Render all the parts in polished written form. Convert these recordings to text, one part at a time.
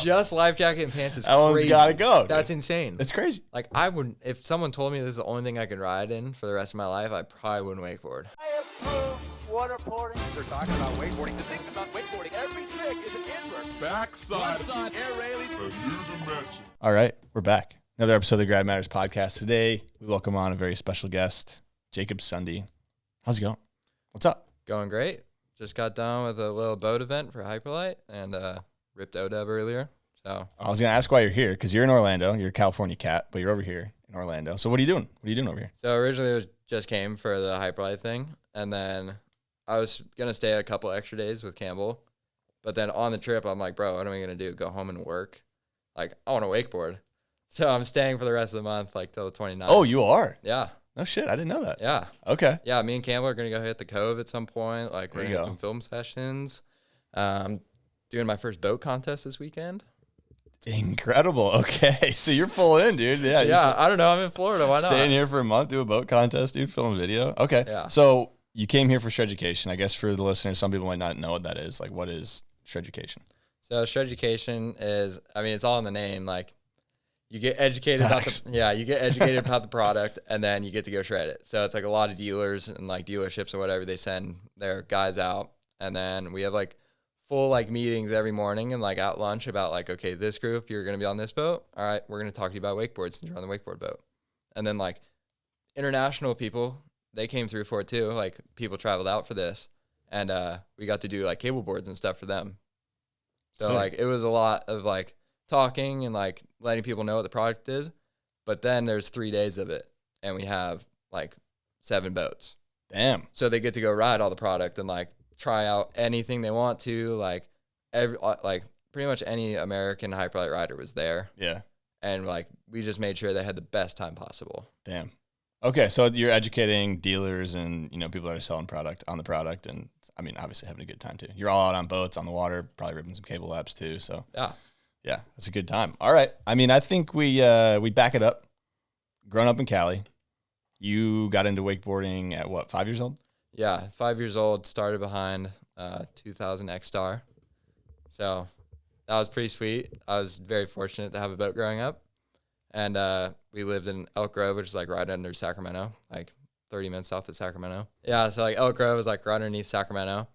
Just life jacket and pants is That one's crazy. gotta go, dude. That's insane. It's crazy. Like, I wouldn't, if someone told me this is the only thing I could ride in for the rest of my life, I probably wouldn't wakeboard. I approve waterboarding. They're talking about wakeboarding. The thing about wakeboarding, every trick is an invert. Backside. Air railies. A new dimension. All right, we're back. Another episode of the Grad Matters podcast. Today, we welcome on a very special guest, Jacob Sunde. How's it going? What's up? Going great. Just got done with a little boat event for Hyperlight and ripped ODEB earlier. So I was going to ask why you're here, because you're in Orlando. You're a California cat, but you're over here in Orlando. So what are you doing? What are you doing over here? So originally it was just came for the Hyperlight thing, and then I was going to stay a couple extra days with Campbell. But then on the trip, I'm like, bro, what am I going to do? Go home and work? Like, I want to wakeboard. So I'm staying for the rest of the month, like till the 29th. Oh, you are? Yeah. No shit, I didn't know that. Yeah. Okay. Yeah, me and Campbell are going to go hit the Cove at some point. Like, we're There going you to go. get some film sessions. Doing my first boat contest this weekend. Incredible. Okay, so you're full in, dude. Yeah. Yeah, I don't know. I'm in Florida. Why not? Staying here for a month, do a boat contest, dude, film a video. Okay. Yeah. So you came here for Shreducation. I guess for the listeners, some people might not know what that is. Like, what is Shreducation? So Shreducation is, I mean, it's all in the name. Like, you get educated Facts. about you get educated about the product, and then you get to go shred it. So it's like a lot of dealers and like dealerships or whatever, they send their guys out, and then we have like full like meetings every morning and like at lunch about like, okay, this group, you're going to be on this boat. All right, we're going to talk to you about wakeboards since you're on the wakeboard boat. And then like international people, they came through for it too. Like, people traveled out for this, and we got to do like cable boards and stuff for them. So Sick. like, it was a lot of like talking and like letting people know what the product is. But then there's 3 days of it, and we have like 7 boats. Damn. So they get to go ride all the product and like try out anything they want to. Like like pretty much any American Hyperlight rider was there, Yeah. and like we just made sure they had the best time possible. Damn. Okay, so you're educating dealers and, you know, people that are selling product on the product, and I mean, obviously having a good time too. You're all out on boats, on the water, probably ripping some cable laps too. So Yeah. yeah, that's a good time. All right. I mean, I think we back it up. Grown up in Cali, you got into wakeboarding at what, 5 years old? Yeah, 5 years old, started behind 2000 X-Star. So that was pretty sweet. I was very fortunate to have a boat growing up. And we lived in Elk Grove, which is like right under Sacramento, like 30 minutes south of Sacramento. Yeah, so like Elk Grove is like right underneath Sacramento.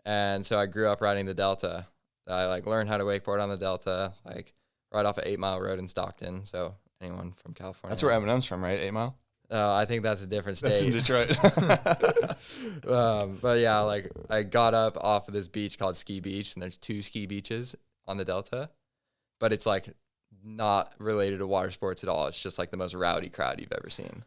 And so I grew up riding the Delta. I like learned how to wakeboard on the Delta, like right off of 8 Mile Road in Stockton. So anyone from California. That's where Eminem's from, right? 8 Mile? I think that's a different state. That's in Detroit. But yeah, like I got up off of this beach called Ski Beach, and there's 2 ski beaches on the Delta, but it's like not related to water sports at all. It's just like the most rowdy crowd you've ever seen.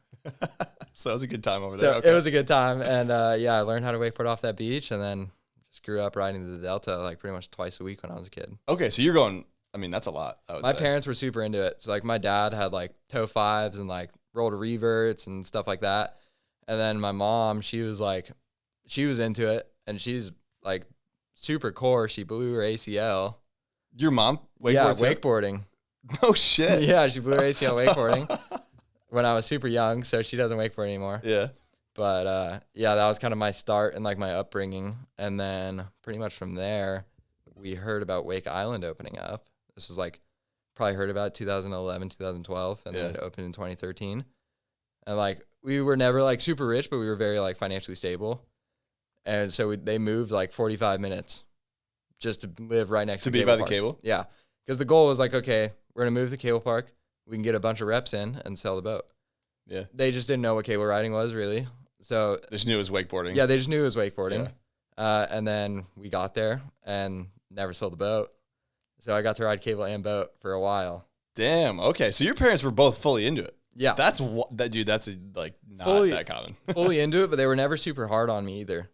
So it was a good time over So there. Okay. it was a good time, and yeah, I learned how to wakeboard off that beach, and then just grew up riding the Delta like pretty much twice a week when I was a kid. Okay, so you're going, I mean, that's a lot, I would My say. parents were super into it. So like my dad had like toe fives and like rolled reverts and stuff like that. And then my mom, she was into it, and she's like super core. She blew her ACL. Your mom Yeah, wakeboards too? wakeboarding. No shit. Yeah, she blew her ACL wakeboarding when I was super young, so she doesn't wakeboard anymore. Yeah. But yeah, that was kind of my start and like my upbringing. And then pretty much from there, we heard about Wake Island opening up. This was like, probably heard about it 2011, 2012, and then Yeah. it opened in 2013. And like, we were never like super rich, but we were very like financially stable. And so they moved like 45 minutes just to live right next to To be cable by the park. cable? Yeah. Because the goal was like, okay, we're going to move the cable park. We can get a bunch of reps in and sell the boat. Yeah. They just didn't know what cable riding was really. So They just knew it was wakeboarding. yeah, they just knew it was wakeboarding. And then we got there and never sold the boat. So I got to ride cable and boat for a while. Damn. Okay, so your parents were both fully into it. Yeah. That's dude. That's like not Fully- that common. Fully into it, but they were never super hard on me either.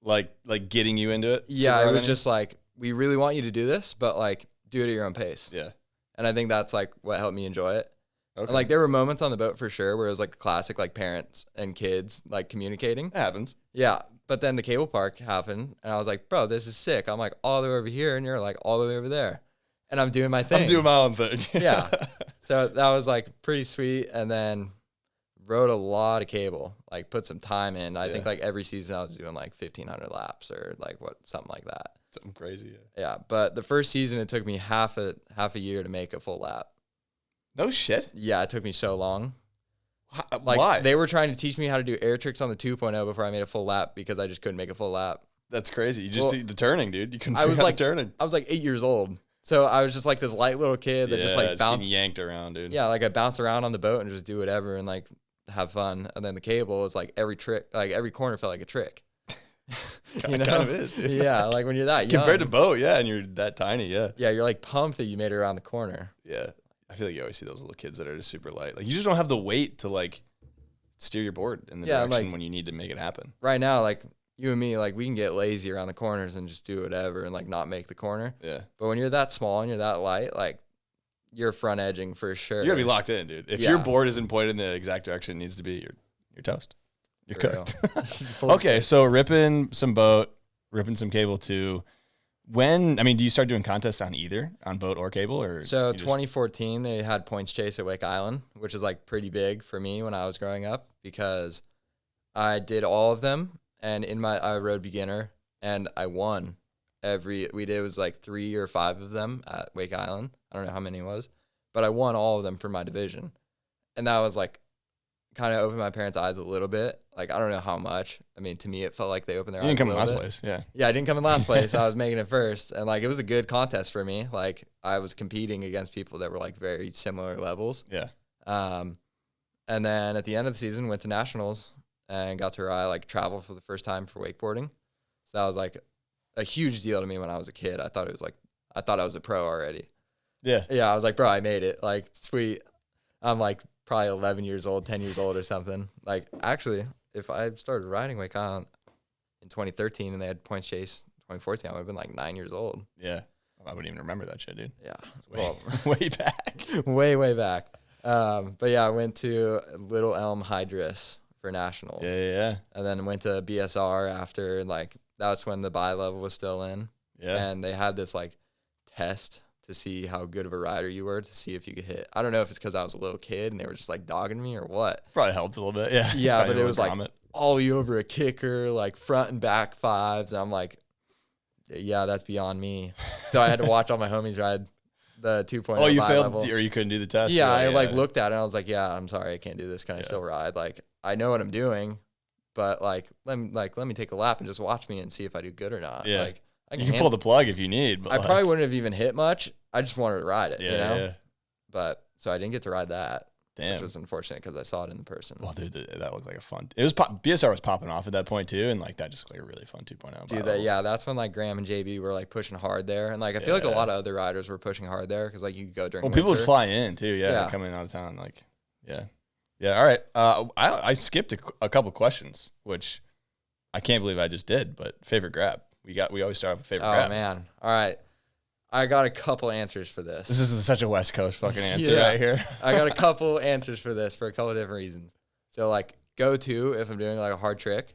like getting you into it. Yeah, super it hard was on you? just like, we really want you to do this, but like do it at your own pace. Yeah. And I think that's like what helped me enjoy it. Okay. And, like there were moments on the boat for sure where it was like the classic like parents and kids like communicating. It happens. Yeah. But then the cable park happened and I was like, bro, this is sick. I'm like all the way over here and you're like all the way over there. And I'm doing my thing. I'm doing my own thing. Yeah. So that was like pretty sweet. And then rode a lot of cable, like put some time in. I think Yeah. like every season I was doing like 1,500 laps or like something like that. Something crazy. Yeah, but the first season it took me half a year to make a full lap. No shit. Yeah, it took me so long. Like, why? They were trying to teach me how to do air tricks on the 2.0 before I made a full lap because I just couldn't make a full lap. That's crazy. You just the turning, dude. You couldn't. I was like turning. I was like 8 years old, so I was just like this light little kid that just like bounced, yanked around, dude. Yeah, like I bounce around on the boat and just do whatever and like have fun. And then the cable is like every trick, like every corner felt like a trick. You know? Kind of is, dude. Yeah, like when you're that young. Compared to boat, yeah, and you're that tiny, yeah. Yeah, you're like pumped that you made it around the corner. Yeah. I feel like you always see those little kids that are just super light. Like you just don't have the weight to like steer your board in the direction like, when you need to make it happen. Right now, like you and me, like we can get lazy around the corners and just do whatever and like not make the corner. Yeah. But when you're that small and you're that light, like you're front edging for sure. You're gonna be locked in, dude. If your board isn't pointed in the exact direction it needs to be, you're toast. You're cooked. Okay, so ripping some boat, ripping some cable too. When, I mean, do you start doing contests on either, on boat or cable? Or so 2014, they had points chase at Wake Island, which is like pretty big for me when I was growing up because I did all of them. And I rode beginner and I won we did was like 3 or 5 of them at Wake Island. I don't know how many it was, but I won all of them for my division. And that was like, kind of opened my parents' eyes a little bit. Like, I don't know how much. I mean, to me, it felt like they opened their eyes a little bit. You didn't come in last place, yeah. Yeah, I didn't come in last place. I was making it first. And, like, it was a good contest for me. Like, I was competing against people that were, like, very similar levels. Yeah. And then at the end of the season, went to nationals and got to ride, like, travel for the first time for wakeboarding. So that was, like, a huge deal to me when I was a kid. I thought I was a pro already. Yeah. Yeah, I was like, bro, I made it. Like, sweet. I'm, like, probably 11 years old, 10 years old or something. Like, actually, if I started riding Wake Island in 2013 and they had points chase 2014, I would have been like 9 years old. Yeah. I wouldn't even remember that shit, dude. Yeah. Way back. way back. But yeah, I went to Little Elm Hydrus for nationals. Yeah. And then went to BSR after, and like, that's when the bi-level was still in. Yeah. And they had this like test to see how good of a rider you were, to see if you could hit. I don't know if it's because I was a little kid and they were just like dogging me or what. Probably helped a little bit, yeah. Yeah, but it was like ollie over a kicker, like front and back fives. And I'm like, yeah, that's beyond me. So I had to watch all my homies ride the 2.0. Oh, you failed or you couldn't do the test? Yeah, I like looked at it and I was like, yeah, I'm sorry, I can't do this. Can I still ride? Like, I know what I'm doing, but like let me take a lap and just watch me and see if I do good or not. Yeah. Like, you can pull the plug if you need. But I probably wouldn't have even hit much. I just wanted to ride it, you know? Yeah. But, so I didn't get to ride that. Damn. Which was unfortunate because I saw it in person. Well, dude, that looked like a fun. It was BSR was popping off at that point too, and like that just looked like a really fun 2.0. Dude, that's when like Graham and JB were like pushing hard there, and like I feel like a lot of other riders were pushing hard there because like you could go during. Well, winter. people would fly in too, coming out of town, like, yeah. All right, I skipped a couple questions, which I can't believe I just did. But favorite grab, we always start off with favorite grab. Oh man, all right. I got a couple answers for this. This is such a West Coast fucking answer right here. I got a couple answers for this for a couple different reasons. So like go to if I'm doing like a hard trick.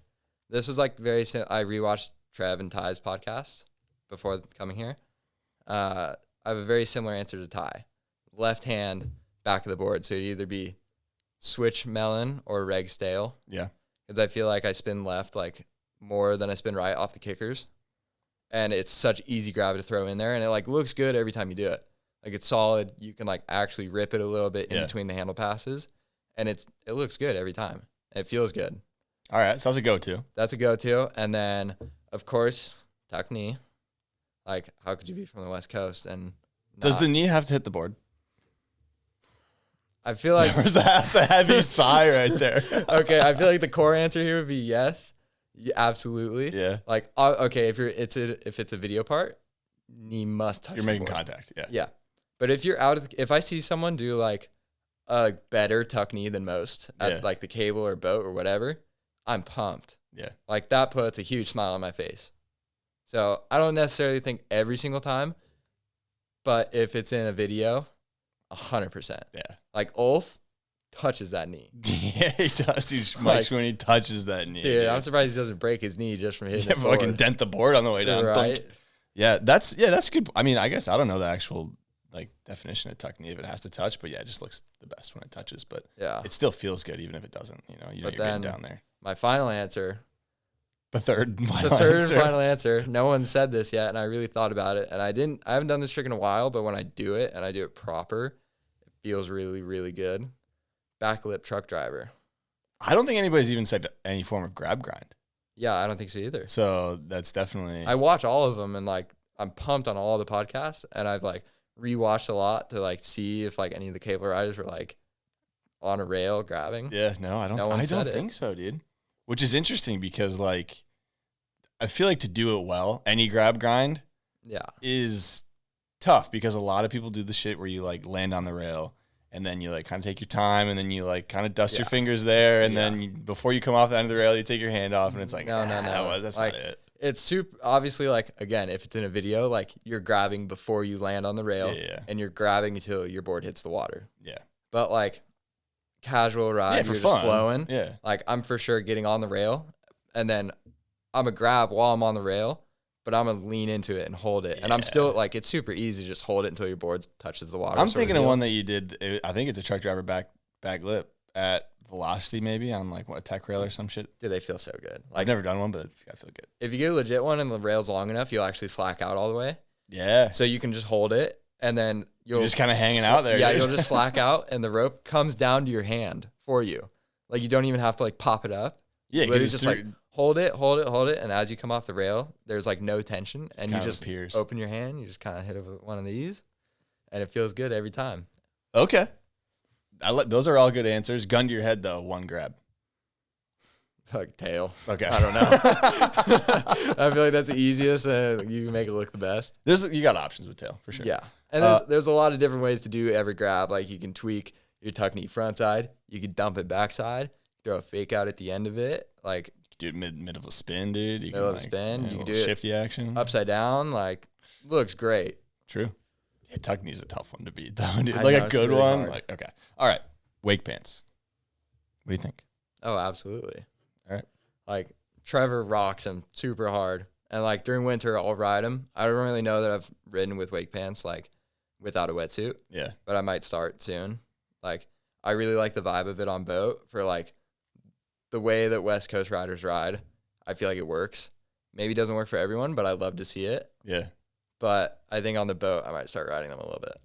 This was like I rewatched Trev and Ty's podcast before coming here. I have a very similar answer to Ty. Left hand back of the board. So it'd either be switch melon or reg stale. Yeah. Because I feel like I spin left like more than I spin right off the kickers. And it's such easy grab to throw in there, and it like looks good every time you do it. Like it's solid. You can like actually rip it a little bit in between the handle passes, and it looks good every time. It feels good. All right, so that's a go-to. That's a go-to, and then of course tuck knee. Like how could you be from the West Coast and does the knee have to hit the board? I feel like that's a heavy sigh right there. Okay, I feel like the core answer here would be yes. Yeah, absolutely. Yeah. Like, okay, if it's a video part, knee must touch. You're making contact. Yeah. Yeah. But if you're if I see someone do like a better tuck knee than most at like the cable or boat or whatever, I'm pumped. Yeah. Like that puts a huge smile on my face. So I don't necessarily think every single time, but if it's in a video, 100%. Yeah. Like Ulf touches that knee. Yeah, he does, dude. Mike's when he touches that knee. Dude, I'm surprised he doesn't break his knee just from hitting his board. Fucking dent the board on the way down. Right? Yeah, that's good. I mean, I guess I don't know the actual like definition of tuck knee if it has to touch, but yeah, it just looks the best when it touches. But yeah, it still feels good even if it doesn't. You know, you're getting down there. My final answer, The third and final The third answer. and final answer. No one said this yet, and I really thought about it. And I haven't done this trick in a while, but when I do it and I do it proper, it feels really, really good. Back lip truck driver. I don't think anybody's even said any form of grab grind. Yeah, I don't think so either. So that's definitely. I watch all of them, and like I'm pumped on all the podcasts, and I've like rewatched a lot to like see if like any of the cable riders were like on a rail grabbing. Yeah, no, I don't. I don't think so, dude. Which is interesting because like I feel like to do it well, any grab grind, is tough because a lot of people do the shit where you like land on the rail and then you like kind of take your time and then you like kind of dust your fingers there and then before you come off the end of the rail, you take your hand off and it's like no, that's like, not it. It's super obviously like again, if it's in a video, like you're grabbing before you land on the rail and you're grabbing until your board hits the water. Yeah. But like casual ride, you're just flowing. Yeah. Like I'm for sure getting on the rail and then I'm gonna grab while I'm on the rail, but I'm gonna lean into it and hold it. And I'm still like, it's super easy to just hold it until your board touches the water. I'm thinking of one that you did. I think it's a truck driver back lip at Velocity, maybe on like a tech rail or some shit. Dude, they feel so good. Like, I've never done one, but it's gotta feel good. If you get a legit one and the rail's long enough, you'll actually slack out all the way. Yeah. So you can just hold it and then you're just kind of hanging out there. Yeah, dude. you'll just slack out and the rope comes down to your hand for you. Like you don't even have to like pop it up. Yeah, you literally just like hold it. And as you come off the rail, there's like no tension and you just open your hand. You just kind of hit it with one of these and it feels good every time. Okay. Those are all good answers. Gun to your head though, one grab. Like tail. Okay. I don't know. I feel like that's the easiest and you can make it look the best. You got options with tail for sure. Yeah. And there's a lot of different ways to do every grab. Like you can tweak your tuck knee front side. You can dump it backside. Throw a fake out at the end of it. Like do it mid of a spin, dude. You middle can of a spin. You can do shifty action. Upside down. Like looks great. True. Yeah, tuck knee's a tough one to beat though, dude. I Like know, a good really one. hard. Like, okay. All right. Wake pants. What do you think? Oh, absolutely. All right. Like Trever rocks them super hard. And like during winter, I'll ride them. I don't really know that I've ridden with wake pants like without a wetsuit. Yeah. But I might start soon. Like I really like the vibe of it on boat for like the way that West Coast riders ride. I feel like it works. Maybe it doesn't work for everyone, but I'd love to see it. Yeah. But I think on the boat, I might start riding them a little bit.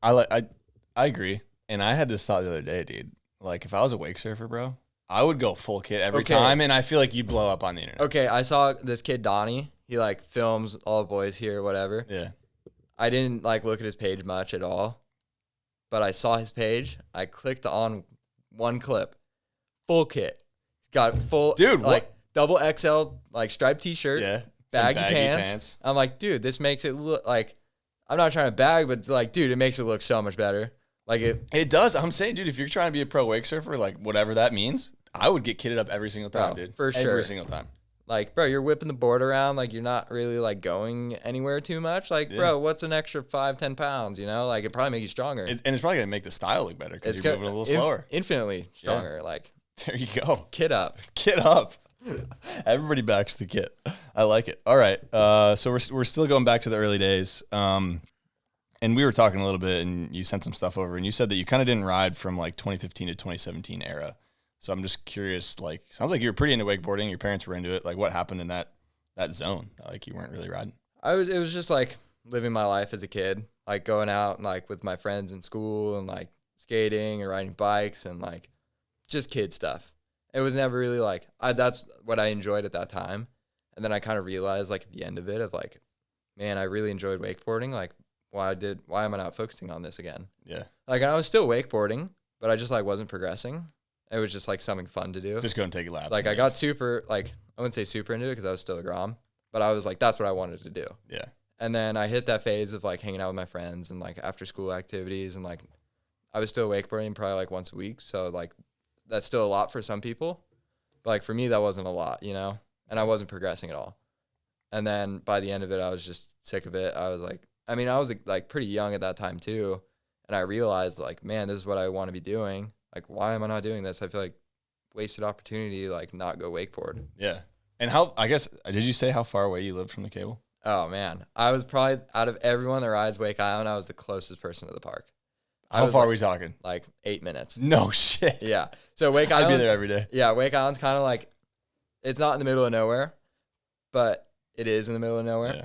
I agree. And I had this thought the other day, dude. Like if I was a wake surfer, bro, I would go full kit every time, and I feel like you'd blow up on the internet. Okay, I saw this kid Donnie. He like films all the boys here, whatever. Yeah. I didn't like look at his page much at all, but I saw his page. I clicked on one clip, full kit. He's got full, dude, like what? double XL like striped T-shirt, yeah, baggy pants. I'm like, dude, this makes it look like I'm not trying to bag, but like, dude, it makes it look so much better. Like it does. I'm saying, dude, if you're trying to be a pro wake surfer, like whatever that means, I would get kitted up every single time, dude. For sure. Every single time. Like, bro, you're whipping the board around. Like, you're not really, like, going anywhere too much. Like, bro, what's an extra 5-10 pounds, you know? Like, it probably make you stronger. And it's probably going to make the style look better because you're moving a little slower. Infinitely stronger. Yeah. Like, there you go. Kit up. Kit up. Everybody backs the kit. I like it. All right. So we're still going back to the early days. And we were talking a little bit, and you sent some stuff over, and you said that you kind of didn't ride from, like, 2015 to 2017 era. So I'm just curious, like, sounds like you were pretty into wakeboarding. Your parents were into it. Like, what happened in that zone? Like, you weren't really riding? It was just, like, living my life as a kid. Like, going out, and, like, with my friends in school and, like, skating and riding bikes and, like, just kid stuff. It was never really, like, that's what I enjoyed at that time. And then I kind of realized, like, at the end of it of, like, man, I really enjoyed wakeboarding. Like, why am I not focusing on this again? Yeah. Like, I was still wakeboarding, but I just, like, wasn't progressing. It was just, like, something fun to do. Just go and take a lap. Like, I got super, like, I wouldn't say super into it because I was still a Grom, but I was, like, that's what I wanted to do. Yeah. And then I hit that phase of, like, hanging out with my friends and, like, after-school activities. And, like, I was still wakeboarding probably, like, once a week. So, like, that's still a lot for some people. But, like, for me, that wasn't a lot, you know? And I wasn't progressing at all. And then by the end of it, I was just sick of it. I was, like, I mean, I was, like, pretty young at that time, too. And I realized, like, man, this is what I want to be doing. Like, why am I not doing this? I feel like wasted opportunity to, like, not go wakeboard. Yeah. And how, I guess, did you say how far away you lived from the cable? Oh, man. I was probably, out of everyone that rides Wake Island, I was the closest person to the park. How far are we talking? Like 8 minutes. No shit. Yeah. So Wake Island. I'd be there every day. Yeah. Wake Island's kind of like, it's not in the middle of nowhere, but it is in the middle of nowhere. Yeah.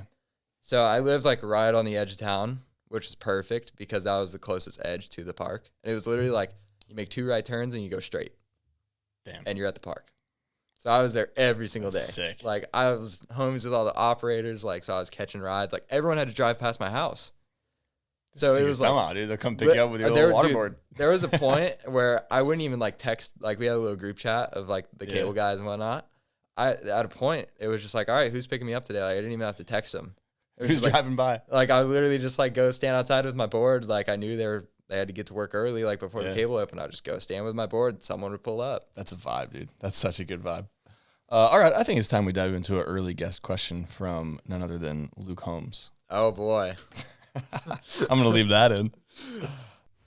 So I lived like right on the edge of town, which is perfect because that was the closest edge to the park. And it was literally like you make 2 right turns and you go straight. Damn. And you're at the park. So I was there every single day. Sick. Like I was homies with all the operators, like so I was catching rides. Like everyone had to drive past my house. So it was like, come on, dude. They'll come pick you up with your little waterboard. There was a point where I wouldn't even like text. Like we had a little group chat of like the cable guys and whatnot. At a point, it was just like, all right, who's picking me up today? Like, I didn't even have to text them. Who's driving by? Like I would literally just like go stand outside with my board. Like I knew they had to get to work early, like before the cable opened. I'd just go stand with my board. Someone would pull up. That's a vibe, dude. That's such a good vibe. All right, I think it's time we dive into an early guest question from none other than Luke Holmes. Oh boy. I'm going to leave that in.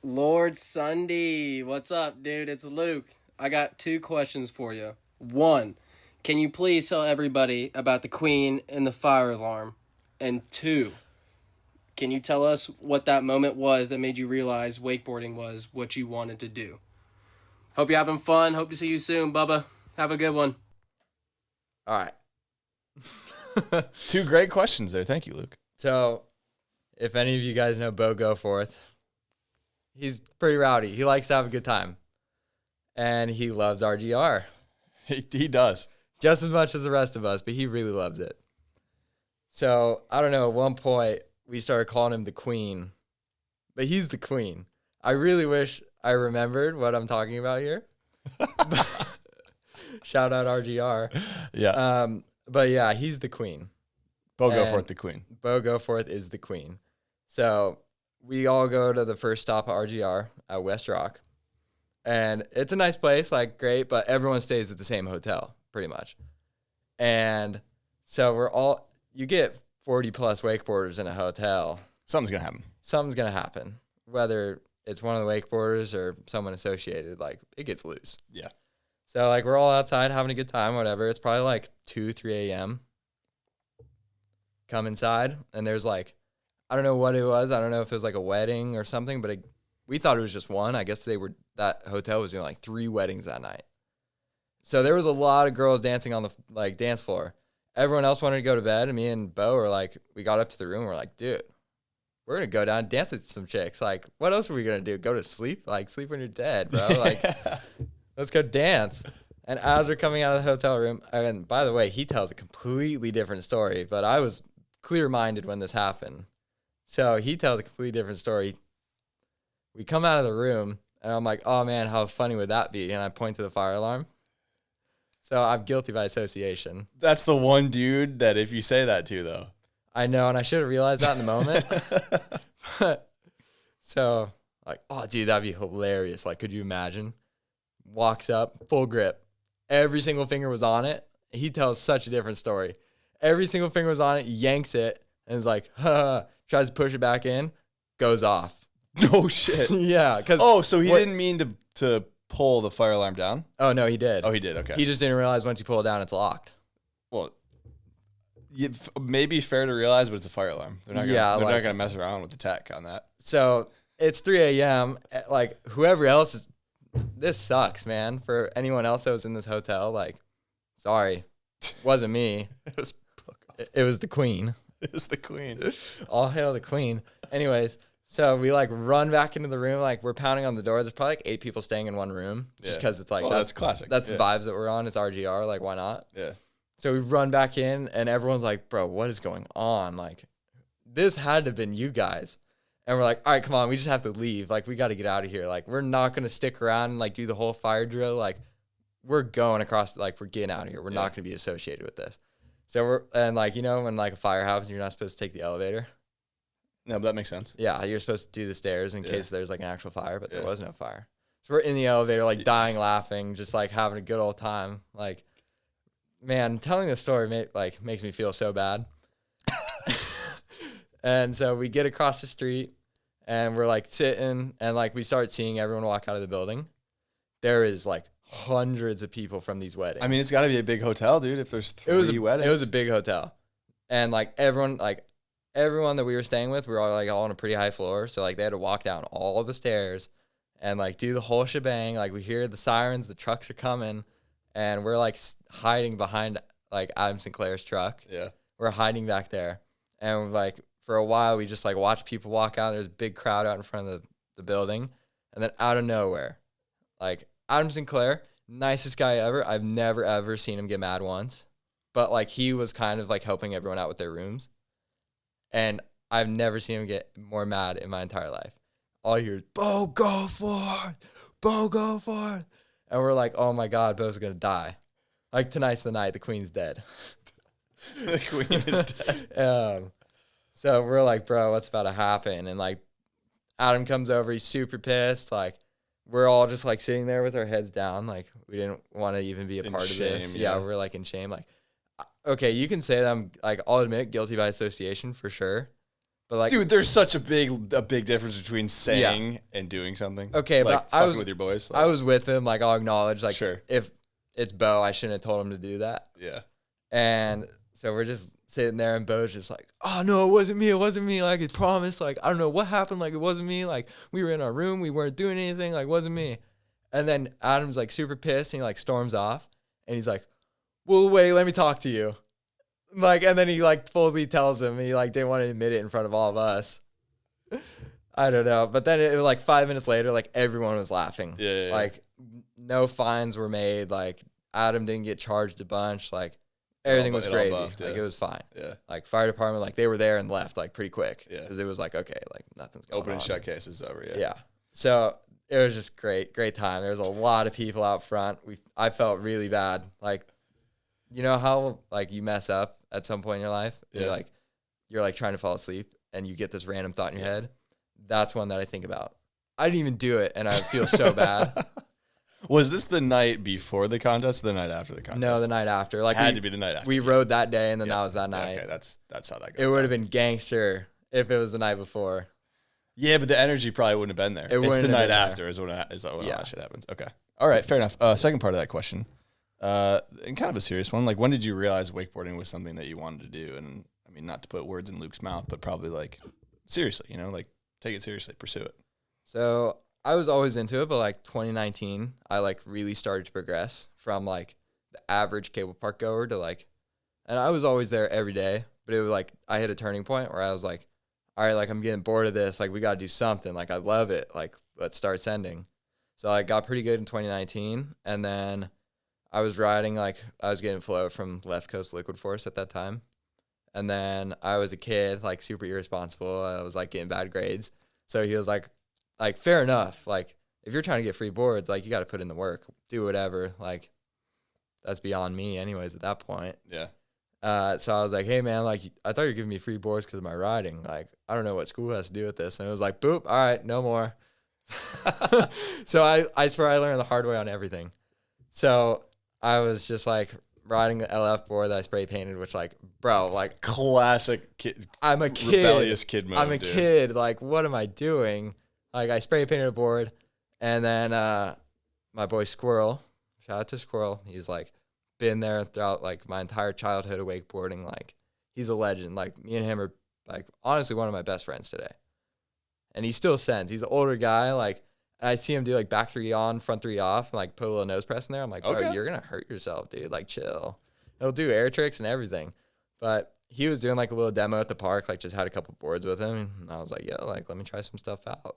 Lord Sunde, what's up, dude? It's Luke. I got 2 questions for you. 1, can you please tell everybody about the Queen and the fire alarm? And 2, can you tell us what that moment was that made you realize wakeboarding was what you wanted to do? Hope you're having fun. Hope to see you soon, Bubba. Have a good one. All right. 2 great questions there. Thank you, Luke. So, if any of you guys know Bo Goforth, he's pretty rowdy. He likes to have a good time. And he loves RGR. He does. Just as much as the rest of us, but he really loves it. So, I don't know, at one point, we started calling him the Queen. But he's the Queen. I really wish I remembered what I'm talking about here. Shout out RGR. Yeah. But yeah, he's the Queen. Bo Goforth, the Queen. Bo Goforth is the Queen. So we all go to the first stop at RGR at West Rock. And it's a nice place, like great, but everyone stays at the same hotel, pretty much. And so you get 40 plus wakeboarders in a hotel. Something's going to happen. Something's going to happen. Whether it's one of the wakeboarders or someone associated, like it gets loose. Yeah. So like we're all outside having a good time, whatever. It's probably like 2, 3 a.m. Come inside, and there's like, I don't know what it was. I don't know if it was like a wedding or something, but we thought it was just one. I guess that hotel was doing like 3 weddings that night. So there was a lot of girls dancing on the like dance floor. Everyone else wanted to go to bed, and me and Bo were like, we got up to the room. We're like, dude, we're gonna go down and dance with some chicks. Like, what else are we gonna do? Go to sleep? Like, sleep when you're dead, bro. Like, let's go dance. And as we're coming out of the hotel room, and by the way, he tells a completely different story, but I was clear-minded when this happened. So he tells a completely different story. We come out of the room, and I'm like, oh, man, how funny would that be? And I point to the fire alarm. So I'm guilty by association. That's the one dude that if you say that to, though. I know, and I should have realized that in the moment. So, like, oh, dude, that'd be hilarious. Like, could you imagine? Walks up, full grip. Every single finger was on it. He tells such a different story. Every single finger was on it, yanks it, and is like, tries to push it back in, goes off. No shit. Yeah. So he didn't mean to pull the fire alarm down? Oh, no, he did. Oh, he did. Okay. He just didn't realize once you pull it down, it's locked. Well, maybe fair to realize, but it's a fire alarm. They're not going to mess around with the tech on that. So it's 3 a.m. Like, whoever else is, this sucks, man. For anyone else that was in this hotel, like, sorry. Wasn't me. It was the Queen. It was the Queen. All hail the Queen. Anyways, so we like run back into the room. Like we're pounding on the door. There's probably like 8 people staying in one room just because it's like, that's classic. That's the vibes that we're on. It's RGR. Like, why not? Yeah. So we run back in and everyone's like, bro, what is going on? Like, this had to have been you guys. And we're like, all right, come on. We just have to leave. Like, we got to get out of here. Like, we're not going to stick around and like do the whole fire drill. Like, we're going across, like, we're getting out of here. We're not going to be associated with this. So and like, you know, when like a fire happens, you're not supposed to take the elevator. No, but that makes sense. Yeah, you're supposed to do the stairs in case there's like an actual fire, but there was no fire. So we're in the elevator, like dying laughing, just like having a good old time. Like, man, telling this story makes me feel so bad. And so we get across the street and we're like sitting and like we start seeing everyone walk out of the building. There is like hundreds of people from these weddings. I mean, it's got to be a big hotel, dude, if there's 3 weddings. It was a big hotel. And like everyone that we were staying with, we were all on a pretty high floor. So like they had to walk down all of the stairs and like do the whole shebang. Like we hear the sirens, the trucks are coming, and we're like hiding behind like Adam Sinclair's truck. Yeah. We're hiding back there. And like for a while, we just like watched people walk out. There's a big crowd out in front of the building. And then out of nowhere, like Adam Sinclair, nicest guy ever. I've never, ever seen him get mad once. But like he was kind of like helping everyone out with their rooms. And I've never seen him get more mad in my entire life. All you hear is, Bo, go for it. Bo, go for it. And we're like, oh my God, Bo's going to die. Like tonight's the night. The queen's dead. The queen is dead. So we're like, bro, what's about to happen? And like Adam comes over. He's super pissed. Like we're all just like sitting there with our heads down. Like we didn't want to even be a part of this. Yeah, we're like in shame. Like, okay, you can say that I'm like, I'll admit guilty by association for sure. But like, dude, there's such a big difference between saying and doing something. Okay, like, but I was with your boys. Like, I was with him. Like I'll acknowledge. Like sure. If it's Bo, I shouldn't have told him to do that. Yeah. And so we're just sitting there, and Bo's just like, "Oh no, it wasn't me. It wasn't me. Like I promised. Like I don't know what happened. Like it wasn't me. Like we were in our room. We weren't doing anything. Like it wasn't me." And then Adam's like super pissed, and he like storms off, and he's like, "Well, wait, let me talk to you." Like, and then he like fully tells him he like didn't want to admit it in front of all of us. I don't know, but then it was like 5 minutes later, like everyone was laughing. Yeah. Like no fines were made. Like Adam didn't get charged a bunch. Like everything was great. Like it was fine. Yeah. Like fire department, like they were there and left like pretty quick. Yeah. Because it was like, okay, like nothing's going on. Open and shut case is over. Yeah. Yeah. So it was just great time. There was a lot of people out front. I felt really bad. Like, you know how like you mess up at some point in your life? Yeah. You're like trying to fall asleep and you get this random thought in your head. That's one that I think about. I didn't even do it and I feel so bad. Was this the night before the contest or the night after the contest? No, the night after. Like had to be the night after. We rode that day and then that was that night. Okay, that's how that goes. It would have been gangster if it was the night before. Yeah, but the energy probably wouldn't have been there. It's the night after is when all that shit happens. Okay. All right, fair enough. Second part of that question. And kind of a serious one. Like, when did you realize wakeboarding was something that you wanted to do? And I mean, not to put words in Luke's mouth, but probably like seriously, like take it seriously, pursue it. So I was always into it, but like 2019, I like really started to progress from like the average cable park goer to like, and I was always there every day, but it was like, I hit a turning point where I was like, all right, like I'm getting bored of this. Like we got to do something. Like I love it. Like let's start sending. So I got pretty good in 2019. And then I was riding, like I was getting flow from Left Coast Liquid Force at that time. And then I was a kid, like super irresponsible. I was like getting bad grades. So he was like fair enough. Like if you're trying to get free boards, like you got to put in the work, do whatever. Like that's beyond me anyways at that point. Yeah. So I was like, hey man, like I thought you were giving me free boards because of my riding. Like, I don't know what school has to do with this. And it was like, boop, all right, no more. So I swear I learned the hard way on everything. So I was just like riding the LF board that I spray painted, which like, bro, like classic kid. I'm a kid. Rebellious kid mode. I'm a kid. Like, what am I doing? Like I spray painted a board and then my boy Squirrel, shout out to Squirrel. He's like, been there throughout like my entire childhood of wakeboarding. Like he's a legend. Like me and him are like honestly one of my best friends today. And he still sends. He's an older guy. Like I see him do like back 3 on, front 3 off, and like put a little nose press in there. I'm like, bro, you're gonna hurt yourself, dude. Like chill. He'll do air tricks and everything. But he was doing like a little demo at the park, like just had a couple boards with him. And I was like, yeah, like let me try some stuff out.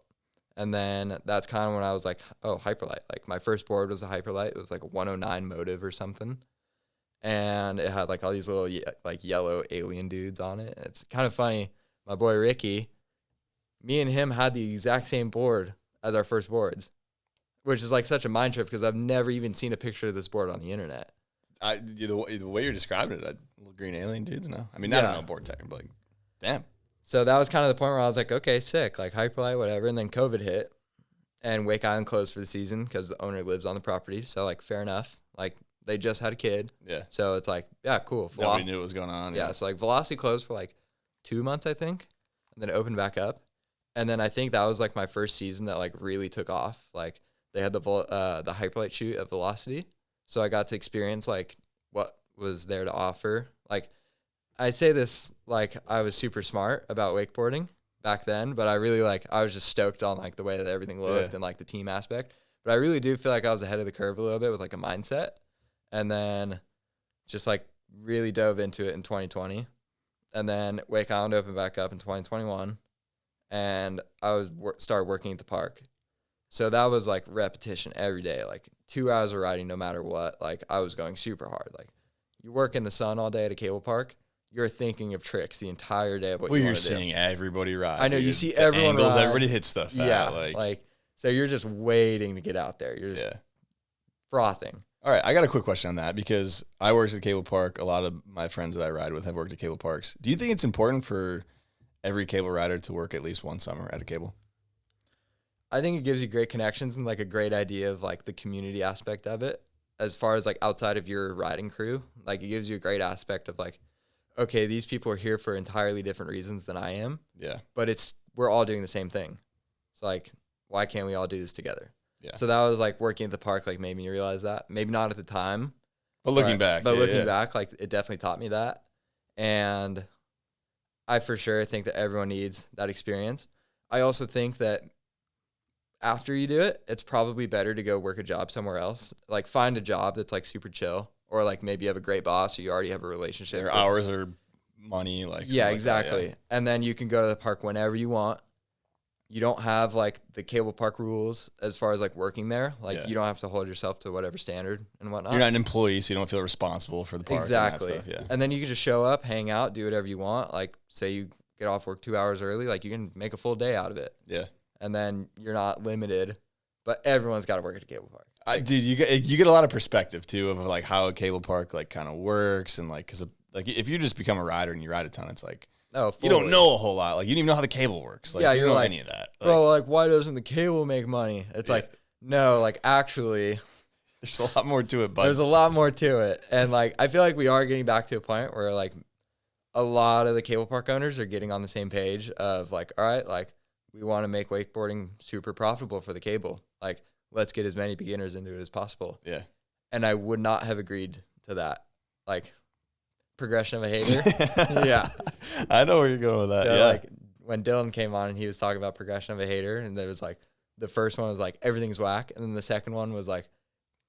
And then that's kind of when I was like, oh, Hyperlight. Like my first board was a Hyperlight. It was like a 109 motive or something. And it had like all these little like yellow alien dudes on it. It's kind of funny. My boy Ricky, me and him had the exact same board as our first boards, which is like such a mind trip because I've never even seen a picture of this board on the internet. The way you're describing it, little green alien dudes, no? I mean, I don't know board tech, but like, damn. So that was kind of the point where I was like, okay, sick, like Hyperlight, whatever. And then COVID hit and Wake Island closed for the season because the owner lives on the property. So like, fair enough. Like they just had a kid. Yeah. So it's like, yeah, cool. Nobody knew what was going on. Yeah. So like Velocity closed for like 2 months, I think. And then it opened back up. And then I think that was like my first season that like really took off. Like they had the Hyperlight shoot at Velocity. So I got to experience like what was there to offer. Like I say this like I was super smart about wakeboarding back then, but I really like I was just stoked on like the way that everything looked and like the team aspect. But I really do feel like I was ahead of the curve a little bit with like a mindset. And then just like really dove into it in 2020. And then Wake Island opened back up in 2021. And I started working at the park. So that was like repetition every day, like 2 hours of riding no matter what. Like I was going super hard. Like you work in the sun all day at a cable park, you're thinking of tricks the entire day of what you want to do. You're seeing everybody ride. I know, you see everyone angles, ride. everybody hits stuff. Yeah, like so you're just waiting to get out there. You're just frothing. All right, I got a quick question on that because I worked at a cable park. A lot of my friends that I ride with have worked at cable parks. Do you think it's important for every cable rider to work at least one summer at a cable? I think it gives you great connections and like a great idea of like the community aspect of it. As far as like outside of your riding crew, like it gives you a great aspect of like, okay, these people are here for entirely different reasons than I am. Yeah. But we're all doing the same thing. It's like, why can't we all do this together? Yeah. So that was like working at the park, like made me realize that. Maybe not at the time. But looking back. But looking back, like it definitely taught me that. And I for sure think that everyone needs that experience. I also think that after you do it, it's probably better to go work a job somewhere else. Like find a job that's like super chill, or like maybe you have a great boss or you already have a relationship. Their hours are money, like yeah, exactly. Like that, And then you can go to the park whenever you want. You don't have like the cable park rules as far as like working there. Like you don't have to hold yourself to whatever standard and whatnot. You're not an employee, so you don't feel responsible for the park. Exactly. And that stuff, And then you can just show up, hang out, do whatever you want. Like say you get off work 2 hours early, like you can make a full day out of it. Yeah. And then you're not limited, but everyone's got to work at a cable park. Dude, you get a lot of perspective too of like how a cable park like kind of works, and like because like if you just become a rider and you ride a ton, it's like you don't know a whole lot. Like you don't even know how the cable works. Like, you don't know like, any of that. Like, bro, like why doesn't the cable make money? It's like no, like actually, there's a lot more to it. But there's a lot more to it, and like I feel like we are getting back to a point where like a lot of the cable park owners are getting on the same page of like, all right, like we want to make wakeboarding super profitable for the cable. Like let's get as many beginners into it as possible. Yeah. And I would not have agreed to that. Like progression of a hater. Yeah. I know where you're going with that. So, yeah. like when Dylan came on and he was talking about progression of a hater, and there was like the first one was like everything's whack, and then the second one was like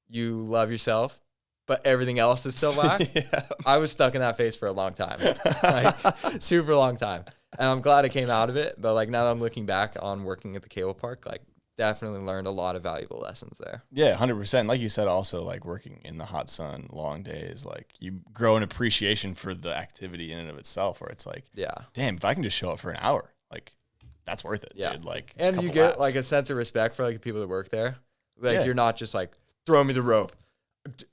you love yourself, but everything else is still whack. Yeah. I was stuck in that phase for a long time. Like super long time. And I'm glad I came out of it. But like now that I'm looking back on working at the cable park, like definitely learned a lot of valuable lessons there. Yeah, 100%. Like you said, also like working in the hot sun, long days, like you grow an appreciation for the activity in and of itself, where it's like, damn, if I can just show up for an hour, like that's worth it. Yeah. Dude. Like, and you get like a sense of respect for like the people that work there. Like you're not just like, throw me the rope,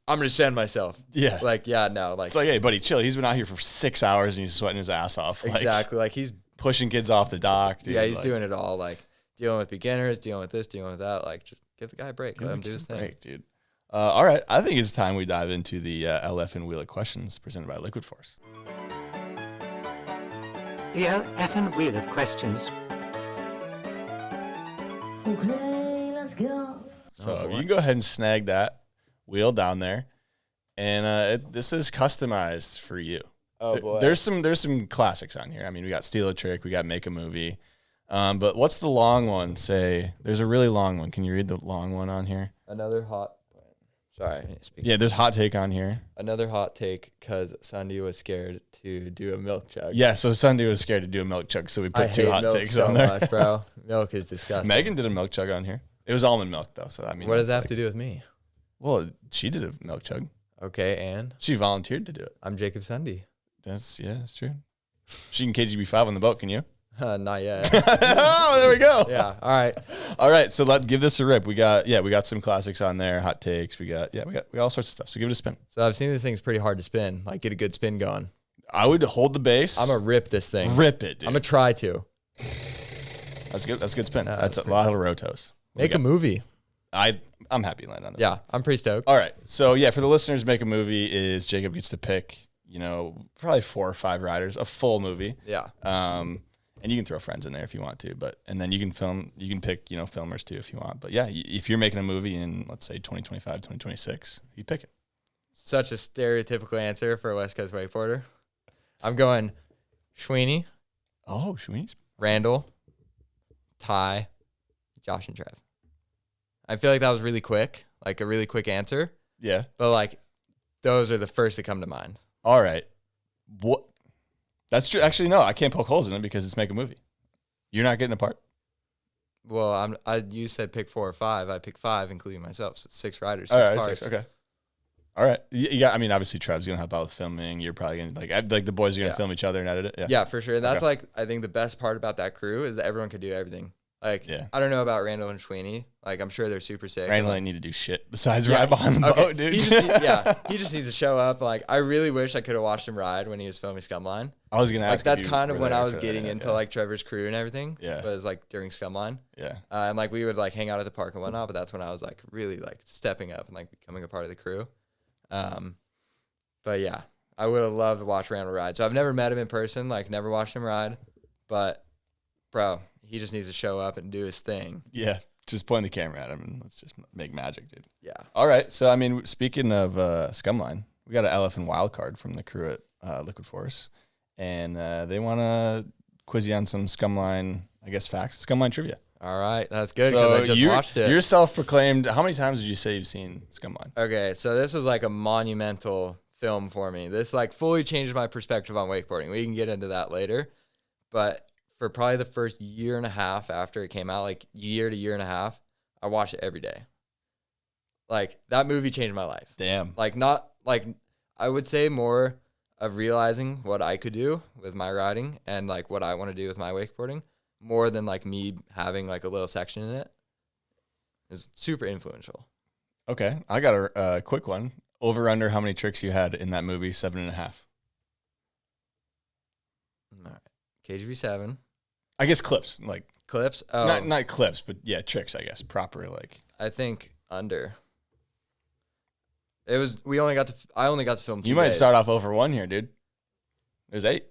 I'm gonna send myself. Yeah. Like, no, like it's like, hey buddy, chill. He's been out here for 6 hours and he's sweating his ass off. Exactly. Like he's pushing kids off the dock, dude. Yeah, he's doing it all. Like dealing with beginners, dealing with this, dealing with that. Like just give the guy a break. Let him do his thing. Break, dude. All right. I think it's time we dive into the LF'n Wheel of Questions presented by Liquid Force. The LF'n Wheel of Questions. Okay, let's go. So you can go ahead and snag that wheel down there, and this is customized for you. Oh boy, there's some classics on here. I mean, we got Steal a Trick, we got Make a Movie, but what's the long one? Say, there's a really long one. Can you read the long one on here? Another hot. Sorry. Yeah, there's hot take on here. Another hot take because Sunde was scared to do a milk chug. Yeah, so Sunde was scared to do a milk chug, so we put two hot takes on there. Much, bro. Milk is disgusting. Megan did a milk chug on here. It was almond milk though, so I mean, what does that have to do with me? Well, she did a milk chug. Okay, and she volunteered to do it. I'm Jacob Sunde. That's true. She can KGB5 on the boat. Can you? Not yet. Oh, there we go. Yeah. All right. So let's give this a rip. We got some classics on there, hot takes. We got all sorts of stuff. So give it a spin. So I've seen this thing's pretty hard to spin. Like get a good spin going. I would hold the base. I'm gonna rip this thing. Rip it, dude. I'm gonna try to. That's good. That's a good spin. That's a lot of rotos. Make a movie. I'm happy to land on this. Yeah, one. I'm pretty stoked. All right. So yeah, for the listeners, Make a Movie is Jacob gets to pick, probably 4 or 5 riders, a full movie. Yeah. And you can throw friends in there if you want to, and then you can pick, filmers too if you want. But yeah, if you're making a movie in, let's say 2025, 2026, you pick it. Such a stereotypical answer for a West Coast wakeboarder. I'm going Sweeney. Oh, Sweeney's. Randall, Ty, Josh, and Trev. I feel like that was really quick, like a really quick answer. Yeah. But like those are the first that come to mind. All right. What? That's true. Actually, no, I can't poke holes in it because it's Make a Movie. You're not getting a part. Well, you said pick 4 or 5. I picked 5, including myself. So it's 6 riders. All right, parts. 6. Okay. All right. Yeah. I mean, obviously, Trev's gonna help out with filming. You're probably gonna like the boys are gonna film each other and edit it. Yeah, for sure. That's like I think the best part about that crew is that everyone could do everything. Like, I don't know about Randall and Sweeney. Like, I'm sure they're super sick. Randall ain't need to do shit besides ride behind the boat, dude. He just needs to show up. Like, I really wish I could have watched him ride when he was filming Scumline. I was gonna ask. Like, that's kind of when I was getting into like Trevor's crew and everything. Yeah, was like during Scumline. Yeah, and like we would like hang out at the park and whatnot. But that's when I was like really like stepping up and like becoming a part of the crew. But yeah, I would have loved to watch Randall ride. So I've never met him in person. Like, never watched him ride. But bro, he just needs to show up and do his thing. Yeah, just point the camera at him and let's just make magic, dude. Yeah. All right. So, I mean, speaking of Scumline, we got an LF'n wild card from the crew at Liquid Force. And they want to quiz you on some Scumline, I guess, facts, Scumline trivia. All right. That's good because I just watched it. You're self-proclaimed. How many times did you say you've seen Scumline? Okay. So this was like a monumental film for me. This like fully changed my perspective on wakeboarding. We can get into that later. But for probably the first year and a half after it came out, like year to year and a half, I watched it every day. Like, that movie changed my life. Damn. Like, not like, I would say more of realizing what I could do with my riding and like what I want to do with my wakeboarding more than like me having like a little section in it. It was super influential. Okay. I got a quick one. Over under how many tricks you had in that movie, 7.5. All right. KGB 7. I guess clips, like clips. Oh, not clips, but yeah, tricks. I guess proper. Like, I think under. It was. I only got to film 2 you might days. start off over 1 here, dude. There's 8.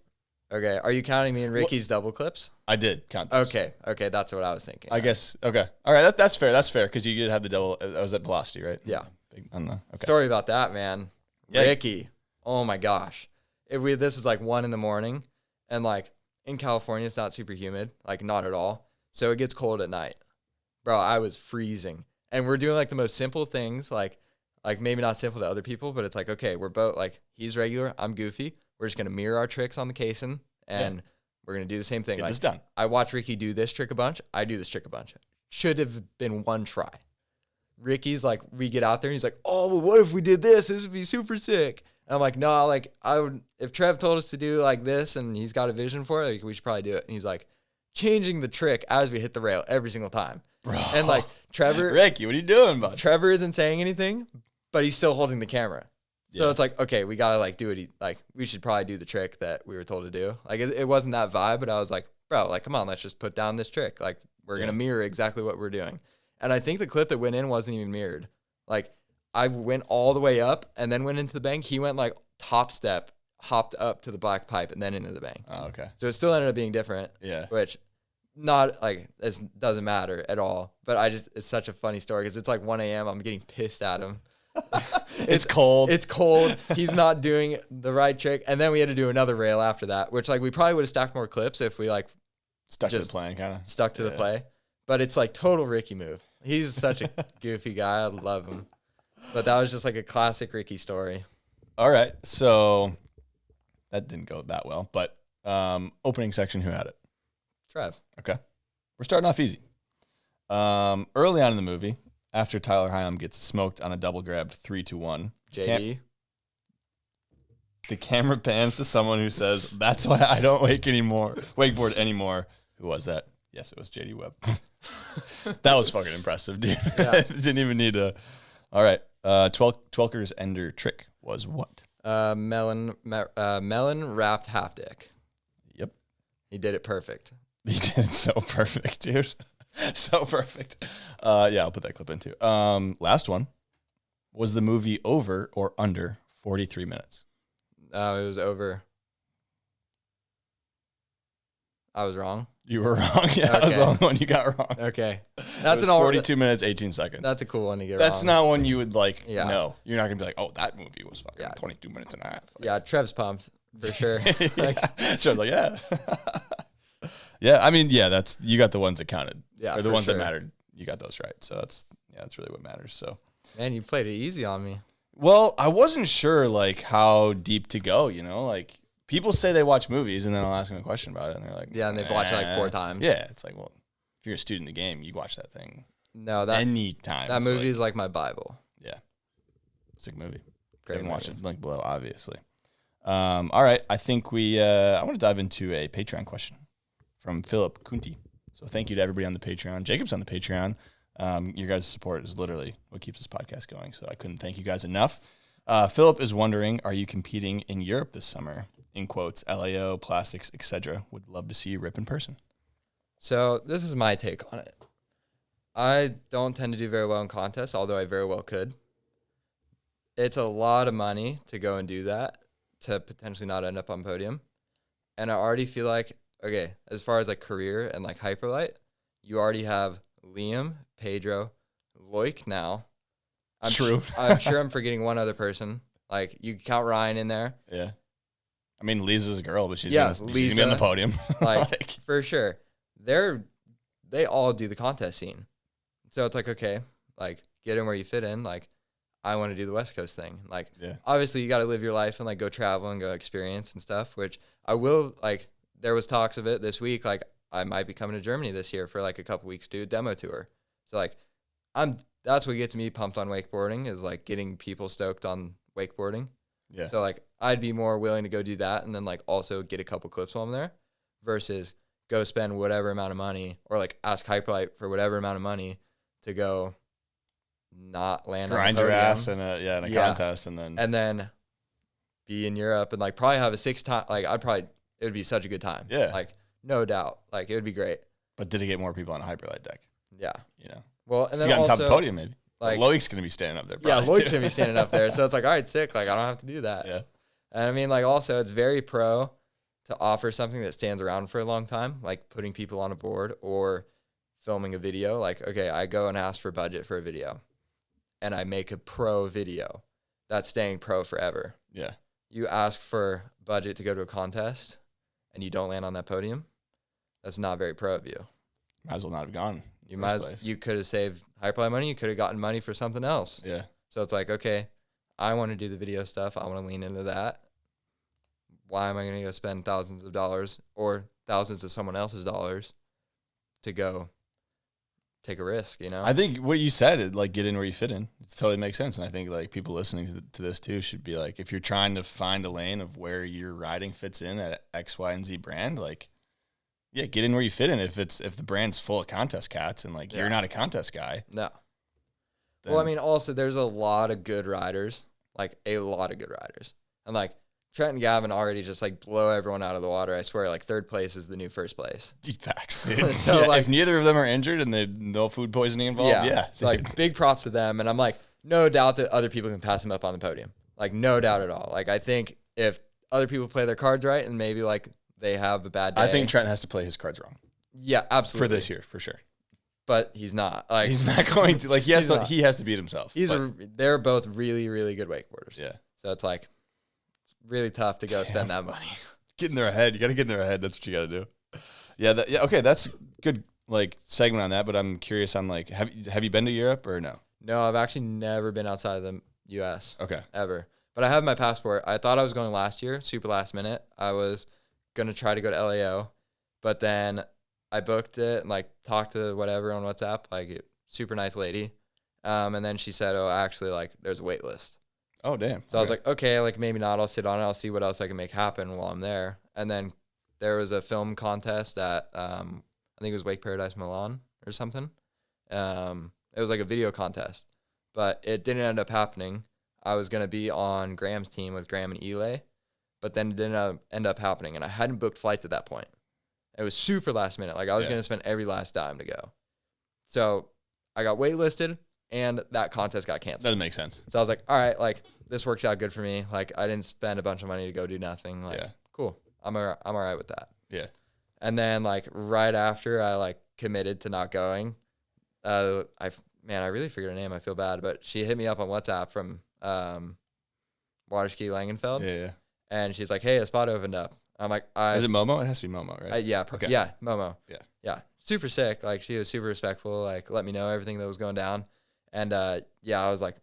Okay, are you counting me and Ricky's double clips? I did count those. Okay, that's what I was thinking. I guess. Okay, all right. That's fair. That's fair because you did have the double. That was at Velocity, right? Yeah. Okay. Story about that, man. Yeah. Ricky. Oh my gosh. This was like 1 a.m, and like in California, it's not super humid, like not at all. So it gets cold at night. Bro, I was freezing. And we're doing like the most simple things, like maybe not simple to other people, but it's like, okay, we're both like, he's regular, I'm goofy. We're just going to mirror our tricks on the casing and we're going to do the same thing. Get like, this done. I watch Ricky do this trick a bunch. I do this trick a bunch. Should have been 1 try. Ricky's like, we get out there and he's like, oh, well, what if we did this? This would be super sick. And I'm like, no, like I would, if Trev told us to do like this and he's got a vision for it, like, we should probably do it. And he's like, changing the trick as we hit the rail every single time. Bro. And like Trever, Ricky, what are you doing, bud? Trever isn't saying anything, but he's still holding the camera. So it's like, okay, we gotta like do it. Like, we should probably do the trick that we were told to do. Like, it wasn't that vibe, but I was like, bro, like, come on, let's just put down this trick. Like, we're gonna mirror exactly what we're doing. And I think the clip that went in wasn't even mirrored. Like, I went all the way up and then went into the bank. He went like top step, hopped up to the black pipe and then into the bank. Oh, okay. So it still ended up being different. Yeah. Which not like, it doesn't matter at all. But it's such a funny story because it's like 1 a.m. I'm getting pissed at him. It's cold. It's cold. He's not doing the right trick. And then we had to do another rail after that, which like we probably would have stacked more clips if we like stuck to the plan, kind of. Stuck to the play. But it's like total Ricky move. He's such a goofy guy. I love him. But that was just like a classic Ricky story. All right. So that didn't go that well. But opening section, who had it? Trev. Okay. We're starting off easy. Early on in the movie, after Tyler Higham gets smoked on a double grab 3-1. JD. The camera pans to someone who says, "That's why I don't wakeboard anymore." Who was that? Yes, it was JD Webb. That was fucking impressive, dude. Yeah. Didn't even need to. All right. Twelker's ender trick was what? Melon wrapped half dick. Yep. He did it perfect. He did it so perfect, dude. So perfect. Yeah, I'll put that clip in too. Last one. Was the movie over or under 43 minutes? It was over. I was wrong. You were wrong. Yeah, that was the only one you got wrong. Okay. That's 42 minutes, 18 seconds. That's a cool one to get That's wrong. not one you would like, Yeah. no. You're not going to be like, oh, that movie was fucking 22 minutes and a half. Like, yeah, Trev's pumped for sure. Trev's like, yeah. Yeah, I mean, yeah, you got the ones that counted. Yeah, or the for ones sure. that mattered. You got those right. So that's really what matters. So, Man, you played it easy on me. Well, I wasn't sure like how deep to go, you know, like people say they watch movies and then I'll ask them a question about it and they're like, Yeah, and they've watched it like 4 times. Yeah, it's like, well, if you're a student in the game, you watch that thing No, anytime. That movie is like my Bible. Yeah. Sick movie. Great Haven't movie. watched it link below, obviously. All right, I think I want to dive into a Patreon question from Philip Kunti. So thank you to everybody on the Patreon. Jacob's on the Patreon. Your guys' support is literally what keeps this podcast going, so I couldn't thank you guys enough. Philip is wondering, are you competing in Europe this summer? In quotes, LAO, plastics, etc. Would love to see you rip in person. So this is my take on it. I don't tend to do very well in contests, although I very well could. It's a lot of money to go and do that, to potentially not end up on podium. And I already feel like, okay, as far as like career and like Hyperlight, you already have Liam, Pedro, Loic now. True. I'm sure I'm forgetting one other person. Like, you can count Ryan in there. Yeah. I mean, Lisa's a girl, but she's Yeah, gonna be on the podium. Like, for sure. They all do the contest scene. So it's like, okay, like, get in where you fit in. Like, I want to do the West Coast thing. Like, obviously you got to live your life and like go travel and go experience and stuff, which I will. Like, there was talks of it this week. Like, I might be coming to Germany this year for like a couple weeks to do a demo tour. So like, that's what gets me pumped on wakeboarding, is like getting people stoked on wakeboarding. Yeah. So like, I'd be more willing to go do that and then like also get a couple clips while I'm there versus go spend whatever amount of money or like ask Hyperlight for whatever amount of money to go not land grind on the your podium. ass in a contest and then be in Europe and like probably have a 6 time. Like, it would be such a good time. Yeah. Like, no doubt. Like, it would be great. But did it get more people on a Hyperlight deck? Yeah. You know. Well, and then you got on also, top of the podium maybe. like, Loic's gonna be standing up there. Yeah, Probably Lloyd's going to be standing up there. So it's like, all right, sick. Like, I don't have to do that. Yeah. And I mean, like, also, it's very pro to offer something that stands around for a long time, like putting people on a board or filming a video. Like, okay, I go and ask for budget for a video and I make a pro video that's staying pro forever. Yeah. You ask for budget to go to a contest and you don't land on that podium, that's not very pro of you. Might as well not have gone. You could have saved Hyperlight money. You could have gotten money for something else. Yeah. So it's like, okay, I want to do the video stuff. I want to lean into that. Why am I going to go spend thousands of dollars or thousands of someone else's dollars to go take a risk, you know? I think what you said, like, get in where you fit in. It totally makes sense. And I think like people listening to this too should be like, if you're trying to find a lane of where your riding fits in at X, Y, and Z brand, like, yeah, get in where you fit in. If the brand's full of contest cats and like you're not a contest guy. No. Well, I mean, also there's a lot of good riders, like a lot of good riders. And like Trent and Gavin already just like blow everyone out of the water. I swear, like third place is the new first place. Facts, dude. So yeah, like, if neither of them are injured and there's no food poisoning involved, yeah. It's like big props to them. And I'm like, no doubt that other people can pass them up on the podium. Like, no doubt at all. Like, I think if other people play their cards right and maybe like they have a bad day. I think Trent has to play his cards wrong. Yeah, absolutely. For this year, for sure. But he's not. Like, he's not going to. Like, he has to beat himself. They're both really, really good wakeboarders. Yeah. So it's like really tough to go spend that money. Get in their head. You got to get in their head. That's what you got to do. Yeah. Okay. That's good. Like segment on that. But I'm curious on like, have you been to Europe or no? No, I've actually never been outside of the U.S. Okay. Ever. But I have my passport. I thought I was going last year, super last minute. I was gonna try to go to LAO, but then I booked it and like talked to whatever on WhatsApp, like super nice lady. And then she said, oh, actually, like there's a wait list. Oh, damn. So I was like, okay, like maybe not. I'll sit on it. I'll see what else I can make happen while I'm there. And then there was a film contest at, I think it was Wake Paradise Milan or something. It was like a video contest, but it didn't end up happening. I was going to be on Graham's team with Graham and Eli, but then it didn't end up happening. And I hadn't booked flights at that point. It was super last minute. Like I was going to spend every last dime to go. So I got waitlisted and that contest got canceled. Doesn't make sense. So I was like, all right, like this works out good for me. Like I didn't spend a bunch of money to go do nothing. Like, cool. I'm all right with that. Yeah. And then like right after I like committed to not going, I really forget her name. I feel bad, but she hit me up on WhatsApp from Waterski Langenfeld. Yeah. And she's like, hey, a spot opened up. I'm like, is it Momo? It has to be Momo, right? Yeah. Okay. Yeah. Momo. Yeah. Super sick. Like she was super respectful. Like let me know everything that was going down. And I was like,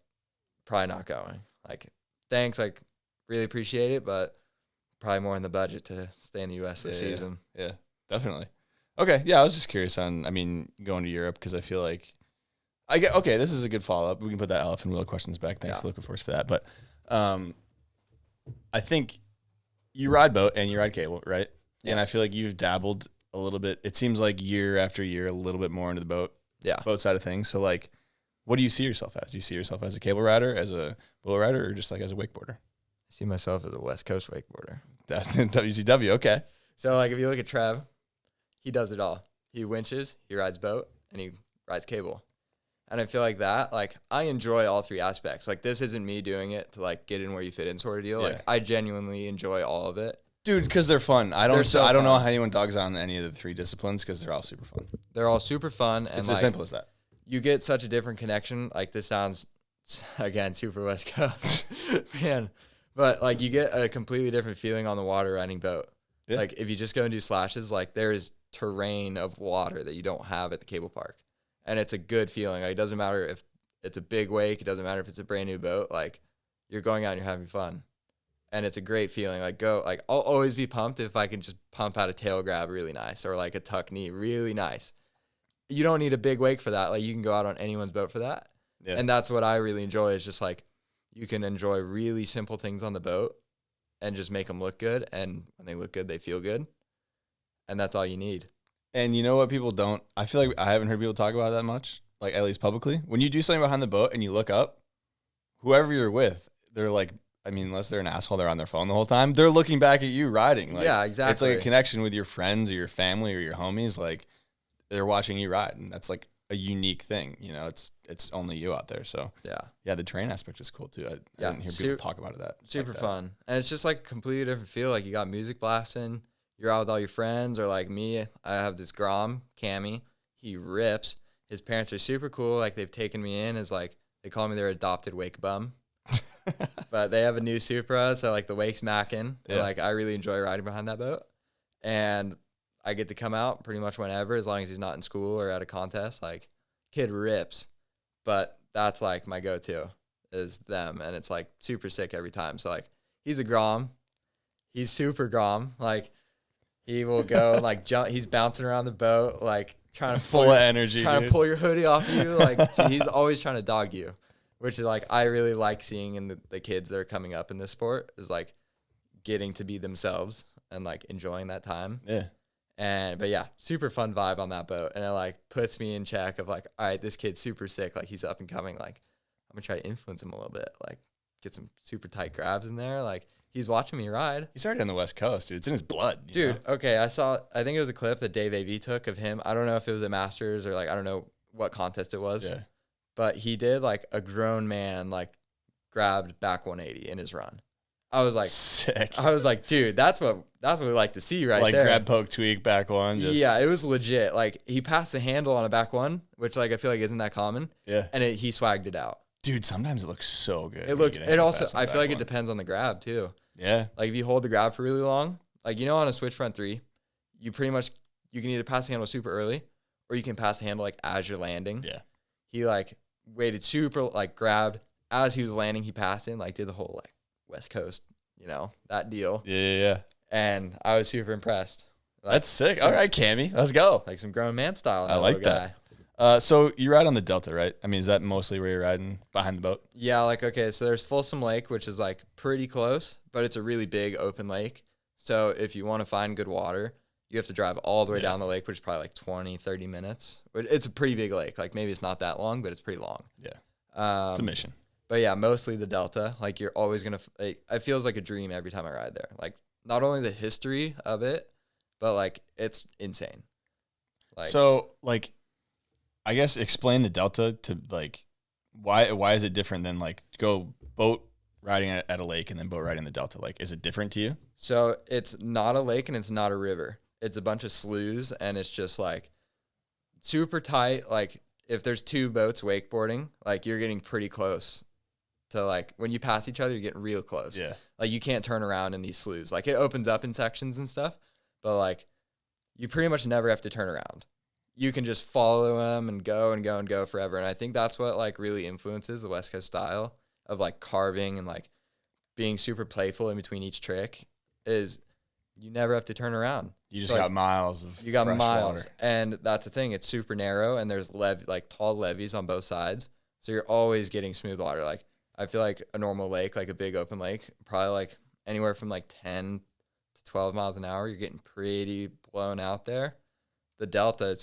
probably not going. like, thanks, like, really appreciate it, but probably more in the budget to stay in the U.S. this season. Yeah, definitely. Okay, yeah, I was just curious on, I mean, going to Europe, because I feel like, okay, this is a good follow-up. We can put that elephant wheel of questions back. Thanks to Luke, of course, for that. But I think you ride boat and you ride cable, right? Yes. And I feel like you've dabbled a little bit. It seems like year after year, a little bit more into the boat side of things. So, like, what do you see yourself as? Do you see yourself as a cable rider, as a boat rider, or just like as a wakeboarder? I see myself as a West Coast wakeboarder. WCW, okay. So, like, if you look at Trev, he does it all. He winches, he rides boat, and he rides cable. And I feel like that, like, I enjoy all three aspects. Like, this isn't me doing it to, like, get in where you fit in sort of deal. Yeah. Like, I genuinely enjoy all of it. Dude, because they're fun. I don't know how anyone dogs on any of the three disciplines, because they're all super fun. They're all super fun. And it's as simple as that. You get such a different connection. Like, this sounds, again, super West Coast. Man. But, like, you get a completely different feeling on the water riding boat. Yeah. Like, if you just go and do slashes, like, there is terrain of water that you don't have at the cable park. And it's a good feeling. Like, it doesn't matter if it's a big wake. It doesn't matter if it's a brand new boat. Like, you're going out and you're having fun. And it's a great feeling. Like, I'll always be pumped if I can just pump out a tail grab really nice, or like a tuck knee really nice. You don't need a big wake for that. Like, you can go out on anyone's boat for that. Yeah. And that's what I really enjoy, is just like, you can enjoy really simple things on the boat and just make them look good. And when they look good, they feel good. And that's all you need. And you know what people don't, I feel like I haven't heard people talk about that much, like at least publicly. When you do something behind the boat and you look up, whoever you're with, they're like, I mean, unless they're an asshole, they're on their phone the whole time. They're looking back at you riding. Like, yeah, exactly. It's like a connection with your friends or your family or your homies. Like, they're watching you ride, and that's like a unique thing. You know, it's only you out there. So yeah, the train aspect is cool too. I didn't hear people talk about that. Super fun, and it's just like a completely different feel. Like, you got music blasting. You're out with all your friends, or like me, I have this Grom, Cammy. He rips. His parents are super cool. Like, they've taken me in as, like, they call me their adopted wake bum. But they have a new Supra, so, like, the wake's macking. Yeah. Like, I really enjoy riding behind that boat. And I get to come out pretty much whenever, as long as he's not in school or at a contest. Like, kid rips. But that's, like, my go-to is them. And it's, like, super sick every time. So, like, he's a Grom. He's super Grom. Like, he will go, like, jump. He's bouncing around the boat, like, trying to full of energy, trying to pull your hoodie off you. Like, he's always trying to dog you, which is, like, I really like seeing in the kids that are coming up in this sport, is, like, getting to be themselves and, like, enjoying that time. Yeah. But yeah, super fun vibe on that boat. And it, like, puts me in check of, like, all right, this kid's super sick. Like, he's up and coming. Like, I'm going to try to influence him a little bit. Like, get some super tight grabs in there. Like, he's watching me ride. He's already on the West Coast, dude. It's in his blood. Dude, okay, I think it was a clip that Dave AV took of him. I don't know if it was a Masters or, like, I don't know what contest it was. Yeah. But he did, like, a grown man, like, grabbed back 180 in his run. I was like, sick. I was like, dude, that's what we like to see right like there. Like, grab, poke, tweak, back one. Yeah, it was legit. Like, he passed the handle on a back one, which, like, I feel like isn't that common. Yeah. And he swagged it out. Dude, sometimes it looks so good. It also, I feel like it depends on the grab, too. Yeah. Like, if you hold the grab for really long, like, you know, on a switch front 3, you can either pass the handle super early, or you can pass the handle, like, as you're landing. Yeah. He, like, waited super, like, grabbed as he was landing, he passed in, like, did the whole, like, West Coast, you know, that deal. Yeah. And I was super impressed. Like, that's sick. All right, Cammy, let's go. Like some grown man style. I like that. So you ride on the Delta, right? I mean, is that mostly where you're riding behind the boat? Yeah, like, okay, so there's Folsom Lake, which is, like, pretty close, but it's a really big open lake. So if you want to find good water, you have to drive all the way down the lake, which is probably like 20, 30 minutes. It's a pretty big lake. Like, maybe it's not that long, but it's pretty long. Yeah. It's a mission. But yeah, mostly the Delta. Like, you're always going to, like, it feels like a dream every time I ride there. Like, not only the history of it, but, like, it's insane. Like, so, like, I guess explain the Delta to, like, why is it different than, like, go boat riding at a lake and then boat riding the Delta? Like, is it different to you? So it's not a lake and it's not a river. It's a bunch of sloughs, and it's just, like, super tight. Like, if there's two boats wakeboarding, like, you're getting pretty close to, like, when you pass each other, you're getting real close. Yeah. Like, you can't turn around in these sloughs. Like, it opens up in sections and stuff, but, like, you pretty much never have to turn around. You can just follow them and go and go and go forever. And I think that's what, like, really influences the West Coast style of like carving and like being super playful in between each trick is you never have to turn around. You just got miles of fresh water. And that's the thing. It's super narrow, and there's like tall levees on both sides, so you're always getting smooth water. Like I feel like a normal lake, like a big open lake, probably like anywhere from like 10 to 12 miles an hour. You're getting pretty blown out there. The Delta,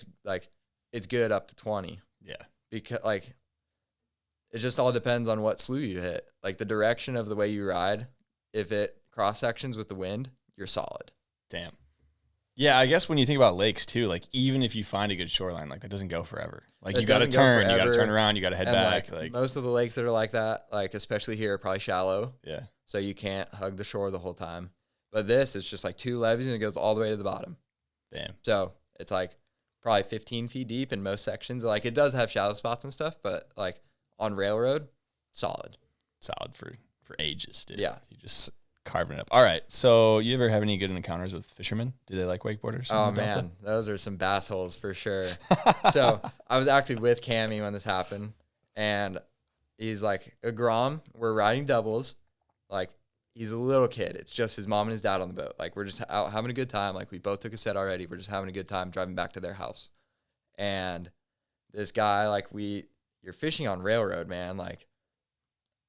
it's good up to 20. Yeah, because like it just all depends on what slough you hit. Like the direction of the way you ride, if it cross sections with the wind, you're solid. Damn. Yeah, I guess when you think about lakes too, like even if you find a good shoreline, like that doesn't go forever. Like you got to turn, you got to turn around, you got to head back. Like most of the lakes that are like that, like especially here, are probably shallow. Yeah. So you can't hug the shore the whole time. But this, it's just like 2 levees and it goes all the way to the bottom. Damn. So it's like probably 15 feet deep in most sections. Like it does have shallow spots and stuff, but like on railroad, solid. Solid for ages, dude. Yeah. You just carving it up. All right. So you ever have any good encounters with fishermen? Do they like wakeboarders? Oh man, those are some bass holes for sure. So I was actually with Cammy when this happened, and he's like a Grom. We're riding doubles. Like he's a little kid. It's just his mom and his dad on the boat. Like we're just out having a good time. Like we both took a set already. We're just having a good time driving back to their house. And this guy, like you're fishing on railroad, man. Like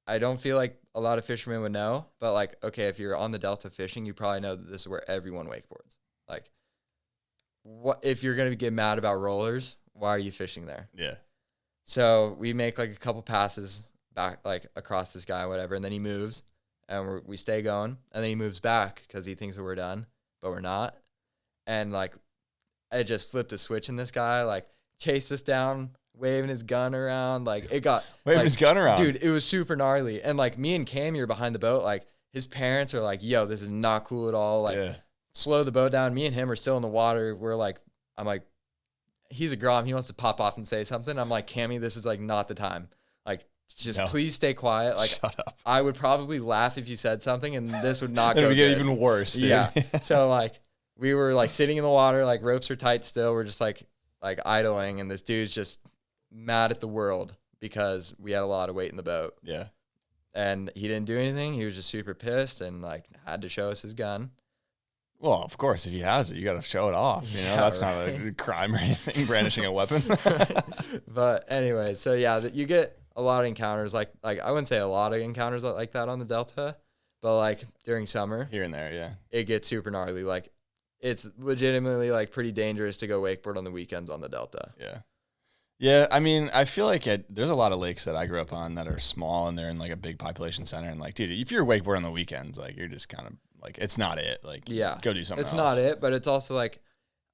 I don't feel like a lot of fishermen would know, but like, okay, if you're on the Delta fishing, you probably know that this is where everyone wakeboards. Like, what if you're gonna get mad about rollers? Why are you fishing there? Yeah. So we make like a couple passes back, like across this guy, whatever, and then he moves, and we stay going, and then he moves back because he thinks that we're done, but we're not. And like, I just flipped a switch in this guy, like chased us down, waving his gun around. Like it got waving his gun around, dude. It was super gnarly. And like me and Cammy are behind the boat. Like his parents are like, "Yo, this is not cool at all." Like slow the boat down. Me and him are still in the water. We're like, I'm like, he's a Grom. He wants to pop off and say something. I'm like, Cammy, this is like not the time. Like just please stay quiet. Like shut up. I would probably laugh if you said something, and this would not go. It would get good. even worse. Dude. Yeah. So like we were like sitting in the water, like ropes are tight still. We're just like idling, and this dude's just mad at the world because we had a lot of weight in the boat. Yeah. And he didn't do anything. He was just super pissed and like had to show us his gun. Well, of course, if he has it, you got to show it off. You know, that's not a crime or anything, brandishing a weapon. But anyway, so yeah, you get a lot of encounters. Like I wouldn't say a lot of encounters like that on the Delta, but like during summer. Here and there, yeah. It gets super gnarly. Like it's legitimately like pretty dangerous to go wakeboard on the weekends on the Delta. Yeah. Yeah, I mean, I feel like there's a lot of lakes that I grew up on that are small and they're in like a big population center. And like, dude, if you're wakeboard on the weekends, like you're just kind of like, it's not it. Like, yeah, go do something else. It's not it, but it's also like,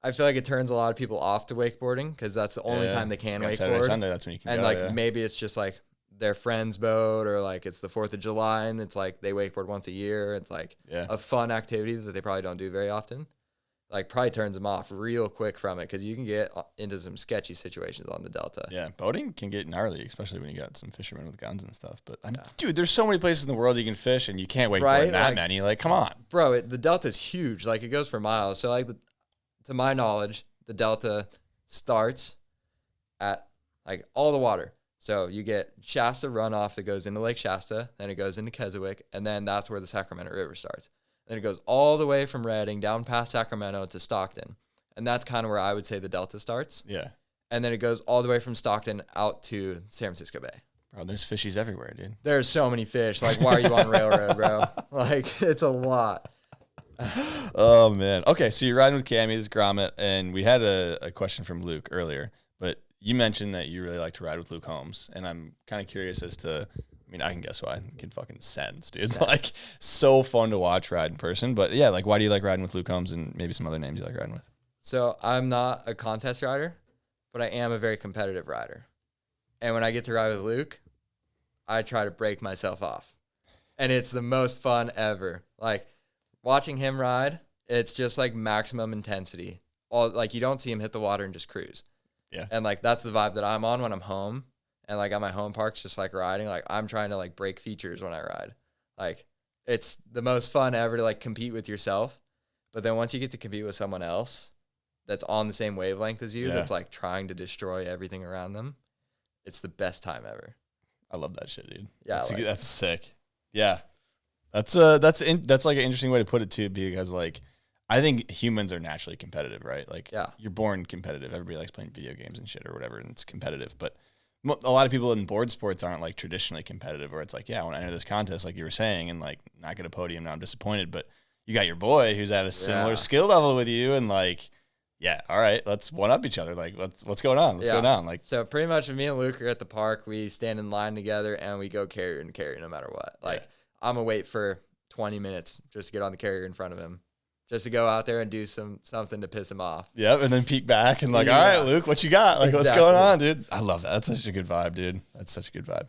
I feel like it turns a lot of people off to wakeboarding because that's the only time they can wakeboard. Saturday, Sunday, that's when you can and go. And like maybe it's just like their friend's boat or like it's the 4th of July and it's like they wakeboard once a year. It's like a fun activity that they probably don't do very often. Like probably turns them off real quick from it because you can get into some sketchy situations on the Delta. Yeah, boating can get gnarly, especially when you got some fishermen with guns and stuff. But dude, there's so many places in the world you can fish, and you can't wakeboard that many. Like, come on, bro. The Delta's huge. Like, it goes for miles. So, like, to my knowledge, the Delta starts at like all the water. So you get Shasta runoff that goes into Lake Shasta, then it goes into Keswick, and then that's where the Sacramento River starts. Then it goes all the way from Redding down past Sacramento to Stockton. And that's kind of where I would say the Delta starts. Yeah. And then it goes all the way from Stockton out to San Francisco Bay. Bro, there's fishies everywhere, dude. There's so many fish. Like, why are you on railroad, bro? Like, it's a lot. Oh, man. Okay, so you're riding with Cammy, this grommet, and we had a question from Luke earlier. But you mentioned that you really like to ride with Luke Holmes. And I'm kind of curious as to... I mean, I can guess why. It can fucking sense, dude. Like, so fun to watch ride in person. But yeah, like, why do you like riding with Luke Holmes and maybe some other names you like riding with? So I'm not a contest rider, but I am a very competitive rider. And when I get to ride with Luke, I try to break myself off. And it's the most fun ever. Like, watching him ride, it's just like maximum intensity. Like, you don't see him hit the water and just cruise. Yeah. And like, that's the vibe that I'm on when I'm home. And like at my home parks, just like riding, like I'm trying to like break features when I ride. Like it's the most fun ever to like compete with yourself. But then once you get to compete with someone else that's on the same wavelength as you, that's like trying to destroy everything around them, it's the best time ever. I love that shit, dude. Yeah, that's sick. Yeah, that's like an interesting way to put it too, because like I think humans are naturally competitive, right? Like you're born competitive. Everybody likes playing video games and shit or whatever, and it's competitive. But a lot of people in board sports aren't like traditionally competitive, where it's like, yeah, I want to enter this contest, like you were saying, and like not get a podium. Now I'm disappointed, but you got your boy who's at a similar skill level with you, and like, yeah, all right, let's one up each other. Like, what's going on? What's going on? Like, so pretty much, me and Luke are at the park. We stand in line together, and we go carrier and carry no matter what. Like, I'm gonna wait for 20 minutes just to get on the carrier in front of him, just to go out there and do something to piss him off. Yep, and then peek back and like, all right, Luke, what you got? Like, what's going on, dude? I love that. That's such a good vibe, dude. That's such a good vibe.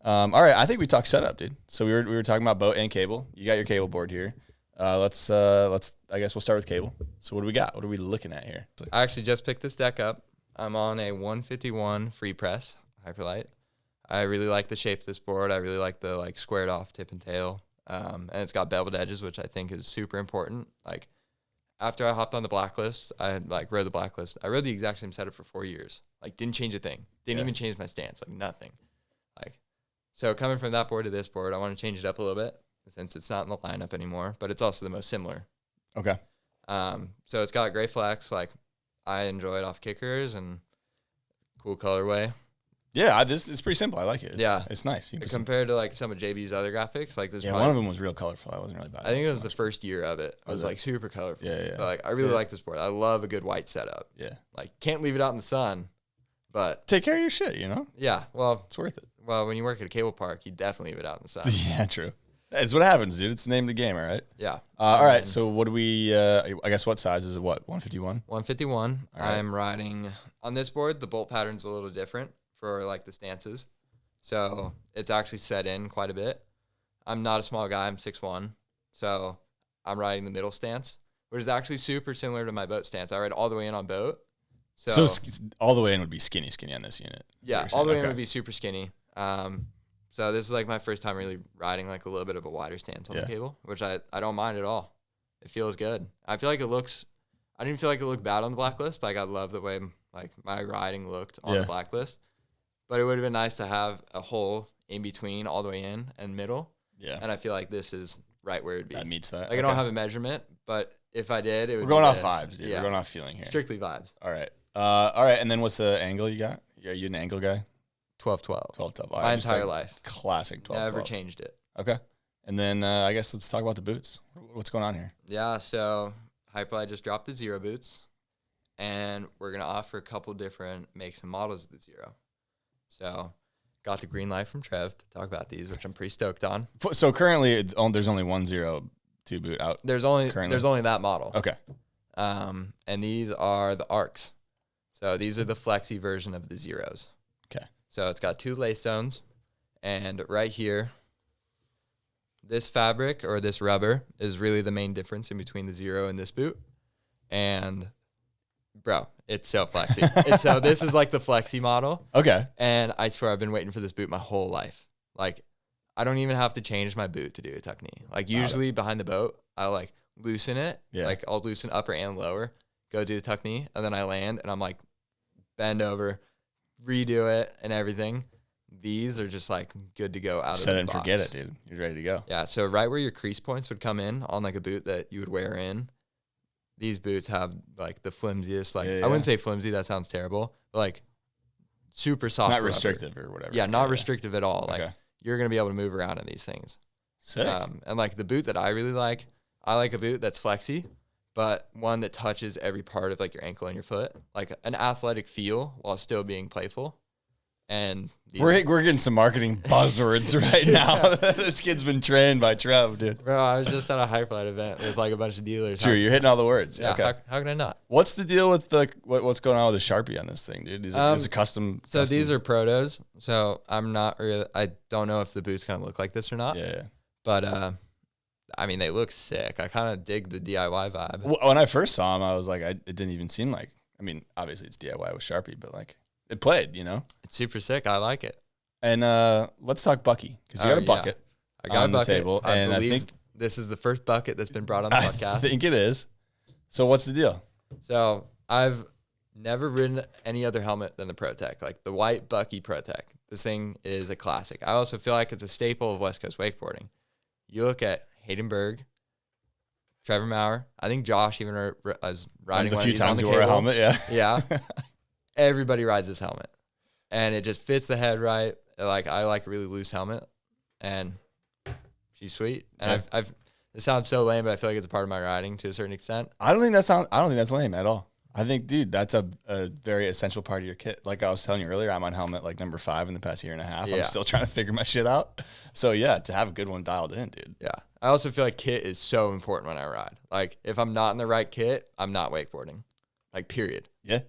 All right, I think we talked setup, dude. So we were talking about boat and cable. You got your cable board here. Let's I guess we'll start with cable. So what do we got? What are we looking at here? I actually just picked this deck up. I'm on a 151 free press Hyperlight. I really like the shape of this board. I really like the like squared off tip and tail. And it's got beveled edges, which I think is super important. Like after I hopped on the blacklist, I like rode the blacklist. I rode the exact same setup for 4 years. Like didn't change a thing. Didn't even change my stance. Like nothing. Like so coming from that board to this board, I want to change it up a little bit since it's not in the lineup anymore, but it's also the most similar. Okay. So it's got gray flex. Like I enjoy it off kickers and cool colorway. Yeah, this is pretty simple. I like it. It's nice. Compared to like some of JB's other graphics, like this. Yeah, one of them was real colorful. I wasn't really bad. I think it was the first year of it. It was like super colorful. Yeah. But like I really like this board. I love a good white setup. Yeah. Like can't leave it out in the sun, but take care of your shit. You know. Yeah. Well, it's worth it. Well, when you work at a cable park, you definitely leave it out in the sun. Yeah, true. It's what happens, dude. It's the name of the game, all right? Yeah. All right. So what do we? I guess what size is it? What 151? 151. All right. I'm riding on this board. The bolt pattern's a little different for like the stances, so it's actually set in quite a bit. I'm not a small guy. I'm 6'1", so I'm riding the middle stance, which is actually super similar to my boat stance. I ride all the way in on boat. So all the way in would be skinny on this unit. Yeah, all the way in would be super skinny. So this is like my first time really riding like a little bit of a wider stance on the cable, which I don't mind at all. It feels good. I feel like I didn't even feel like it looked bad on the blacklist. Like I love the way like my riding looked on the blacklist, but it would have been nice to have a hole in between all the way in and middle. Yeah. And I feel like this is right where it'd be. That meets that. Like I don't have a measurement, but if I did, it would. We're going off this. vibes, dude. Yeah. We're going off feeling here. Strictly vibes. All right. All right. And then what's the angle you got? Are you an angle guy? 12-12. 12-12. My entire life. Classic 12-12. Never changed it. Okay. And then I guess let's talk about the boots. What's going on here? Yeah, so Hyperlight just dropped the Zero boots, and we're going to offer a couple different makes and models of the Zero. So got the green light from Trev to talk about these, which I'm pretty stoked on. So currently there's only 102 boot out. There's only that model. Okay. And these are the Arcs. So these are the flexi version of the Zeros. Okay. So it's got 2 lace zones, and right here, this fabric or this rubber is really the main difference in between the Zero and this boot. And bro, it's so flexy. So this is like the flexi model. Okay. And I swear I've been waiting for this boot my whole life. Like I don't even have to change my boot to do a tuck knee. Like usually behind the boat, I like loosen it. Yeah. Like I'll loosen upper and lower, go do the tuck knee, and then I land and I'm like bend over, redo it and everything. These are just like good to go out Set of the box. Set it and forget it, dude. You're ready to go. Yeah, so right where your crease points would come in on like a boot that you would wear in, these boots have like the flimsiest, like I wouldn't say flimsy, that sounds terrible, but like super soft. It's not rubber. Restrictive or whatever. Yeah, not restrictive at all. Like you're going to be able to move around in these things. Sick. And like the boot that I really like, I like a boot that's flexy, but one that touches every part of like your ankle and your foot, like an athletic feel while still being playful. And we're getting some marketing buzzwords right now. This kid's been trained by Trev, dude. Bro, I was just at a Hyperlight event with like a bunch of dealers. Sure, you're hitting all the words. Yeah, okay. How can I not? What's the deal with what's going on with the Sharpie on this thing, dude? Is it custom? So these are protos. So I don't know if the boots kind of look like this or not. Yeah. But I mean, they look sick. I kind of dig the DIY vibe. Well, when I first saw them, I was like, it didn't even seem like. I mean, obviously it's DIY with Sharpie, but like. It played, you know? It's super sick. I like it. And let's talk Bucky, because you got a bucket I got on a bucket. the table. And I think this is the first bucket that's been brought on the podcast. I think it is. So what's the deal? So I've never ridden any other helmet than the ProTech, like the white Bucky ProTech. this thing is a classic. I also feel like it's a staple of West Coast wakeboarding. You look at Hayden Berg, Trever Maur. I think Josh even was riding one of these on the cable. Wore a helmet, yeah. Yeah. Everybody rides this helmet. And it just fits the head right. Like, I like a really loose helmet. And she's sweet. And Yeah. it sounds so lame, but I feel like it's a part of my riding to a certain extent. I don't think that's lame at all. I think, dude, that's a very essential part of your kit. Like I was telling you earlier, I'm on helmet like number 5 in the past year and a half. Yeah. I'm still trying to figure my shit out. So yeah, to have a good one dialed in, dude. Yeah. I also feel like kit is so important when I ride. Like, if I'm not in the right kit, I'm not wakeboarding. Like, period. Yeah.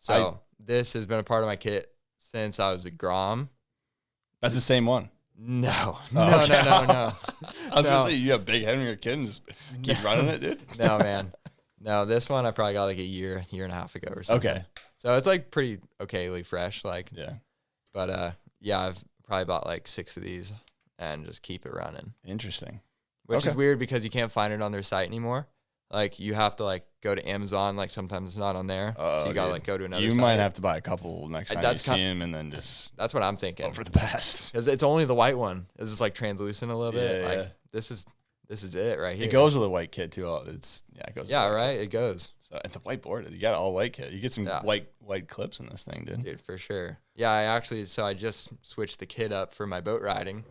So this has been a part of my kit since I was a Grom. That's the same one. No. Oh, okay. No. I was gonna say you have big head when you're a kid and just keep running it, dude. No, man. No, this one I probably got like a year and a half ago or something. Okay. So it's like pretty okayly fresh, like. Yeah. But yeah, I've probably bought like 6 of these and just keep it running. Interesting. Which Okay. is weird because you can't find it on their site anymore. Like, you have to like go to Amazon. Like, sometimes it's not on there, so you gotta like go to another. You site. might have to buy a couple next time you see him, and then just That's what I'm thinking. hope for the best. Because it's only the white one. Is this like translucent a little bit? Yeah, Like, yeah. this is it right here. It goes with a white kit too. It goes. With Yeah, a white right. It goes, kit. So at the whiteboard, you got an all white kit. You get some Yeah. white clips in this thing, dude. dude, for sure. Yeah, I just switched the kit up for my boat riding,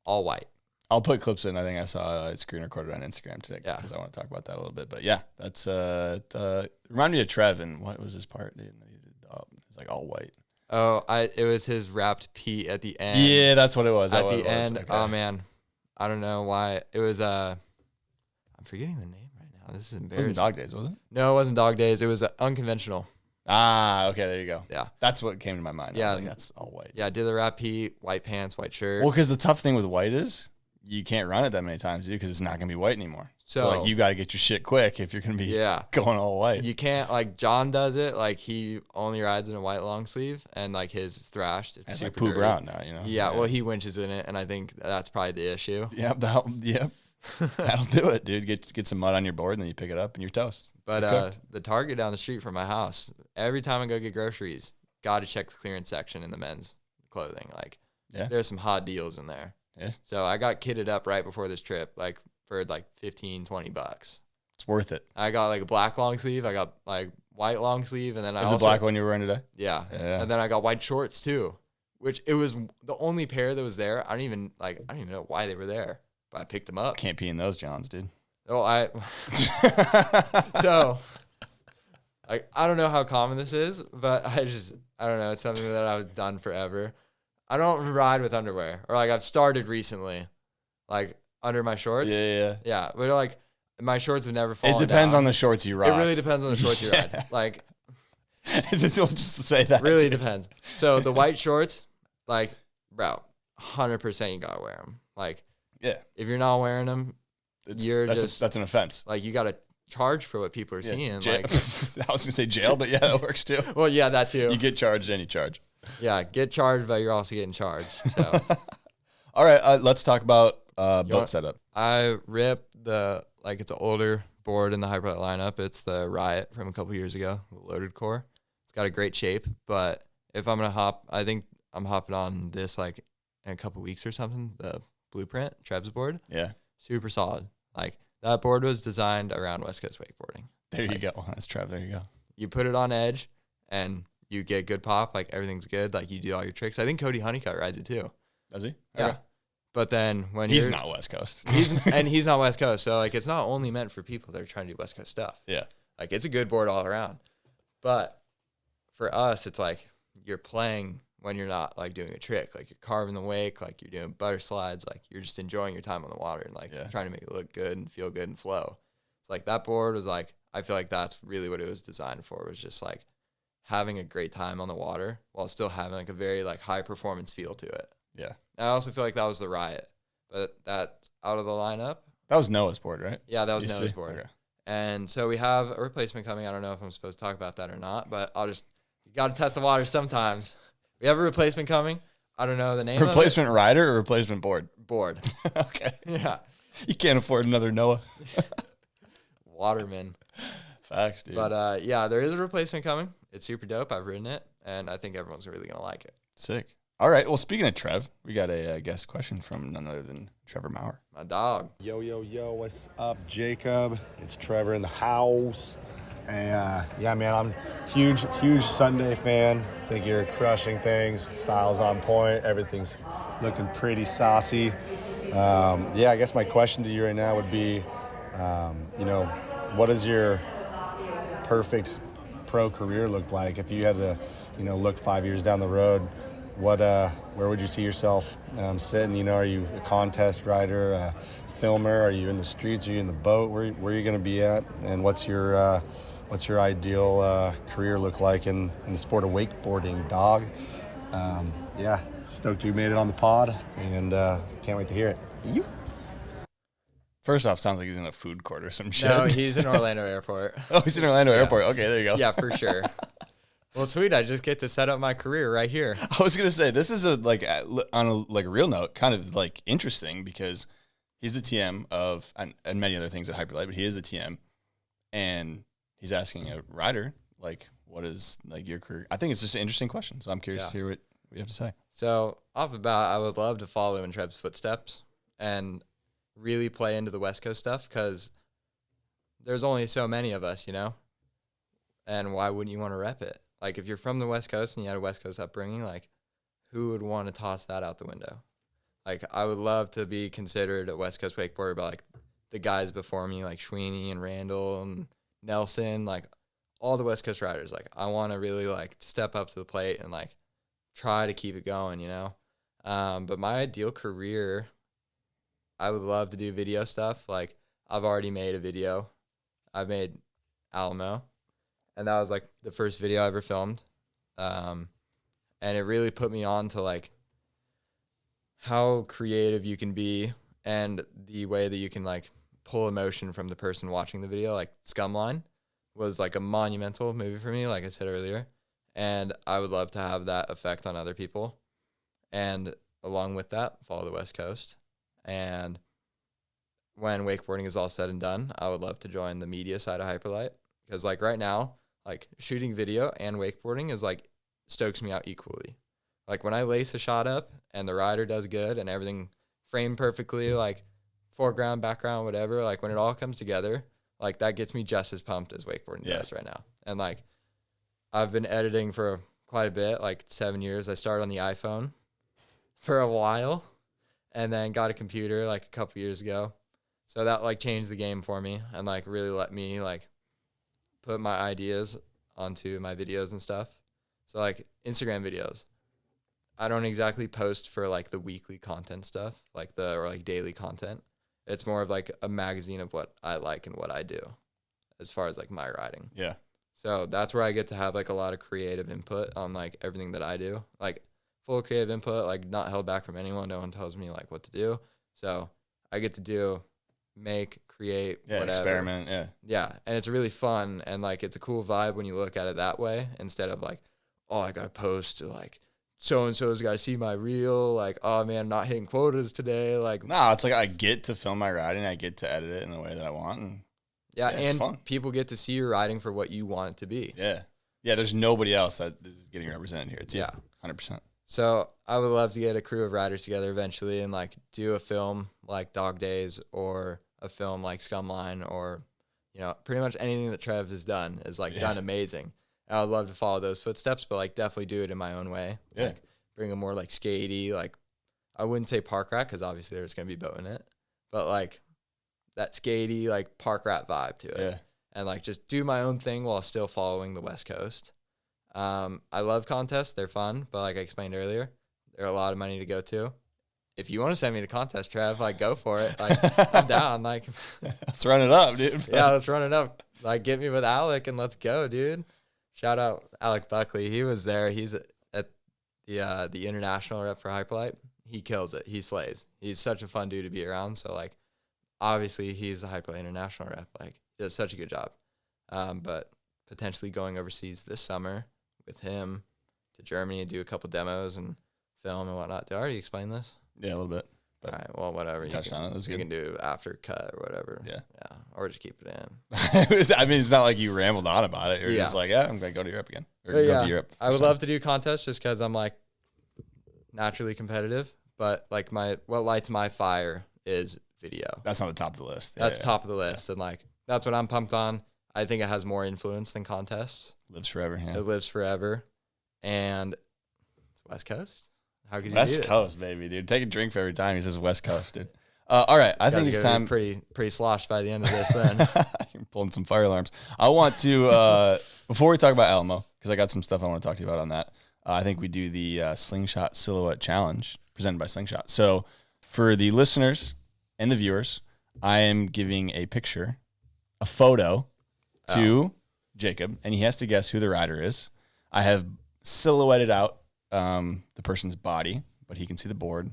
all white. I'll put clips in. I think I saw a screen recorded on Instagram today Yeah. because I want to talk about that a little bit. But yeah, that's remind me of Trev and what was his part? It was like all white. Oh, it was his wrapped Pete at the end. Yeah, that's what it was. At the end. Okay. Oh man, I don't know why it was. I'm forgetting the name right now. This is It embarrassing. wasn't Dog Days, was it? No, it wasn't Dog Days. It was unconventional. Ah, okay, there you go. Yeah. That's what came to my mind. I Yeah. was like, that's all white. Yeah, I did the wrap Pete, white pants, white shirt. Well, because the tough thing with white is you can't run it that many times, dude, because it's not gonna be white anymore. So like you got to get your shit quick if you're gonna be going all white. You can't, like, John does it. Like, he only rides in a white long sleeve, and like his is thrashed. It's It's super like Pooh dirty. Brown now, you know. Yeah, well, he winches in it, and I think that's probably the issue. Yep. That'll do it, dude. Get some mud on your board, and then you pick it up, and you're toast. But You're cooked. the Target down the street from my house, every time I go get groceries, got to check the clearance section in the men's clothing. Like, Yeah. there's some hot deals in there. Yeah. So I got kitted up right before this trip, like for like $15-20. It's worth it. I got like a black long sleeve. I got like white long sleeve, and then I Is also, the black one you were wearing today? Yeah. Yeah. And then I got white shorts too, which it was the only pair that was there. I don't even know why they were there, but I picked them up. Can't pee in those Johns, dude. Oh, so I don't know how common this is, but I don't know. It's something that I've done forever. I don't ride with underwear, or like I've started recently, like under my shorts. Yeah. But like my shorts have never fallen It depends down. on the shorts you ride. It really depends on the shorts you ride. Like, just to say that. really dude. depends. So the white shorts, like, bro, 100% you gotta wear them. Like, Yeah. if you're not wearing them, That's an offense. like, you gotta charge for what people are seeing. Jail. Like, I was gonna say jail, but yeah, that works too. well, yeah, that too. You get charged and you charge. Yeah, get charged, but you're also getting charged. So All right, let's talk about boat want- setup. I rip it's an older board in the Hyperlight lineup. It's the Riot from a couple years ago, the loaded core. It's got a great shape, but if I'm gonna hop, I think I'm hopping on this like in a couple weeks or something. The Blueprint Trebs board, Yeah, super solid. Like, that board was designed around West Coast wakeboarding. there you go. That's Trev. There you go. You put it on edge, and you get good pop. Like, everything's good. Like, you do all your tricks. I think Cody Honeycutt rides it too. Does he? Yeah. Okay. But then when He's you're, not West Coast. he's not West Coast, so like, it's not only meant for people that are trying to do West Coast stuff. Yeah. Like, it's a good board all around. But for us, it's like you're playing when you're not like doing a trick. Like, you're carving the wake, like you're doing butter slides, like you're just enjoying your time on the water and like trying to make it look good and feel good and flow. It's like that board was like, I feel like that's really what it was designed for, was just like having a great time on the water while still having like a very like high performance feel to it. Yeah. And I also feel like that was the Riot, but that's out of the lineup. That was Noah's board, right? Yeah, that was Used to Noah's be? board. Okay. And so we have a replacement coming. I don't know if I'm supposed to talk about that or not, but you got to test the water sometimes. We have a replacement coming. I don't know the name Replacement rider or replacement board? Board. Okay. Yeah. You can't afford another Noah. Waterman. Facts, dude. But yeah, there is a replacement coming. It's super dope. I've ridden it, and I think everyone's really going to like it. Sick. All right. Well, speaking of Trev, we got a guest question from none other than Trever Maur. My dog. Yo, yo, yo, what's up, Jacob? It's Trever in the house. And yeah, man, I'm huge Sunday fan. I think you're crushing things. Style's on point. Everything's looking pretty saucy. Yeah, I guess my question to you right now would be, what does your perfect pro career look like? If you had to, look 5 years down the road, where would you see yourself sitting? Are you a contest rider, a filmer? Are you in the streets? Are you in the boat? Where are you going to be at? And what's your ideal career look like in the sport of wakeboarding, dog? Yeah, stoked you made it on the pod, and can't wait to hear it. You. First off, sounds like he's in a food court or some shit. No, he's in Orlando Airport. Oh, he's in Orlando Airport. Okay, there you go. Yeah, for sure. Well, sweet. I just get to set up my career right here. I was gonna say this is on a real note, kind of like interesting because he's the TM of and many other things at Hyperlight, but he is the TM, and he's asking a rider what is your career. I think it's just an interesting question, so I'm curious to hear what you have to say. So off the bat, I would love to follow in Trev's footsteps and really play into the West Coast stuff because there's only so many of us, and why wouldn't you want to rep it? If you're from the West Coast and you had a West Coast upbringing, who would want to toss that out the window? I would love to be considered a West Coast wakeboarder by, the guys before me, Sweeney and Randall and Nelson, all the West Coast riders. I want to really, step up to the plate and, try to keep it going, But my ideal career, I would love to do video stuff. I've already made a video. I've made Alamo. And that was the first video I ever filmed. And it really put me on to how creative you can be and the way that you can pull emotion from the person watching the video. Scumline was a monumental movie for me, like I said earlier. And I would love to have that effect on other people. And along with that, follow the West Coast. And when wakeboarding is all said and done, I would love to join the media side of Hyperlight. Because right now, shooting video and wakeboarding is stokes me out equally. When I lace a shot up and the rider does good and everything framed perfectly, foreground, background, whatever, when it all comes together, that gets me just as pumped as wakeboarding does right now. And I've been editing for quite a bit, 7 years. I started on the iPhone for a while and then got a computer a couple years ago. So that changed the game for me and really let me put my ideas onto my videos and stuff. So Instagram videos, I don't exactly post for the weekly content stuff, or daily content. It's more of a magazine of what I like and what I do as far as my riding. Yeah. So that's where I get to have a lot of creative input on everything that I do, full creative input, not held back from anyone. No one tells me what to do. So I get to make, create, whatever. Experiment, Yeah, and it's really fun, and, it's a cool vibe when you look at it that way, instead of, oh, I got to post to, so-and-so's got to see my reel, oh, man, not hitting quotas today, No, it's I get to film my riding, I get to edit it in the way that I want, and yeah, it's and fun. People get to see your riding for what you want it to be. Yeah, there's nobody else that is getting represented here. It's you, 100%. So I would love to get a crew of riders together eventually and, do a film Dog Days or a film Scumline or, pretty much anything that Trev has done is done amazing. And I would love to follow those footsteps, but definitely do it in my own way. Yeah. Bring a more skatey, I wouldn't say park rat because obviously there's going to be boat in it, but that skatey, park rat vibe to it. Yeah. And just do my own thing while still following the West Coast. I love contests. They're fun, but I explained earlier, they're a lot of money to go to. If you want to send me to contest, Trev, go for it. I'm down. Let's run it up, dude. Yeah, let's run it up. Get me with Alec and let's go, dude. Shout out Alec Buckley. He was there. He's at the international rep for Hyperlight. He kills it. He slays. He's such a fun dude to be around. So obviously he's the Hyperlight international rep. He does such a good job. But potentially going overseas this summer with him to Germany and do a couple demos and film and whatnot. Did I already explain this? Yeah, a little bit. All right, well, whatever. Touched on it. That was you good. can do after cut or whatever. Yeah. Or just keep it in. It's not like you rambled on about it. You're just I'm going to go to Europe again. Or But go to Europe. I would love to do contests just because I'm naturally competitive, but like what lights my fire is video. That's on the top of the list. That's top of the list, and like that's what I'm pumped on. I think it has more influence than contests. Lives forever. Yeah. It lives forever, and it's West Coast. How could you West beat it? Coast, baby, dude. Take a drink for every time he says West Coast, dude. All right, I think it's time. Pretty sloshed by the end of this. Then You're pulling some fire alarms. I want to before we talk about Alamo, because I got some stuff I want to talk to you about on that. I think we do the Slingshot Silhouette Challenge presented by Slingshot. So for the listeners and the viewers, I am giving a photo to Jacob, and he has to guess who the rider is. I have silhouetted out the person's body, but he can see the board.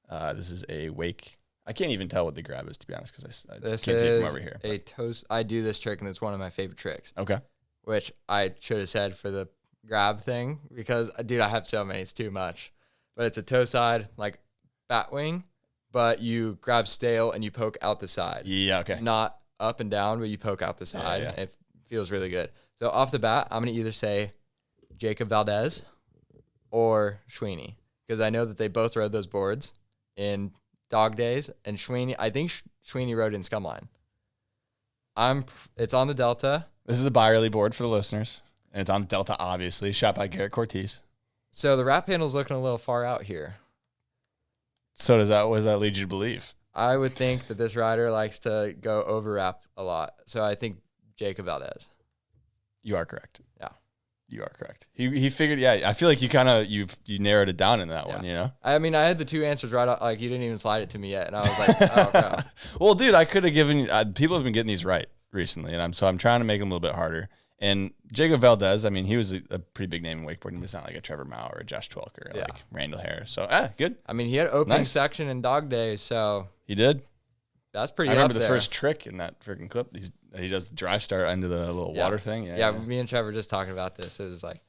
This is a wake. I can't even tell what the grab is, to be honest, because I can't see it from over here. A toast. I do this trick, and it's one of my favorite tricks. Okay. Which I should have said for the grab thing, because, dude, I have so many. It's too much. But it's a toe side, like bat wing, but you grab stale and you poke out the side. Yeah, okay. Not up and down, but you poke out the side. Yeah. It feels really good. So off the bat, I'm going to either say Jacob Valdez or Sweeney, because I know that they both rode those boards in dog days, and Sweeney, I think Sweeney rode in Scumline. It's on the Delta. This is a bi-early board for the listeners, and it's on Delta, obviously, shot by Garrett Cortez. So the wrap handle's looking a little far out here. So what does that lead you to believe? I would think that this rider likes to go over wrap a lot. So I think Jacob Valdez. You are correct. Yeah. You are correct. He figured, yeah, I feel like you narrowed it down in that one, you know? I mean, I had the two answers right out, like, you didn't even slide it to me yet, and I was like, oh, crap. Well, dude, I could have given people have been getting these right recently, and I'm trying to make them a little bit harder. And Jacob Valdez, I mean, he was a pretty big name in wakeboarding, but it's not like a Trever Maur or a Josh Twelker, or like Randall Harris. So, good. I mean, he had opening section in dog days, so. He did? That's pretty I remember the there. first trick in that freaking clip. He does the dry start into the little water thing. Yeah, me and Trevor just talking about this. It was like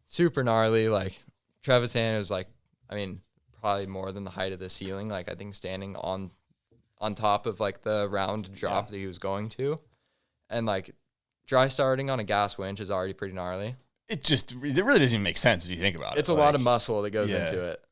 super gnarly. Like Travis hand, it was like, I mean, probably more than the height of the ceiling. Like I think standing on top of like the round drop that he was going to, and like dry starting on a gas winch is already pretty gnarly. It really doesn't even make sense if you think about it. It's a lot of muscle that goes into it,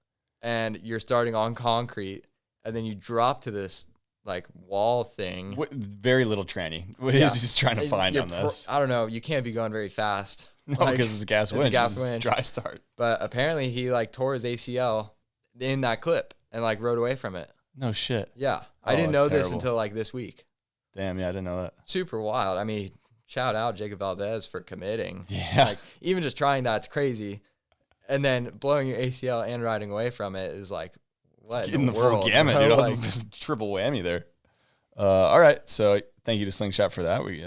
and you're starting on concrete, and then you drop to this like wall thing. Very little tranny. What is he trying to find on this? I don't know. You can't be going very fast. No, because it's a gas winch. It's a dry start. But apparently he like tore his ACL in that clip and like rode away from it. No shit. Yeah. I didn't know this until like this week. Damn, yeah, I didn't know that. Super wild. I mean, shout out Jacob Valdez for committing. Yeah. Like even just trying that's crazy. And then blowing your ACL and riding away from it is like, what in the full gamut, dude. Like, triple whammy there. All right, so thank you to Slingshot for that. We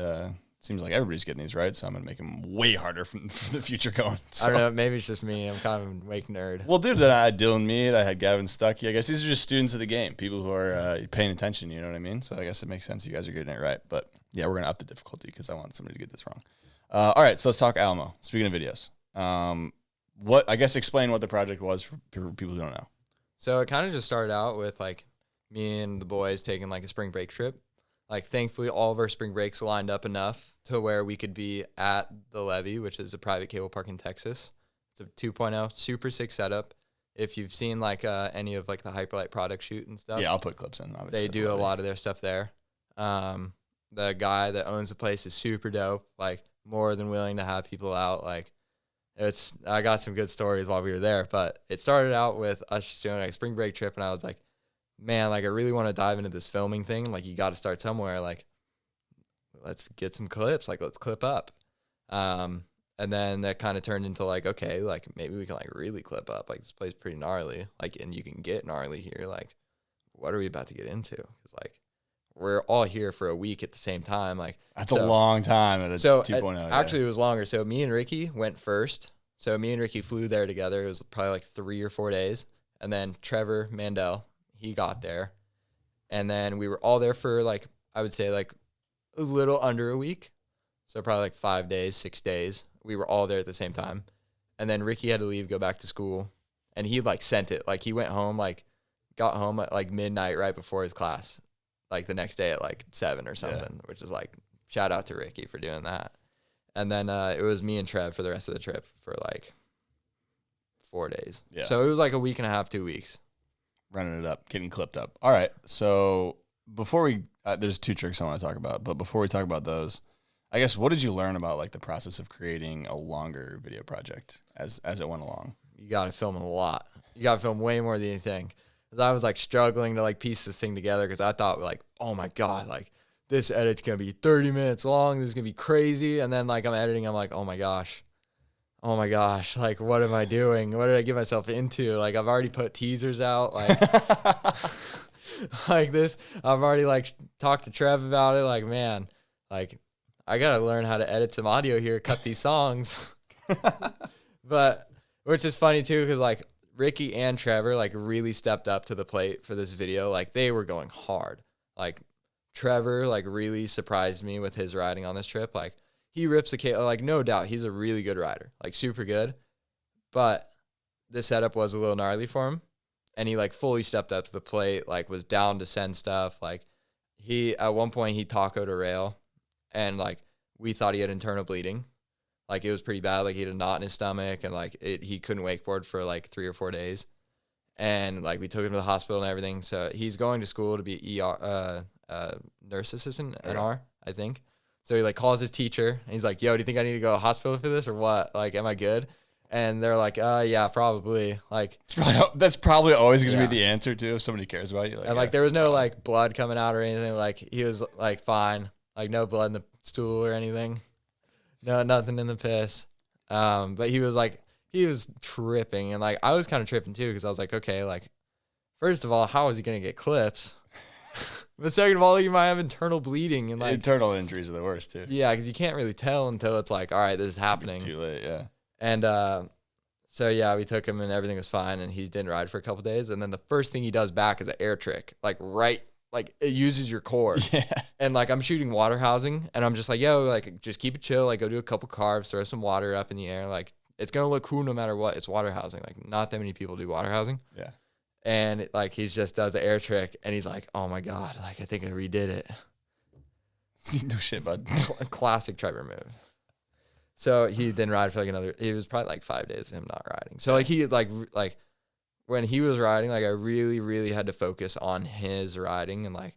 seems like everybody's getting these right, so I'm gonna make them way harder for the future going. So. I don't know, maybe it's just me. I'm kind of a wake nerd. Well, dude, then I had Dylan Mead, I had Gavin Stuckey. I guess these are just students of the game, people who are paying attention. You know what I mean? So I guess it makes sense. You guys are getting it right, but yeah, we're gonna up the difficulty because I want somebody to get this wrong. All right, so let's talk Alamo. Speaking of videos, explain what the project was for people who don't know. So it kind of just started out with like me and the boys taking like a spring break trip. Like thankfully all of our spring breaks lined up enough to where we could be at the Levee, which is a private cable park in Texas. It's a 2.0, super sick setup. If you've seen like any of like the Hyperlight product shoot and stuff. Yeah, I'll put clips in. Obviously, they do a lot of their stuff there. The guy that owns the place is super dope. Like more than willing to have people out. Like I got some good stories while we were there, but it started out with us just doing like a spring break trip, and I was like, man, like I really want to dive into this filming thing. Like you got to start somewhere. Like let's get some clips. Like let's clip up. And then that kind of turned into like, okay, like maybe we can like really clip up. Like this place is pretty gnarly. Like, and you can get gnarly here. Like, what are we about to get into? Because like we're all here for a week at the same time. Like that's a long time at a 2.0. Actually, it was longer. So me and Ricky went first. So me and Ricky flew there together. It was probably like 3 or 4 days. And then Trever Mandel, he got there. And then we were all there for like, I would say like a little under a week. So probably like 5 days, 6 days. We were all there at the same time. And then Ricky had to leave, go back to school. And he like sent it. Like he went home, like got home at like midnight right before his class. Like the next day at like 7 or something, which is like, shout out to Ricky for doing that. And then it was me and Trev for the rest of the trip for like 4 days. Yeah. So it was like a week and a half, 2 weeks. Running it up, getting clipped up. All right. So before we, there's 2 tricks I want to talk about, but before we talk about those, I guess, what did you learn about like the process of creating a longer video project as it went along? You got to film a lot. You got to film way more than you think. Because I was like struggling to like piece this thing together because I thought like, oh my God, like this edit's going to be 30 minutes long. This is going to be crazy. And then like I'm editing, I'm like, oh my gosh, like what am I doing? What did I get myself into? Like I've already put teasers out, like like this. I've already like talked to Trev about it. Like, man, like I got to learn how to edit some audio here, cut these songs. But which is funny too, because like Ricky and Trever like really stepped up to the plate for this video. Like they were going hard. Like Trever like really surprised me with his riding on this trip. Like he rips the cable, like no doubt he's a really good rider, like super good. But the setup was a little gnarly for him, and he like fully stepped up to the plate, like was down to send stuff. Like he at one point he tacoed a rail, and like we thought he had internal bleeding. Like it was pretty bad. Like he had a knot in his stomach, and like he couldn't wakeboard for like 3 or 4 days. And like we took him to the hospital and everything. So he's going to school to be nurse assistant, NR, I think. So he like calls his teacher and he's like, yo, do you think I need to go to the hospital for this or what? Like, am I good? And they're like, yeah, probably. Like that's probably always going to be the answer too if somebody cares about you. Like, and like there was no like blood coming out or anything. Like he was like fine. Like no blood in the stool or anything. No, nothing in the piss. But he was tripping, and like I was kind of tripping too because I was like, okay, like first of all, how is he gonna get clips? But second of all, you might have internal bleeding and like internal injuries are the worst too. Yeah, because you can't really tell until it's like, all right, this is happening. Too late, yeah. And so yeah, we took him and everything was fine, and he didn't ride for a couple days. And then the first thing he does back is an air trick, like it uses your core. Yeah. And like I'm shooting water housing, and I'm just like, yo, like just keep it chill, like go do a couple carves, throw some water up in the air, like it's gonna look cool no matter what. It's water housing, like not that many people do water housing. Yeah. And like he just does the air trick, and he's like, oh my God, like I think I redid it. No shit, bud. Classic Trever move. So he didn't ride for like it was probably like 5 days of him not riding. So like he like when he was riding, like I really, really had to focus on his riding. And like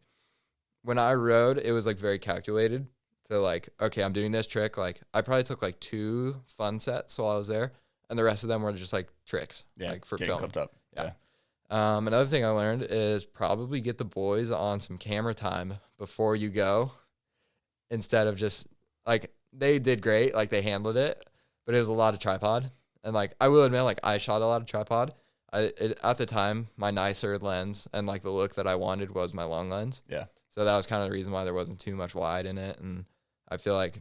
when I rode, it was like very calculated to like, okay, I'm doing this trick. Like I probably took like 2 fun sets while I was there, and the rest of them were just like tricks. Yeah, like for getting film. clipped up. Yeah. Another thing I learned is probably get the boys on some camera time before you go, instead of just like they did great, like they handled it, but it was a lot of tripod. And like I will admit, like I shot a lot of tripod. At the time, my nicer lens and like the look that I wanted was my long lens. Yeah. So that was kind of the reason why there wasn't too much wide in it. And I feel like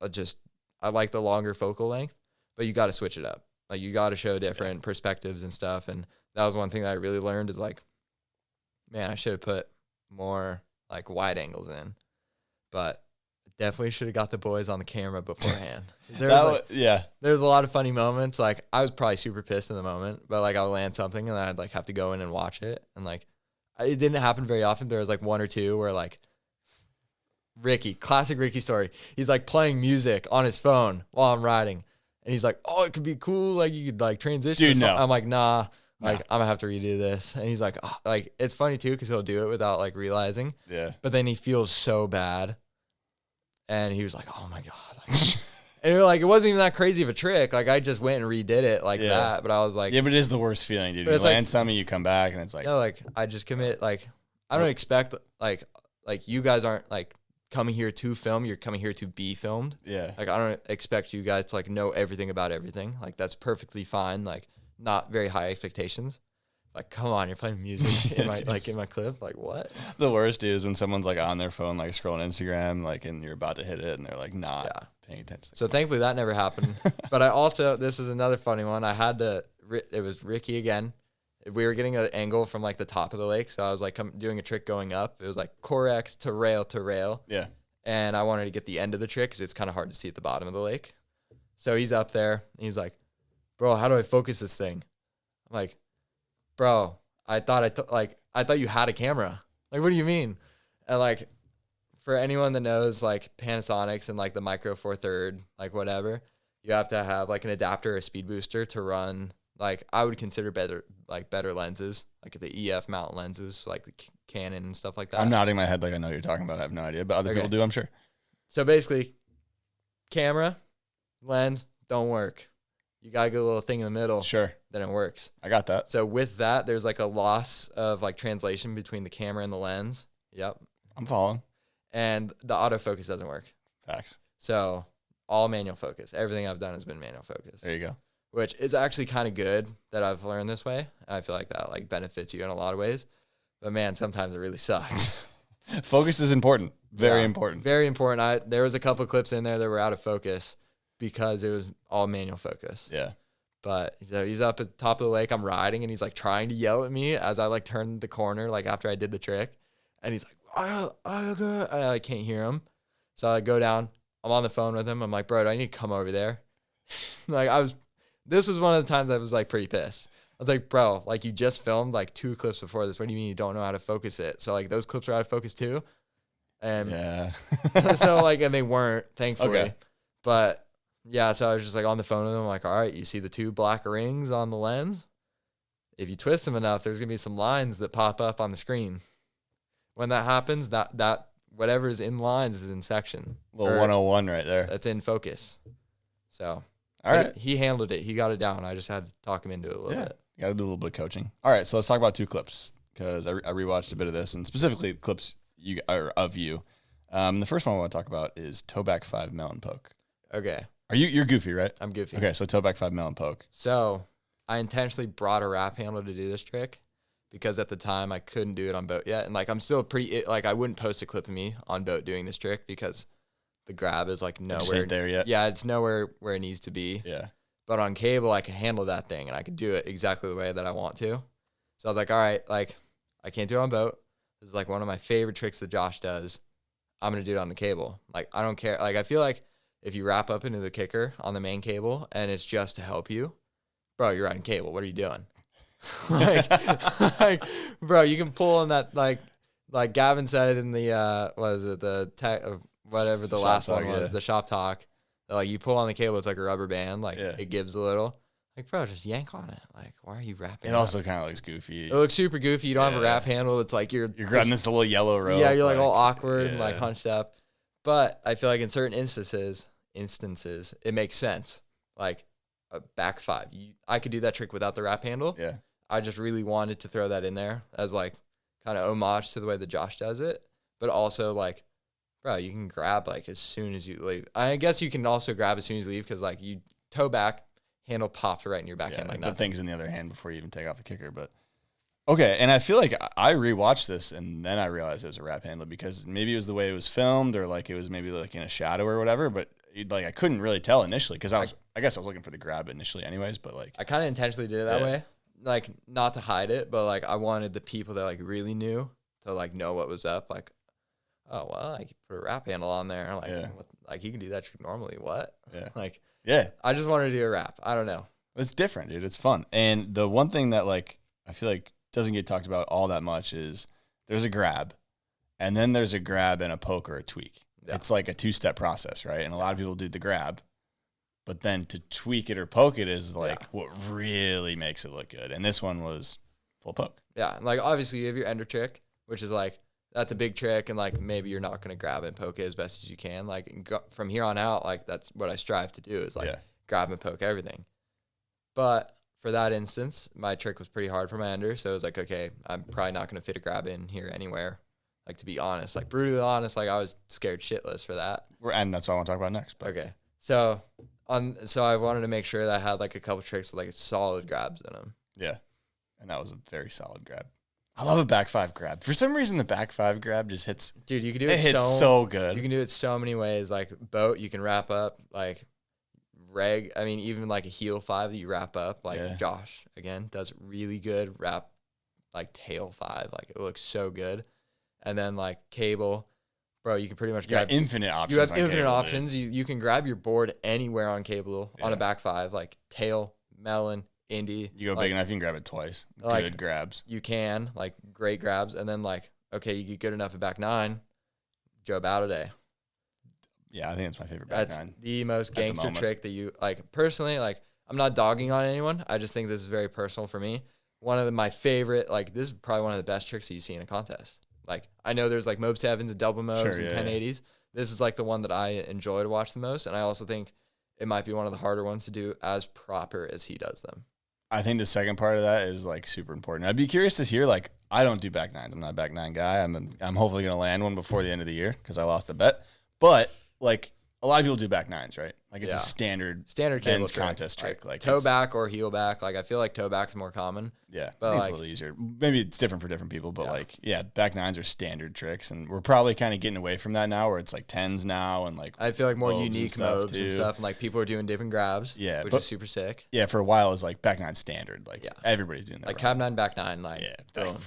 I like the longer focal length, but you got to switch it up. Like you got to show different perspectives and stuff. And that was one thing that I really learned is like, man, I should have put more like wide angles in, but definitely should have got the boys on the camera beforehand. There's a lot of funny moments. Like I was probably super pissed in the moment, but like I'll land something and then I'd like have to go in and watch it. And like, it didn't happen very often. There was like 1 or 2 where like classic Ricky story. He's like playing music on his phone while I'm riding. And he's like, oh, it could be cool. Like you could like transition. Dude, no. I'm like, nah. Like I'm gonna have to redo this. And he's like, oh, like it's funny too because he'll do it without like realizing. Yeah. But then he feels so bad, and he was like, oh my God. Like, and you're like, it wasn't even that crazy of a trick. Like I just went and redid it like that. But I was like, yeah, but it is the worst feeling, dude. You land something, you come back, and it's like, no, like I just commit. Like I don't expect like you guys aren't like coming here to film. You're coming here to be filmed. Yeah. Like I don't expect you guys to like know everything about everything. Like that's perfectly fine. Like not very high expectations. Like, come on, you're playing music in my clip. Like, what? The worst is when someone's like on their phone, like scrolling Instagram, like, and you're about to hit it, and they're like not paying attention. So thankfully that never happened. But this is another funny one. It was Ricky again. We were getting an angle from like the top of the lake, so I was like doing a trick going up. It was like Corex to rail. Yeah. And I wanted to get the end of the trick because it's kind of hard to see at the bottom of the lake. So he's up there, and he's like, bro, how do I focus this thing? I'm like, bro, I thought you had a camera. Like, what do you mean? And like, for anyone that knows like Panasonics and like the Micro Four Third, like whatever, you have to have like an adapter or a speed booster to run like I would consider better lenses, like the EF mount lenses, like the Canon and stuff like that. I'm nodding my head like I know what you're talking about. I have no idea, but other people do, I'm sure. So basically, camera, lens, don't work. You got to get a little thing in the middle. Sure. Then it works. I got that. So with that, there's like a loss of like translation between the camera and the lens. Yep. I'm following. And the autofocus doesn't work. Facts. So all manual focus. Everything I've done has been manual focus. There you go. Which is actually kind of good that I've learned this way. I feel like that like benefits you in a lot of ways. But man, sometimes it really sucks. Focus is important. Very important. Very important. There was a couple clips in there that were out of focus because it was all manual focus. Yeah. But so he's up at the top of the lake. I'm riding, and he's like trying to yell at me as I like turn the corner, like after I did the trick. And he's like, I can't hear him. So I go down. I'm on the phone with him. I'm like, bro, do I need to come over there? This was one of the times I was like pretty pissed. I was like, bro, like you just filmed like 2 clips before this. What do you mean you don't know how to focus it? So like those clips are out of focus too. And yeah. so like, and they weren't, thankfully. Okay. But yeah, so I was just like on the phone with him. I'm like, all right, you see the 2 black rings on the lens? If you twist them enough, there's gonna be some lines that pop up on the screen. When that happens, that whatever is in lines is in section. Little 101 right there. That's in focus. So all right. He handled it. He got it down. I just had to talk him into it a little bit. You got to do a little bit of coaching. All right, so let's talk about 2 clips because I rewatched a bit of this, and specifically clips of you. The first one I want to talk about is toe back 5 melon poke. Okay. You're goofy, right? I'm goofy. Okay, so toe back 5 melon poke. So I intentionally brought a wrap handle to do this trick because at the time I couldn't do it on boat yet, and like I'm still I wouldn't post a clip of me on boat doing this trick because the grab is like nowhere ain't there yet. Yeah, it's nowhere where it needs to be. Yeah. But on cable, I can handle that thing, and I can do it exactly the way that I want to. So I was like, all right, like, I can't do it on boat. This is, like, one of my favorite tricks that Josh does. I'm going to do it on the cable. Like, I don't care. Like, I feel like if you wrap up into the kicker on the main cable, and it's just to help you, bro, you're riding cable. What are you doing? like, bro, you can pull on that, like Gavin said it in the, whatever the last one was, the shop talk. Like you pull on the cable, it's like a rubber band. Like it gives a little. Like bro, just yank on it. Like why are you wrapping? It also kind of looks goofy. It looks super goofy. You don't have a wrap handle. It's like you're grabbing this little yellow rope. Yeah, you're like all awkward and like hunched up. But I feel like in certain instances, it makes sense. Like a back 5. I could do that trick without the wrap handle. Yeah. I just really wanted to throw that in there as like kind of homage to the way that Josh does it, but also like. Bro, you can grab like as soon as you leave. I guess you can also grab as soon as you leave because like you toe back, handle pops right in your backhand like the thing's in the other hand before you even take off the kicker. But okay, and I feel like I rewatched this and then I realized it was a wrap handle because maybe it was the way it was filmed or like it was maybe like in a shadow or whatever. But like I couldn't really tell initially because I guess I was looking for the grab initially anyways. But like I kind of intentionally did it that way, like not to hide it, but like I wanted the people that like really knew to like know what was up, like. Oh well, I could put a wrap handle on there. Like, like you can do that trick normally. What? Yeah. Like, yeah. I just wanted to do a wrap. I don't know. It's different, dude. It's fun. And the one thing that like I feel like doesn't get talked about all that much is there's a grab, and then there's a grab and a poke or a tweak. Yeah. It's like a 2-step process, right? And a lot of people do the grab, but then to tweak it or poke it is like what really makes it look good. And this one was full poke. Yeah, like obviously you have your ender trick, which is like. That's a big trick, and like maybe you're not gonna grab it and poke it as best as you can. Like from here on out, like that's what I strive to do is like grab and poke everything. But for that instance, my trick was pretty hard for my ender, so it was like okay, I'm probably not gonna fit a grab in here anywhere. Like to be honest, like brutally honest, like I was scared shitless for that. And that's what I want to talk about next. But. Okay, so I wanted to make sure that I had like a couple tricks with like solid grabs in them. Yeah, and that was a very solid grab. I love a back 5 grab. For some reason, the back 5 grab just hits. Dude, you can do it hits so good. You can do it so many ways. Like boat, you can wrap up. Like reg, I mean, even like a heel 5 that you wrap up. Like Josh, again, does really good wrap, like tail 5. Like it looks so good. And then like cable, bro, you can pretty much grab. Infinite options. You have infinite options. You can grab your board anywhere on cable on a back 5. Like tail, melon, Indy. You go big enough, you can grab it twice. Like, good grabs. You can, like, great grabs. And then, like, okay, you get good enough at back 9, Joe Bowday. Yeah, I think it's my favorite back 9. That's the most gangster trick that you, like, personally, like, I'm not dogging on anyone. I just think this is very personal for me. One of my favorite, like, this is probably one of the best tricks that you see in a contest. Like, I know there's like Mob 7s and double Mobs and 1080s. This is like the one that I enjoy to watch the most. And I also think it might be one of the harder ones to do as proper as he does them. I think the second part of that is like super important. I'd be curious to hear, like, I don't do back nines. I'm not a back nine guy. I'm hopefully going to land one before the end of the year because I lost the bet. But like a lot of people do back nines, right? Like it's a standard cable men's trick. contest trick. Like toe back or heel back. Like I feel like toe back is more common. Yeah, but it's like, a little easier. Maybe it's different for different people, but back nines are standard tricks, and we're probably kind of getting away from that now, where it's like tens now, and like I feel like more unique Mobs and stuff, and like people are doing different grabs. Yeah, which is super sick. Yeah, for a while it was like back nine standard. Like everybody's doing that. Like cab nine, back nine. Like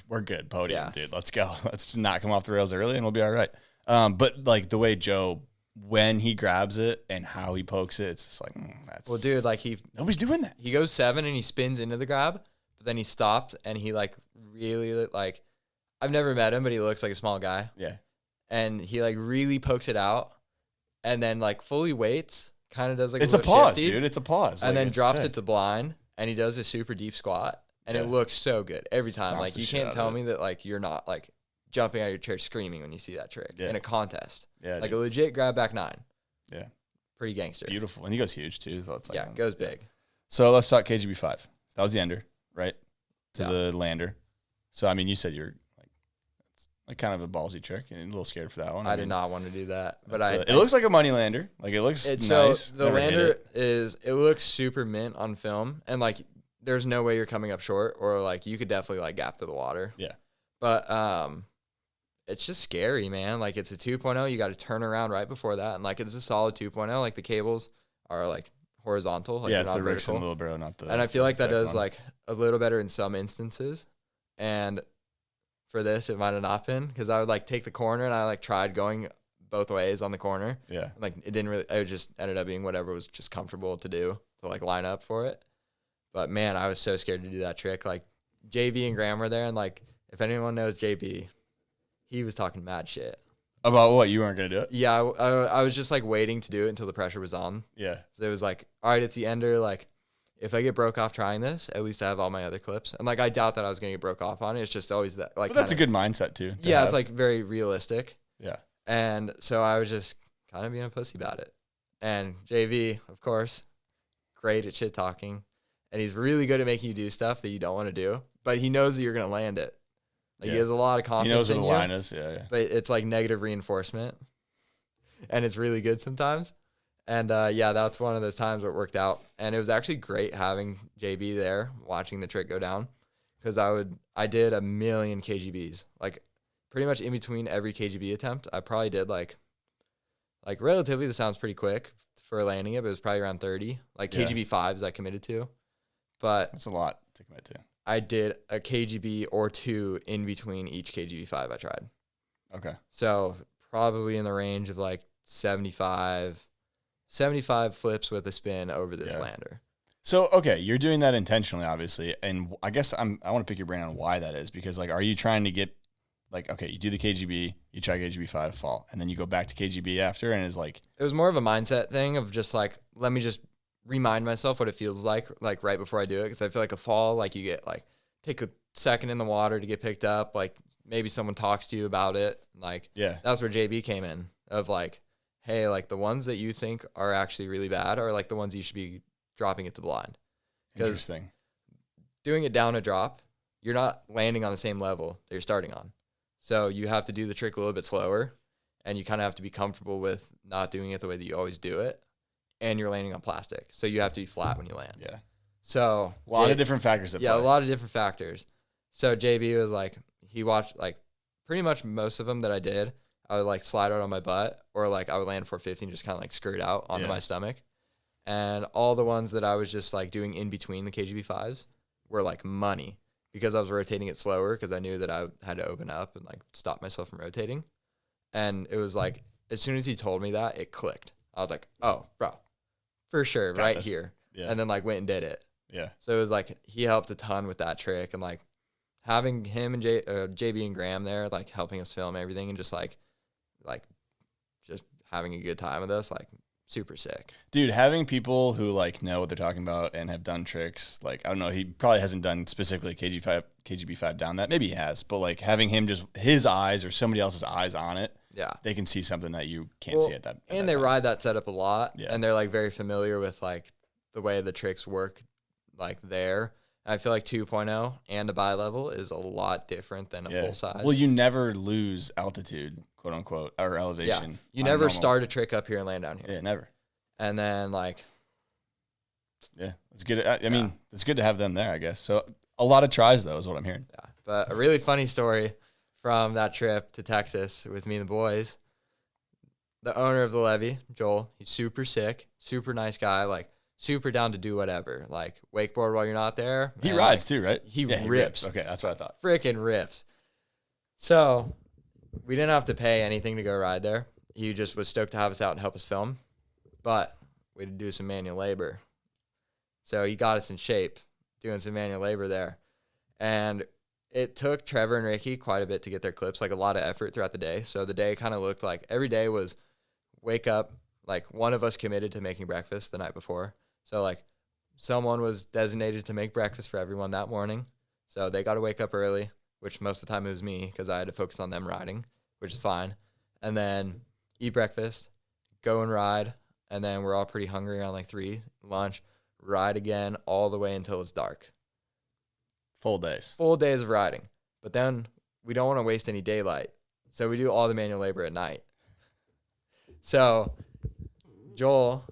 we're good. Podium, dude. Let's go. Let's not come off the rails early, and we'll be all right. But like the way Joe, when he grabs it and how he pokes it, it's just like that's dude, like nobody's doing that. He goes 7 and he spins into the grab, but then he stops and he like really like, I've never met him, but he looks like a small guy. Yeah, and he like really pokes it out, and then like fully waits, kind of does like it's a pause, shifty, dude. It's a pause, and like, then drops it to blind, and he does a super deep squat, and it looks so good every time. Like you can't tell me that like you're not like jumping out of your chair screaming when you see that trick in a contest. Yeah, like a legit grab back nine. Yeah, pretty gangster. Beautiful, and he goes huge too. So it's like goes big. So let's talk KGB 5. That was the ender, right? To the lander. So I mean, you said you're like kind of a ballsy trick and a little scared for that one. I did not want to do that, but it looks like a money lander. Like it looks nice. So the lander it looks super mint on film, and like there's no way you're coming up short, or like you could definitely like gap to the water. Yeah, but it's just scary, man. Like it's a 2.0. You got to turn around right before that, and like it's a solid 2.0. Like the cables are like horizontal. Like it's the Rickson little bro, not the. And I feel like that does like a little better in some instances, and for this it might have not been, because I would like take the corner and I like tried going both ways on the corner. Yeah, like it didn't really. It just ended up being whatever was just comfortable to do to like line up for it. But man, I was so scared to do that trick. Like JB and Graham were there, and like if anyone knows JB, he was talking mad shit. About what? You weren't going to do it? Yeah, I was just like waiting to do it until the pressure was on. Yeah. So it was like, all right, it's the ender. Like, if I get broke off trying this, at least I have all my other clips. And like, I doubt that I was going to get broke off on it. It's just always that. Like, but that's a good mindset too. Yeah, it's like very realistic. Yeah. And so I was just kind of being a pussy about it. And JV, of course, great at shit talking. And he's really good at making you do stuff that you don't want to do. But he knows that you're going to land it. Like he has a lot of confidence. He knows where the line is, yeah. But it's like negative reinforcement, and it's really good sometimes. And that's one of those times where it worked out. And it was actually great having JB there watching the trick go down, because I did a million KGBs, like pretty much in between every KGB attempt. I probably did like relatively, this sounds pretty quick for landing it, but it was probably around 30, like KGB 5s I committed to. But that's a lot to commit to. I did a KGB or 2 in between each KGB 5 I tried. Okay. So probably in the range of like 75 flips with a spin over this lander. So, okay, you're doing that intentionally, obviously. And I guess I want to pick your brain on why that is, because like, are you trying to get like, okay, you do the KGB, you try KGB 5 fall, and then you go back to KGB after, and it's like, it was more of a mindset thing of just like, let me just remind myself what it feels like right before I do it. Because I feel like a fall, like you get like, take a second in the water to get picked up. Like maybe someone talks to you about it. Like, that's where JB came in of like, hey, like the ones that you think are actually really bad are like the ones you should be dropping it to blind. Interesting. Doing it down a drop, you're not landing on the same level that you're starting on. So you have to do the trick a little bit slower, and you kind of have to be comfortable with not doing it the way that you always do it. And you're landing on plastic, so you have to be flat when you land. Yeah. So a lot of different factors. A lot of different factors. So JB was like, he watched like pretty much most of them that I did. I would like slide out on my butt, or like I would land 450 and just kind of like skirt out onto my stomach. And all the ones that I was just like doing in between the KGB 5s were like money, because I was rotating it slower, because I knew that I had to open up and like stop myself from rotating. And it was like, as soon as he told me that, it clicked. I was like, oh, bro, for sure, right here. Yeah. And then like went and did it. Yeah. So it was like, he helped a ton with that trick, and like having him and JB and Graham there, like helping us film everything, and just having a good time with us, like super sick. Dude, having people who like know what they're talking about and have done tricks, like I don't know, he probably hasn't done specifically KGB5 down that. Maybe he has, but like having him just his eyes or somebody else's eyes on it, Yeah. they can see something that you can't see at that. And they ride that setup a lot, Yeah. and they're like very familiar with like the way the tricks work, like there. I feel like 2.0 and a bi-level is a lot different than a full size. Well, you never lose altitude, quote unquote, or elevation. Yeah. You never start a trick up here and land down here. Yeah, never. And then like, yeah, it's good. I mean, it's good to have them there, I guess. So a lot of tries though is what I'm hearing. yeah. But a really funny story from that trip to Texas with me and the boys. The owner of the levee, Joel, he's super sick, super nice guy, like super down to do whatever. Like wakeboard while you're not there. He and, rides like, too, right? He Yeah, rips. Okay, that's what I thought. Freaking rips. So we didn't have to pay anything to go ride there. He just was stoked to have us out and help us film. But we had to do some manual labor. So he got us in shape doing some manual labor there. And it took Trever and Ricky quite a bit to get their clips, like a lot of effort throughout the day. So the day kind of looked like every day was wake up, like one of us committed to making breakfast the night before. So like someone was designated to make breakfast for everyone that morning. So they got to wake up early, which most of the time it was me because I had to focus on them riding, which is fine. And then eat breakfast, go and ride. And then we're all pretty hungry around like 3, lunch, ride again all the way until it's dark. Full days. Full days of riding. But then we don't want to waste any daylight. So we do all the manual labor at night. So Joel,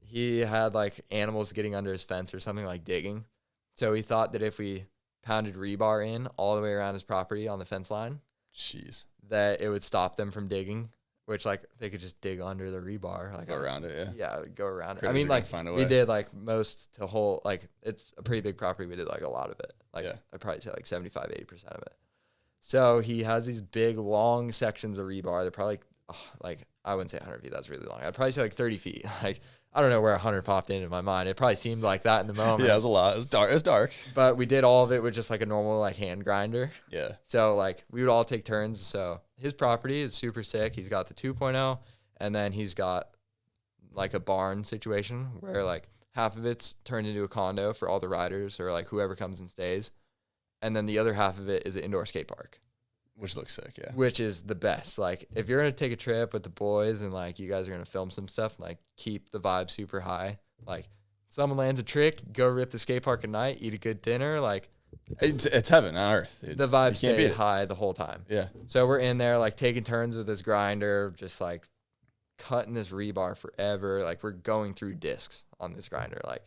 he had like animals getting under his fence or something, like digging. So he thought that if we pounded rebar in all the way around his property on the fence line, Jeez. that it would stop them from digging, which like they could just dig under the rebar. Like Go around it, yeah. Yeah, go around it. I Critters mean, are gonna like find a we way. did like most to whole, like it's a pretty big property. We did like a lot of it. Like Yeah. I'd probably say like 75, 80% of it. So he has these big long sections of rebar. They're probably like, I wouldn't say 100 feet. That's really long. I'd probably say like 30 feet. Like, I don't know where 100 popped into my mind. It probably seemed like that in the moment. Yeah, it was a lot. It was dark. It was dark. But we did all of it with just like a normal like hand grinder. Yeah. So like we would all take turns. So his property is super sick. He's got the 2.0 and then he's got like a barn situation where like half of it's turned into a condo for all the riders or like whoever comes and stays. And then the other half of it is an indoor skate park. Which looks sick, yeah. Which is the best. Like, if you're going to take a trip with the boys and, like, you guys are going to film some stuff, like, keep the vibe super high. Like, someone lands a trick, go rip the skate park at night, eat a good dinner. Like, It's heaven on earth, dude. the vibe stayed high the whole time. Yeah. So we're in there, like, taking turns with this grinder, just, like, cutting this rebar forever. Like, we're going through discs on this grinder. Like,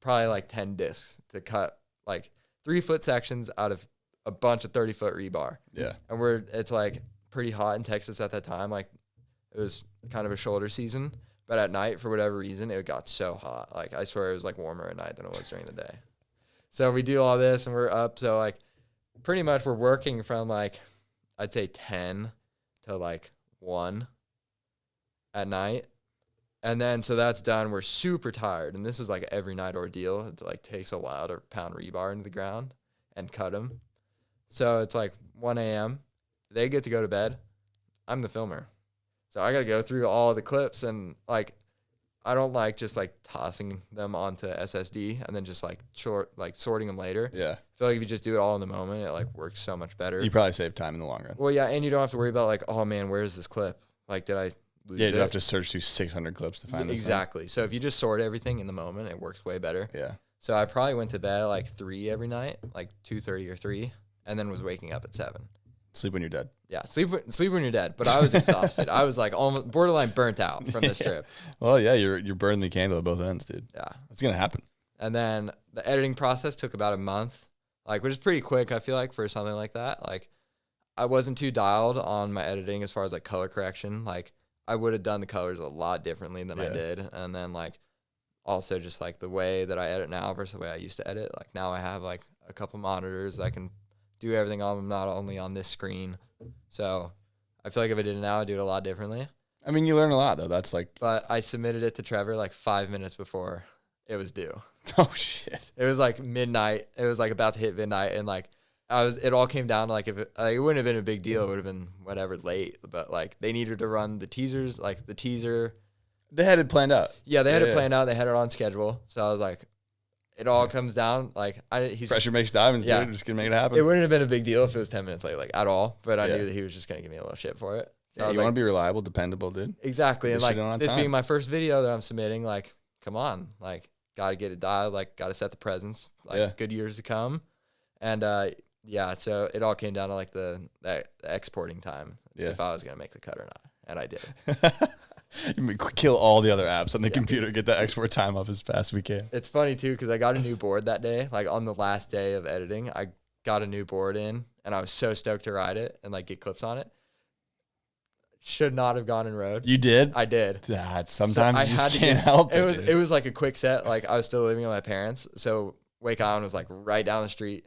probably, like, 10 discs to cut, like, 3-foot sections out of a bunch of 30-foot rebar. Yeah. And it's like pretty hot in Texas at that time. Like it was kind of a shoulder season, but at night for whatever reason, it got so hot. Like I swear it was like warmer at night than it was during the day. So we do all this and we're up. So like pretty much we're working from like, I'd say 10 to like 1 at night. And then, so that's done. We're super tired. And this is like every night ordeal. It like takes a while to pound rebar into the ground and cut them. So it's like 1 a.m. They get to go to bed. I'm the filmer. So I got to go through all the clips and like, I don't like just like tossing them onto SSD and then just like sorting them later. Yeah. I feel like if you just do it all in the moment, it like works so much better. You probably save time in the long run. Well, yeah. And you don't have to worry about like, oh man, where's this clip? Like, did I lose Yeah, it? you have to search through 600 clips to find this thing. Exactly. So if you just sort everything in the moment, it works way better. Yeah. So I probably went to bed at like 3 every night, like 2:30 or 3, and then was waking up at 7. Sleep when you're dead. Yeah, sleep when you're dead. But I was exhausted. I was like almost borderline burnt out from this trip. Well, yeah, you're burning the candle at both ends, dude. Yeah. It's going to happen. And then the editing process took about a month, like which is pretty quick, I feel like, for something like that. Like I wasn't too dialed on my editing as far as like color correction. Like I would have done the colors a lot differently than I did. And then like also just like the way that I edit now versus the way I used to edit. Like now I have like a couple monitors that I can do everything on them, not only on this screen. So I feel like if I did it now, I'd do it a lot differently. I mean, you learn a lot, though. That's like... But I submitted it to Trever like 5 minutes before it was due. Oh, shit. It was like midnight. It was like about to hit midnight. And like it all came down to like, if it wouldn't have been a big deal. It would have been whatever late. But like they needed to run the teasers, like the teaser They had it planned out. Yeah, they had it planned out. They had it on schedule. So I was like, it all comes down. Like, Pressure makes diamonds, dude. I'm just going to make it happen. It wouldn't have been a big deal if it was 10 minutes late, like, at all. But I knew that he was just going to give me a little shit for it. So you want to be reliable, dependable, dude. Exactly. And, like, this being my first video that I'm submitting, like, come on. Like, got to get it dialed. Like, got to set the presence. Like, good years to come. And, so it all came down to, like, the exporting time. Yeah. If I was going to make the cut or not. And I did. You kill all the other apps on the computer, get that export time up as fast as we can. It's funny, too, because I got a new board that day. Like, on the last day of editing, I got a new board in, and I was so stoked to ride it and, like, get clips on it. Should not have gone in road. You did? I did. Sometimes you just can't help it. It was like a quick set. Like, I was still living with my parents, so Wake Island was, like, right down the street.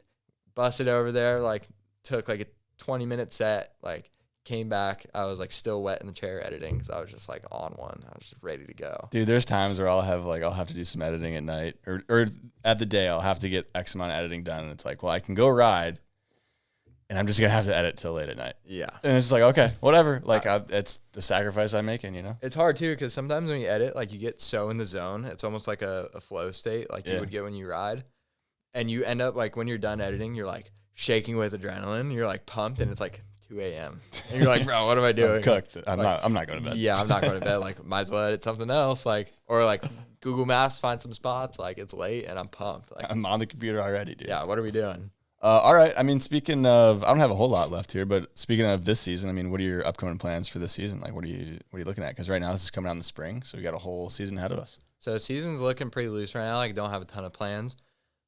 Busted over there, like, took, like, a 20-minute set, like, came back. I was like still wet in the chair editing because I was just like on one. I was just ready to go. Dude, there's times where I'll have to do some editing at night or at the day. I'll have to get X amount of editing done, and it's like, well, I can go ride, and I'm just gonna have to edit till late at night. Yeah, and it's like, okay, whatever. Like, it's the sacrifice I'm making. You know, it's hard too because sometimes when you edit, like you get so in the zone, it's almost like a flow state, like you would get when you ride, and you end up like when you're done editing, you're like shaking with adrenaline. You're like pumped, and it's like 2 a.m. And you're like, bro, what am I doing? I'm cooked. I'm not going to bed. Yeah, I'm not going to bed. Like, might as well edit something else. Like, or like Google Maps, find some spots. Like, it's late and I'm pumped. Like, I'm on the computer already, dude. Yeah, what are we doing? All right. I mean, speaking of, I don't have a whole lot left here, but speaking of this season, I mean, what are your upcoming plans for this season? Like, what are you looking at? Because right now this is coming out in the spring, so we got a whole season ahead of us. So season's looking pretty loose right now. Like, don't have a ton of plans.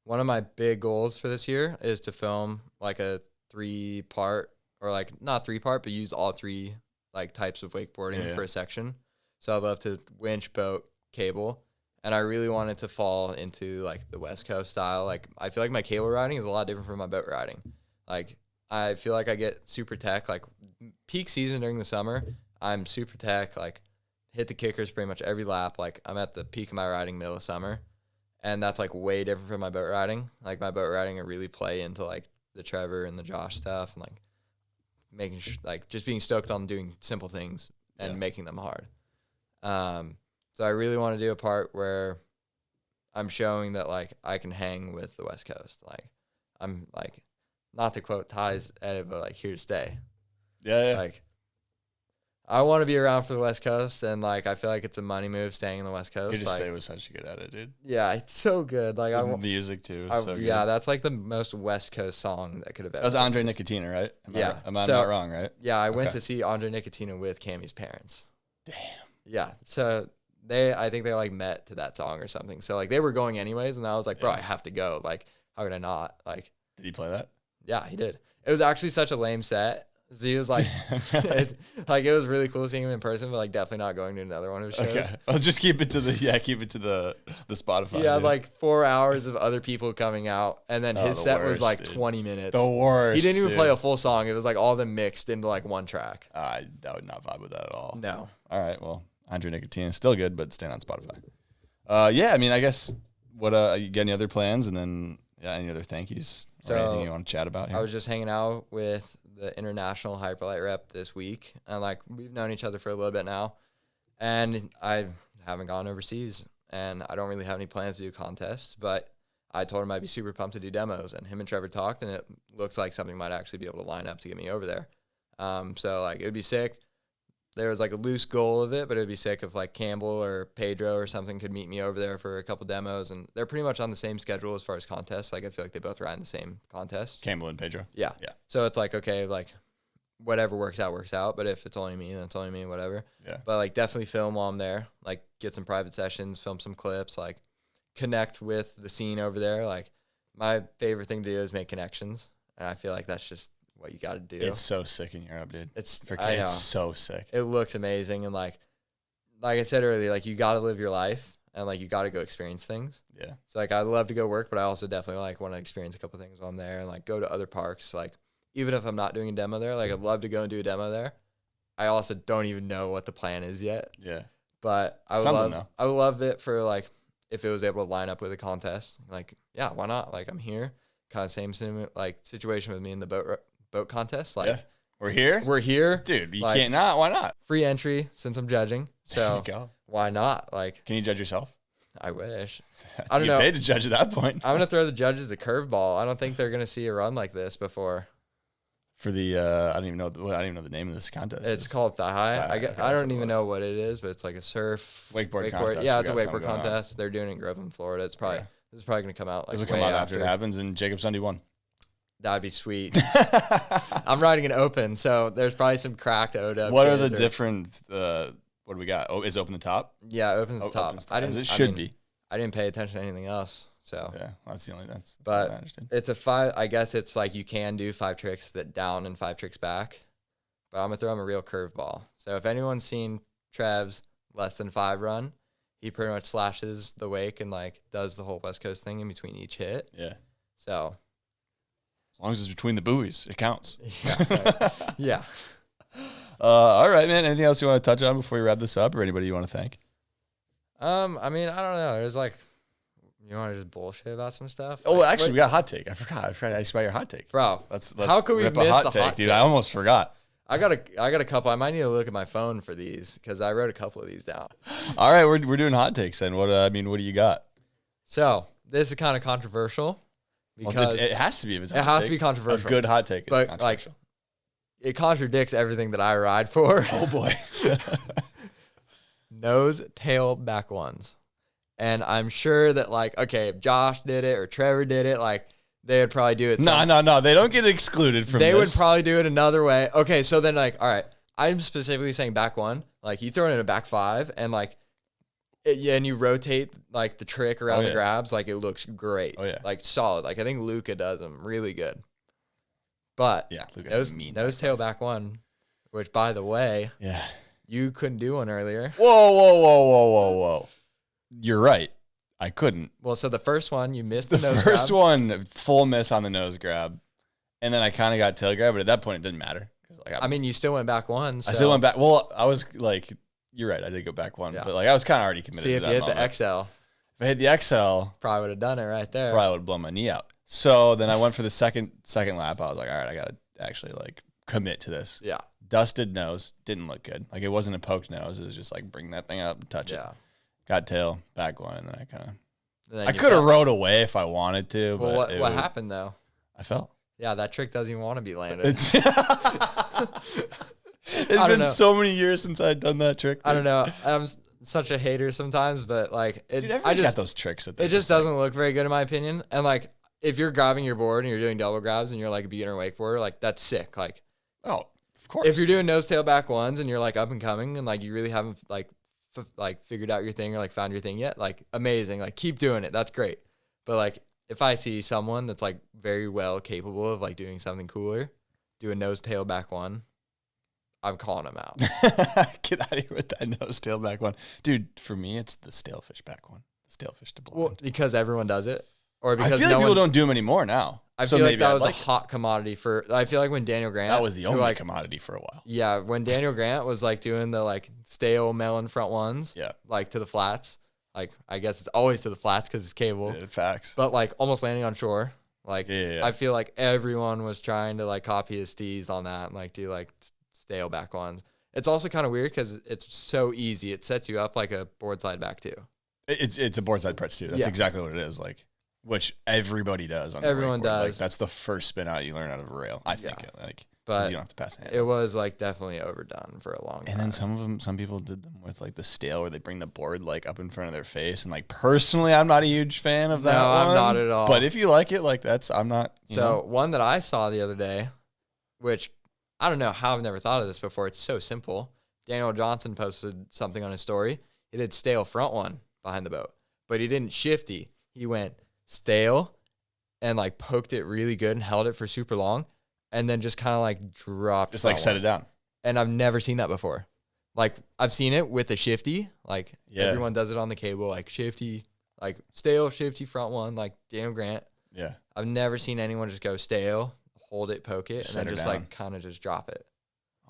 One of my big goals for this year is to film like a 3-part. Or like not 3-part, but use all 3 like types of wakeboarding for a section. So I'd love to winch, boat, cable, and I really wanted to fall into like the West Coast style. Like I feel like my cable riding is a lot different from my boat riding. Like I feel like I get super tech. Like peak season during the summer, I'm super tech. Like hit the kickers pretty much every lap. Like I'm at the peak of my riding middle of summer, and that's like way different from my boat riding. Like my boat riding, I really play into like the Trever and the Josh stuff, and like making like just being stoked on doing simple things and making them hard. So I really want to do a part where I'm showing that like I can hang with the West Coast. Like I'm like, not to quote Ty's edit, but like here to stay. Yeah. Like I want to be around for the West Coast, and like I feel like it's a money move staying in the West Coast. Here to like, stay was such a good edit, dude. Yeah, it's so good. Like the music too. So good. Yeah, that's like the most West Coast song that could have ever. That was Andre Nicotina, right? Am I not wrong, right? Yeah, I went to see Andre Nicotina with Cammy's parents. Damn. Yeah, so I think they like met to that song or something. So like they were going anyways, and I was like, bro, I have to go. Like, how could I not? Like, did he play that? Yeah, he did. It was actually such a lame set. So he was like, it was really cool seeing him in person, but like definitely not going to another one of his shows. Okay, I'll just keep it to the Spotify. Yeah, like 4 hours of other people coming out, and then his set was like 20 minutes. The worst. He didn't even play a full song. It was like all of them mixed into like one track. I would not vibe with that at all. No. All right, well, Andre Nicotina is still good, but staying on Spotify. Yeah, I mean, I guess what you got any other plans, and then any other thank yous or anything you want to chat about here? I was just hanging out with the international hyperlight rep this week, and like we've known each other for a little bit now, and I haven't gone overseas, and I don't really have any plans to do contests, but I told him I'd be super pumped to do demos, and him and Trever talked, and it looks like something might actually be able to line up to get me over there. So like it would be sick. There was like a loose goal of it, but it'd be sick if like Campbell or Pedro or something could meet me over there for a couple demos, and they're pretty much on the same schedule as far as contests. Like I feel like they both ride in the same contests. Campbell and Pedro. Yeah. So it's like, okay, like whatever works out. But if it's only me, then it's only me, whatever. Yeah. But like definitely film while I'm there. Like get some private sessions, film some clips, like connect with the scene over there. Like my favorite thing to do is make connections, and I feel like that's just what you got to do. It's so sick in Europe, dude. It's so sick. It looks amazing, and like I said earlier, like you got to live your life, and like you got to go experience things. Yeah. So like I love to go work, but I also definitely like want to experience a couple things while I'm there, and like go to other parks. Like even if I'm not doing a demo there, like I'd love to go and do a demo there. I also don't even know what the plan is yet. Yeah. But I would love it for like if it was able to line up with a contest. Like yeah, why not? Like I'm here, kind of same like situation with me in the boat contest. Like we're here, dude. You like, can't not. Why not? Free entry since I'm judging. So go. why not? Like, Can you judge yourself? I wish. I don't know. Paid to judge at that point. I'm gonna throw the judges a curveball. I don't think they're gonna see a run like this before. For the I don't even know the name of this contest. It's called Thigh High. I don't even know what it is, but it's like a surf wakeboard contest. Yeah, it's a wakeboard contest. They're doing it in Groveland, Florida. It's probably this is probably gonna come out like this will way come out after it happens, and Jacob Sunde won. That'd be sweet. I'm riding an open, so there's probably some cracked OW. What are the different? What do we got? Oh, is open the top? Yeah, open's the top. As it should be. I didn't pay attention to anything else. So yeah, well, that's the only that's but what I understand. It's a 5. I guess it's like you can do 5 tricks that down and 5 tricks back. But I'm gonna throw him a real curveball. So if anyone's seen Trev's less than 5 run, he pretty much slashes the wake and like does the whole West Coast thing in between each hit. Yeah. So as long as it's between the buoys, it counts. Yeah. Yeah. All right, man. Anything else you want to touch on before we wrap this up, or anybody you want to thank? I mean, I don't know. There's like, you want to just bullshit about some stuff? Oh, like, actually, we got a hot take. I forgot to ask you about your hot take, bro. Let's how could we rip miss a hot the take, hot dude? take? I almost forgot. I got a couple. I might need to look at my phone for these because I wrote a couple of these down. All right, we're doing hot takes then. What what do you got? So this is kind of controversial because it has to be. If it's it has to be controversial. A good hot take is but controversial. Like, it contradicts everything that I ride for. Oh boy. Nose, tail, back ones. And I'm sure that like, okay, if Josh did it or Trever did it, like they would probably do it. No. They don't get excluded from this. They would this. probably do it another way. Okay, so then like, all right, I'm specifically saying back one. Like you throw it in a back 5 and like, and you rotate like the trick around the grabs, like it looks great. Oh yeah, like solid. Like I think Luca does them really good. But yeah, Luca's mean. Nose tail back one, which by the way, yeah, you couldn't do one earlier. Whoa. You're right. I couldn't. Well, so the first one you missed the nose grab. The first one, full miss on the nose grab, and then I kind of got tail grab, but at that point it didn't matter. Like, I mean, you still went back one. So. I still went back. Well, I was like, you're right. I did go back one, but like I was kind of already committed. See, if to you that hit moment. the XL, if I hit the XL, probably would have done it right there. Probably would have blown my knee out. So then I went for the second lap. I was like, all right, I gotta actually like commit to this. Yeah. Dusted nose, didn't look good. Like it wasn't a poked nose. It was just like bring that thing up and touch it. Got tail, back one, and then I kind of. I could have rode away if I wanted to. Well, but what happened though? I fell. Yeah, that trick doesn't even want to be landed. It's been so many years since I'd done that trick. Dude. I don't know. I'm such a hater sometimes, but like, I just got those tricks. It just doesn't look very good in my opinion. And like, if you're grabbing your board and you're doing double grabs and you're like a beginner wakeboarder, like that's sick. Like, oh, of course. If you're doing nose tail back ones and you're like up and coming and like you really haven't like figured out your thing or like found your thing yet, like amazing. Like keep doing it. That's great. But like, if I see someone that's like very well capable of like doing something cooler, do a nose tail back one, I'm calling him out. Get out of here with that nose tail back one. Dude, for me, it's the stalefish back one. The stalefish to blind. Well, because everyone does it? Or because I feel like people don't do them anymore now. I feel like that was a hot commodity for, I feel like when Daniel Grant. That was the only commodity for a while. Yeah, when Daniel Grant was like doing the like stale melon front ones. Yeah. Like to the flats. Like, I guess it's always to the flats because it's cable. Yeah, facts. But like almost landing on shore. Like, yeah. I feel like everyone was trying to like copy his steez on that and like do like stale back ones. It's also kind of weird because it's so easy. It sets you up like a board slide back too. It's a board side press too. That's exactly what it is. Like, which everybody does. On Everyone the does. Like, that's the first spin out you learn out of a rail. I think but you don't have to pass it. It was like definitely overdone for a long time. And then some people did them with like the stale where they bring the board like up in front of their face. And like personally, I'm not a huge fan of that. No, I'm not at all. But if you like it, like I'm not. So one that I saw the other day, which I don't know how I've never thought of this before. It's so simple. Daniel Johnson posted something on his story. He did stale front one behind the boat, but he didn't shifty. He went stale and like poked it really good and held it for super long and then just kind of like dropped. Just like set it down. And I've never seen that before. Like I've seen it with a shifty. Like everyone does it on the cable, like shifty, like stale, shifty front one, like Daniel Grant. Yeah. I've never seen anyone just go stale, hold it, poke it, and then just like kind of just drop it.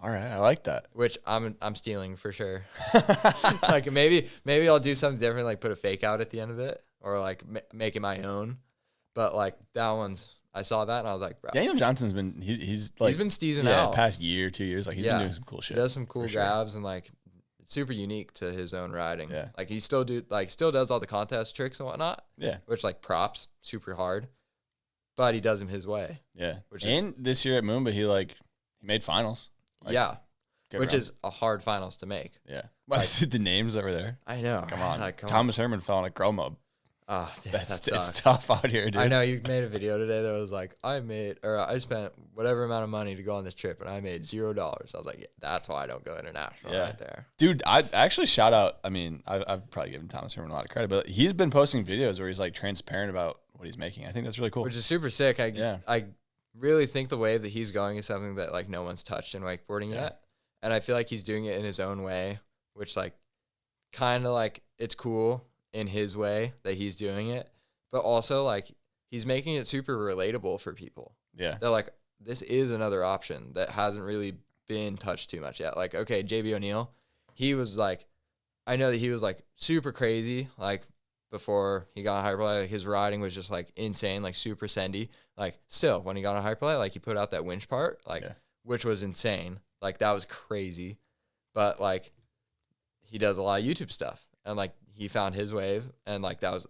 All right, I like that. Which I'm stealing for sure. Like maybe I'll do something different, like put a fake out at the end of it, or like make it my own. But like that one's, I saw that and I was like, bro. Daniel Johnson's been he's been steezing out. past year, 2 years, like he's been doing some cool shit. He does some cool grabs and like super unique to his own riding. Yeah. Like he still does all the contest tricks and whatnot. Yeah. Which like props, super hard. But he does them his way. Yeah. And this year at Moomba, he made finals. Like, yeah. Which run. is a hard finals to make. Yeah. Like, the names that were there. I know. Come on. Like, Thomas Herman fell on a grow mob. Oh, dude, It's tough out here, dude. I know you made a video today that was like, I spent whatever amount of money to go on this trip and I made $0. I was like, yeah, that's why I don't go international right there. Dude, I actually shout out, I mean, I've probably given Thomas Herman a lot of credit, but he's been posting videos where he's like transparent about what he's making. I think that's really cool. Which is super sick. I really think the wave that he's going is something that like no one's touched in wakeboarding yet. And I feel like he's doing it in his own way, which like kind of like it's cool in his way that he's doing it. But also, like, he's making it super relatable for people. Yeah. They're like, this is another option that hasn't really been touched too much yet. Like, okay, JB O'Neill, he was like, I know that he was like super crazy, like before he got on Hyperlight. Like, his riding was just like insane, like super sendy. Like, still, when he got on Hyperlight, like he put out that winch part, like, which was insane. Like, that was crazy. But like, he does a lot of YouTube stuff. And like, he found his wave, and like, that was.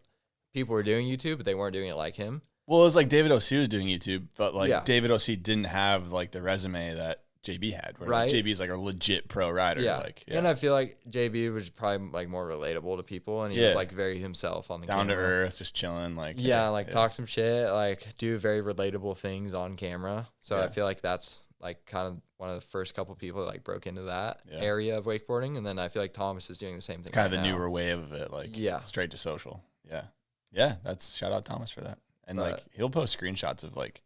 People were doing YouTube, but they weren't doing it like him. Well, it was like David O.C. was doing YouTube, but like David O.C. didn't have like the resume that JB had. Where like, JB's like a legit pro rider. Yeah. Like, And I feel like JB was probably like more relatable to people, and he was like very himself on the down camera. to earth, just chilling. Like talk some shit, like do very relatable things on camera. So I feel like that's like kind of one of the first couple people that like broke into that area of wakeboarding, and then I feel like Thomas is doing the same thing. It's kind of the newer wave of it, like straight to social. Yeah, that's shout out Thomas for that. And like he'll post screenshots of like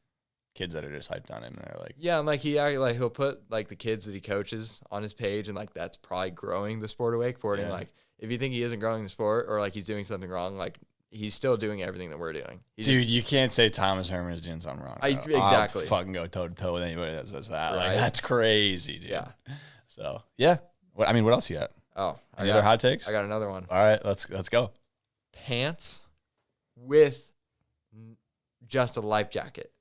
kids that are just hyped on him, and they're like, and like he'll put like the kids that he coaches on his page, and like that's probably growing the sport of wakeboarding. Like if you think he isn't growing the sport or like he's doing something wrong, like he's still doing everything that we're doing. Dude, you can't say Thomas Herman is doing something wrong. Exactly. I'll fucking go toe to toe with anybody that says that. Like that's crazy, dude. Yeah. So what else you got? Oh, any other hot takes? I got another one. All right, let's go. Pants with just a life jacket.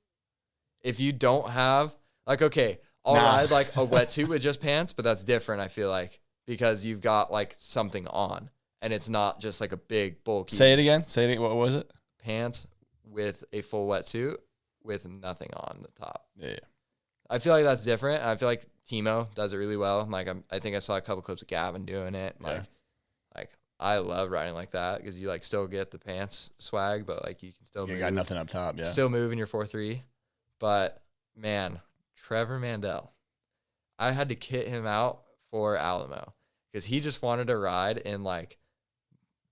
If you don't have, like, okay, I'll ride like a wetsuit with just pants, but that's different, I feel like, because you've got like something on and it's not just like a big bulky. Say it again. What was it? Pants with a full wetsuit with nothing on the top. Yeah. I feel like that's different. I feel like Timo does it really well. Like I think I saw a couple clips of Gavin doing it. Like I love riding like that because you like still get the pants swag, but like you can still you got nothing up top. Yeah, still move in your 4.3. But man, Trever Mandel, I had to kit him out for Alamo because he just wanted to ride in like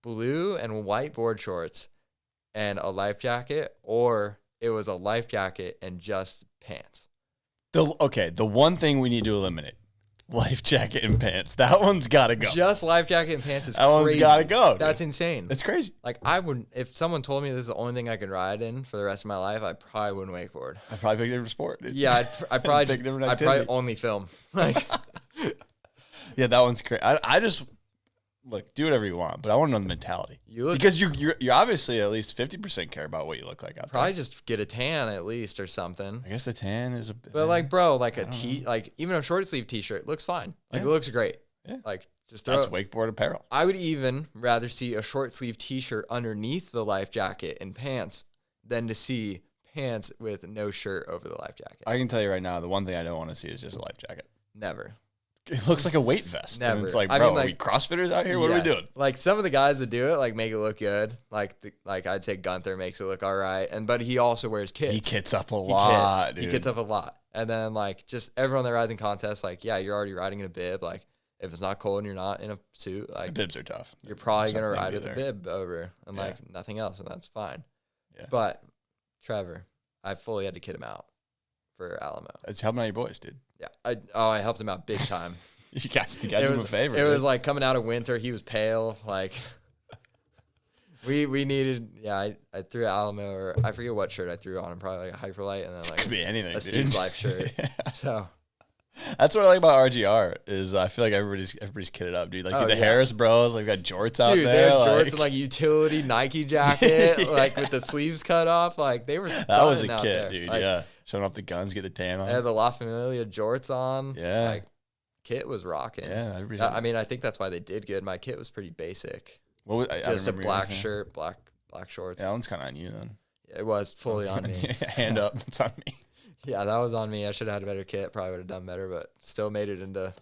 blue and white board shorts and a life jacket, or it was a life jacket and just pants. The one thing we need to eliminate. Life jacket and pants. That one's got to go. Just life jacket and pants is that crazy. One's got to go. Dude. That's insane. It's crazy. Like I wouldn't, if someone told me this is the only thing I could ride in for the rest of my life, I probably wouldn't wakeboard. I'd probably pick a different sport. Dude. Yeah, I'd probably only film. Like, yeah, that one's crazy. I just look, do whatever you want, but I want to know the mentality. Because you obviously at least 50% care about what you look like out there. Probably just get a tan at least or something. I guess the tan is a bit. But like, bro, like like even a short sleeve t-shirt looks fine. Like it looks great. Yeah. Like just that's wakeboard apparel. I would even rather see a short sleeve t-shirt underneath the life jacket and pants than to see pants with no shirt over the life jacket. I can tell you right now, the one thing I don't want to see is just a life jacket. Never. It looks like a weight vest. Never. And it's like, bro, are we CrossFitters out here? What are we doing? Like some of the guys that do it, like make it look good. Like I'd say Gunther makes it look all right. But he also wears kits. He kits up a lot, dude. He kits up a lot. And then like just everyone that rides in contests, like, yeah, you're already riding in a bib. Like if it's not cold and you're not in a suit, like the bibs are tough. You're probably going to ride with a bib over and like nothing else. And that's fine. Yeah. But Trever, I fully had to kit him out for Alamo. It's helping out your boys, dude. Yeah. I helped him out big time. You got to do him a favor. It was like coming out of winter. He was pale. Like we needed. Yeah, I threw Alamo, or I forget what shirt I threw on him. Probably like a Hyperlight, and then like could be anything, a Steve's Life shirt. So that's what I like about RGR is I feel like everybody's kitted up, dude. Like the Harris bros, like got jorts out there. They have jorts and like utility Nike jacket, like with the sleeves cut off. Like they were. That was a kit, there. dude. Like, yeah, showing off the guns, get the tan on. They had the La Familia jorts on. Yeah. Like, kit was rocking. Yeah, I mean, I think that's why they did good. My kit was pretty basic. What was, just a black shirt, black shorts. Yeah, that one's kind of on you then. It was fully on me. Hand up, it's on me. Yeah, that was on me. I should have had a better kit. Probably would have done better, but still made it into.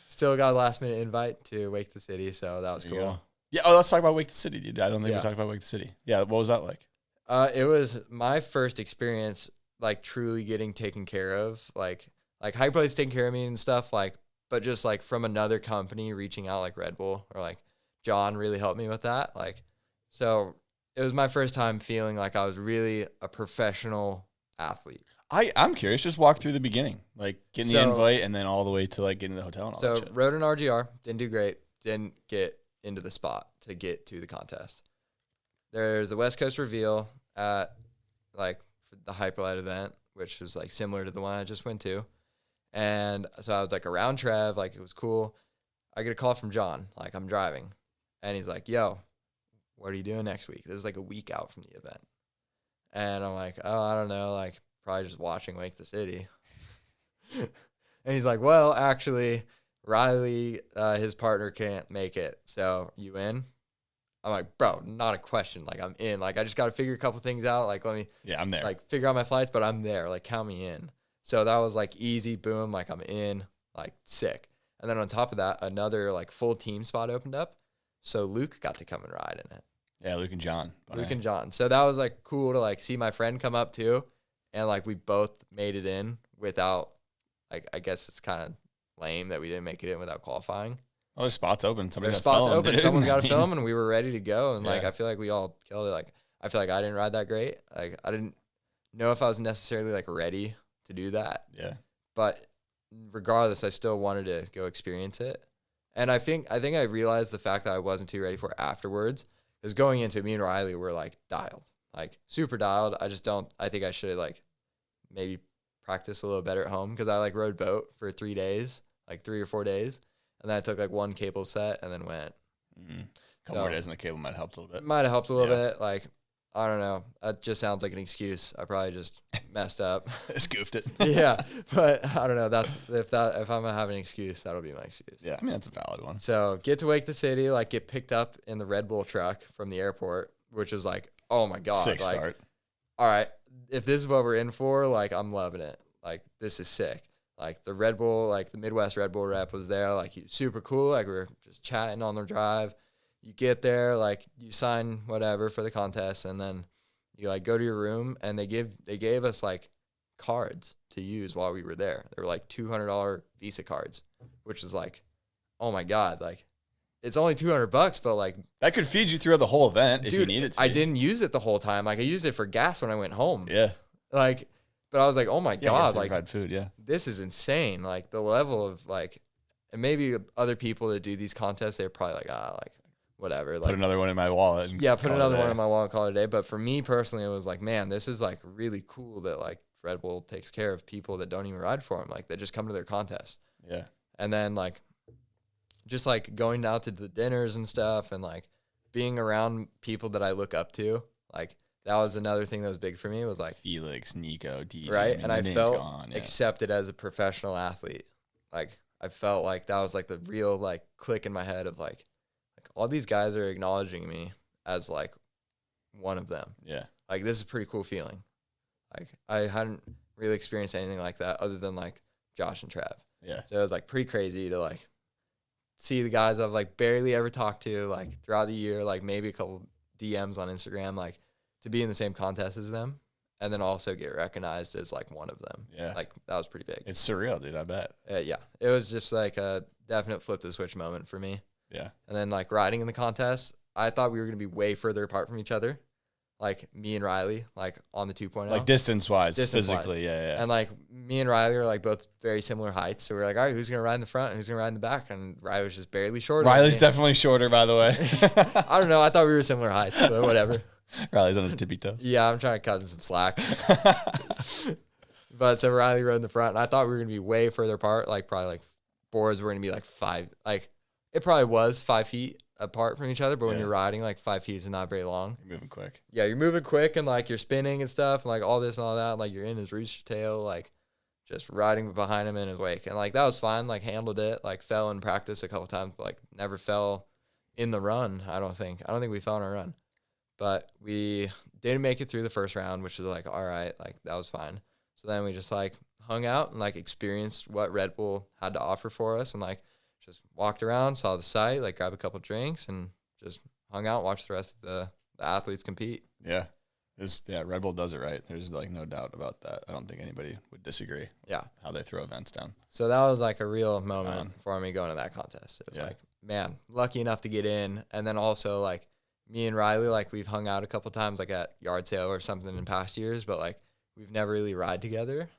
Still got a last minute invite to Wake the City, so that was cool. Yeah. Oh, let's talk about Wake the City, dude. I don't think we talked about Wake the City. Yeah. What was that like? It was my first experience, like truly getting taken care of, like High Place taking care of me and stuff, like, but just like from another company reaching out, like Red Bull or like John really helped me with that. Like, so it was my first time feeling like I was really a professional athlete. I'm curious. Just walk through the beginning, like getting the invite and then all the way to like getting to the hotel and all that shit. Rode an RGR, didn't do great, didn't get into the spot to get to the contest. There's the West Coast reveal at like the Hyperlight event, which was like similar to the one I just went to. And so I was like around Trev, like it was cool. I get a call from John, like I'm driving. And he's like, yo, what are you doing next week? This is like a week out from the event. And I'm like, oh, I don't know, like probably just watching Wake the City. And he's like, well, actually, Riley, his partner can't make it. So you in? I'm like, bro, not a question. Like, I'm in. Like, I just got to figure a couple things out. Like, let me. Yeah, I'm there. Like, figure out my flights, but I'm there. Like, count me in. So that was like easy, boom. Like, I'm in. Like, sick. And then on top of that, another like full team spot opened up. So Luke got to come and ride in it. Yeah, Luke and John. Luke and John. So that was like cool to like see my friend come up too. And like we both made it in without, like, I guess it's kind of lame that we didn't make it in without qualifying. Oh, there's spots open. There's spots open. Dude. Someone's got to film, and we were ready to go. And like, I feel like we all killed it. Like, I feel like I didn't ride that great. Like, I didn't know if I was necessarily like ready to do that. Yeah. But regardless, I still wanted to go experience it. And I think I realized the fact that I wasn't too ready for it afterwards. Because going into it, me and Riley were like dialed, like super dialed. I think I should like maybe practice a little better at home because I like rode boat for 3 days, like 3 or 4 days. And then I took like one cable set and then went. Mm-hmm. A couple more days in the cable might have helped a little bit. Might have helped a little bit. Like, I don't know. That just sounds like an excuse. I probably just messed up. Scoofed it. Yeah. But I don't know. If I'm gonna have an excuse, that'll be my excuse. Yeah, I mean that's a valid one. So get to Wake the City, like get picked up in the Red Bull truck from the airport, which is like, oh my God. Sick like, start. All right. If this is what we're in for, like I'm loving it. Like this is sick. Like the Red Bull, like the Midwest Red Bull rep was there. Like he was super cool. Like we were just chatting on the drive. You get there, like you sign whatever for the contest, and then you like go to your room, and they gave us like cards to use while we were there. They were like $200 Visa cards, which is like, oh my God, like it's only $200, but like that could feed you throughout the whole event if you needed to. I didn't use it the whole time. Like I used it for gas when I went home. Yeah. Like, but I was like, oh my God, like fried food, yeah. This is insane. Like the level of like, and maybe other people that do these contests, they're probably like, like whatever. Like put another one in my wallet. Yeah, put another one in my wallet, call it a day. But for me personally, it was like, man, this is like really cool that like Red Bull takes care of people that don't even ride for them. Like they just come to their contest. Yeah. And then like, just like going out to the dinners and stuff, and like being around people that I look up to, like. That was another thing that was big for me was like Felix, Nico, DJ. Right. And I felt gone, accepted as a professional athlete. Like I felt like that was like the real like click in my head of like all these guys are acknowledging me as like one of them. Yeah. Like this is a pretty cool feeling. Like I hadn't really experienced anything like that other than like Josh and Trav. Yeah. So it was like pretty crazy to like see the guys I've like barely ever talked to like throughout the year, like maybe a couple DMs on Instagram, like to be in the same contest as them and then also get recognized as like one of them. Yeah. Like that was pretty big. It's surreal, dude. I bet. Yeah. It was just like a definite flip the switch moment for me. Yeah. And then like riding in the contest, I thought we were going to be way further apart from each other. Like me and Riley, like on the 2.0. Like distance-wise, physically. Yeah. And like me and Riley are like both very similar heights. So we're like, all right, who's going to ride in the front? Who's going to ride in the back? And Riley was just barely shorter. Riley's definitely shorter, by the way. I don't know. I thought we were similar heights, but whatever. Riley's on his tippy toes. Yeah, I'm trying to cut him some slack. But so Riley rode in the front, and I thought we were going to be way further apart. Like probably like boards were going to be like 5. Like it probably was 5 feet apart from each other. But when you're riding, like 5 feet is not very long. You're moving quick. Yeah, you're moving quick, and like you're spinning and stuff, and like all this and all that. And, like you're in his rooster tail, like just riding behind him in his wake. And, like, that was fine. Like, handled it. Like, fell in practice a couple times, but, like, never fell in the run, I don't think. I don't think we fell in our run. But we didn't make it through the first round, which was, like, all right. Like, that was fine. So then we just, like, hung out and, like, experienced what Red Bull had to offer for us and, like, just walked around, saw the site, like, grabbed a couple drinks and just hung out, watched the rest of the athletes compete. Yeah. Red Bull does it right. There's, like, no doubt about that. I don't think anybody would disagree. Yeah. How they throw events down. So that was, like, a real moment for me going to that contest. It was Yeah. like, man, lucky enough to get in. And then also, like, me and Riley, like, we've hung out a couple times, like, at yard sale or something in past years, but, like, we've never really ride together.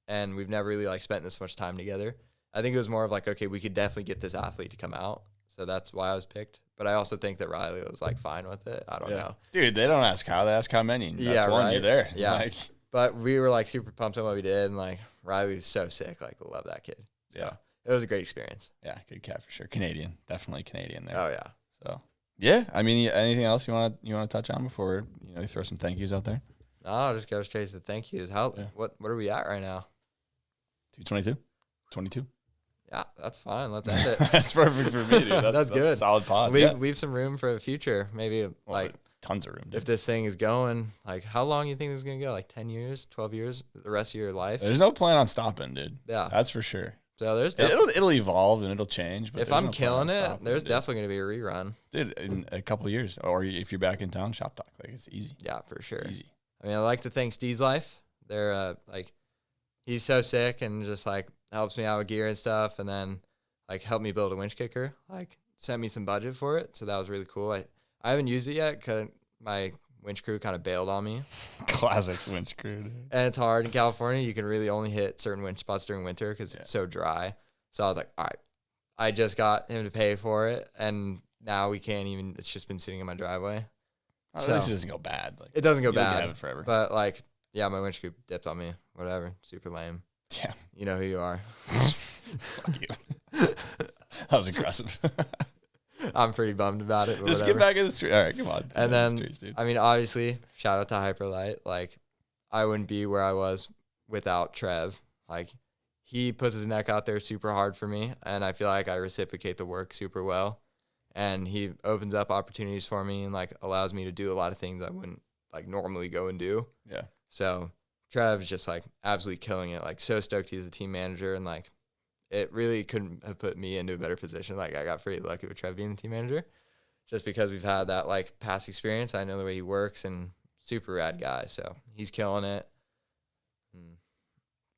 And we've never really, like, spent this much time together. I think it was more of, like, okay, we could definitely get this athlete to come out. So that's why I was picked. But I also think that Riley was, like, fine with it. I don't know. Dude, they don't ask how, they ask how many. That's one, right? you're there. Yeah. Like, but we were, like, super pumped on what we did. And, like, Riley's so sick. Like, I love that kid. So yeah. it was a great experience. Yeah, good cat for sure. Canadian. Definitely Canadian there. Oh, yeah. So, yeah. I mean, anything else you want to touch on before, you throw some thank yous out there? No, I'll just go straight to thank yous. What are we at right now? 222? 22? Yeah, that's fine. Let's end it. That's perfect for me, dude. That's good. A solid pod. We have some room for the future. Maybe tons of room. Dude. If this thing is going, like, how long you think this is gonna go? Like 10 years, 12 years, the rest of your life? There's no plan on stopping, dude. Yeah, that's for sure. So there's it'll evolve and it'll change. But if I'm killing it, there's definitely gonna be a rerun, dude. In a couple of years, or if you're back in town, shop talk. Like, it's easy. Yeah, for sure. Easy. I mean, I like to thank Steve's Life. They're like, he's so sick and just like helps me out with gear and stuff, and then like helped me build a winch kicker. Like sent me some budget for it, so that was really cool. I haven't used it yet because my winch crew kind of bailed on me. Classic winch crew, dude. And it's hard in California. You can really only hit certain winch spots during winter because it's so dry. So I was like, all right, I just got him to pay for it, and now we can't even. It's just been sitting in my driveway. At least it doesn't go bad. Like, it doesn't go bad. Have it forever. But like, yeah, my winch crew dipped on me. Whatever, super lame. Yeah, you know who you are. Fuck you. That was aggressive. I'm pretty bummed about it. Just whatever. get back in the street. All right, come on. And then, streets, dude. I mean, obviously, shout out to Hyperlight. Like, I wouldn't be where I was without Trev. Like, he puts his neck out there super hard for me, and I feel like I reciprocate the work super well. And he opens up opportunities for me and, like, allows me to do a lot of things I wouldn't, like, normally go and do. Yeah. So, Trev's just, like, absolutely killing it. Like, so stoked he's the team manager, and, like, it really couldn't have put me into a better position. Like, I got pretty lucky with Trev being the team manager just because we've had that, like, past experience. I know the way he works, and super rad guy. So, he's killing it.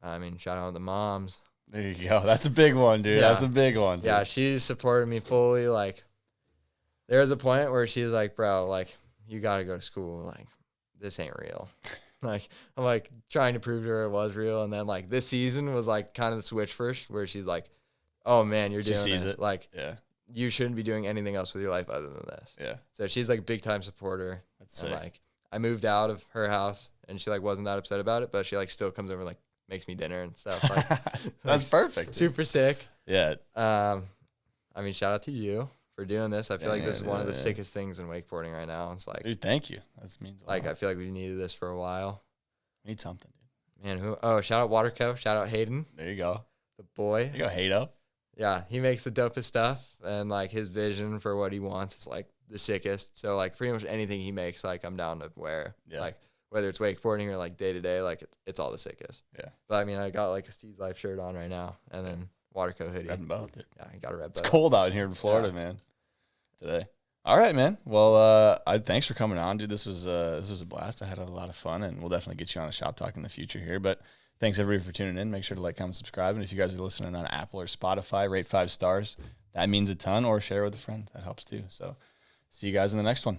I mean, shout out to the moms. There you go. That's a big one, dude. Yeah. That's a big one. Dude. Yeah, she supported me fully. Like, there was a point where she was like, bro, like, you got to go to school. Like, this ain't real. Like, I'm, like, trying to prove to her it was real. And then, like, this season was, like, kind of the switch first where she's like, oh, man, you're doing sees this. it. Like, yeah. You shouldn't be doing anything else with your life other than this. Yeah. So she's, like, a big-time supporter. That's and, sick. like, I moved out of her house, and she, like, wasn't that upset about it, but she, like, still comes over and, like, makes me dinner and stuff. Like, that's perfect. Dude. Super sick. Yeah. I mean, shout out to you for doing this. I feel like this is one of the sickest things in wakeboarding right now. It's like, dude, thank you. That means a lot. I feel like we've needed this for a while. We need something, dude. Man, shout out Waterco. Shout out Hayden. There you go. The boy. There you go, Haydo. Yeah, he makes the dopest stuff, and like his vision for what he wants is like the sickest. So like pretty much anything he makes, like I'm down to wear. Yeah. Like whether it's wakeboarding or like day to day, like it's all the sickest. Yeah. But I mean, I got like a Steve's Life shirt on right now, and then Waterco hoodie. Red and both, dude. Yeah, I got a red. It's cold out here in Florida, man. Today. All right, man. Well, thanks for coming on, dude. This was a blast. I had a lot of fun, and we'll definitely get you on a shop talk in the future here. But thanks everybody for tuning in. Make sure to like, comment, subscribe, and if you guys are listening on Apple or Spotify, rate 5 stars. That means a ton. Or share with a friend. That helps too. So, see you guys in the next one.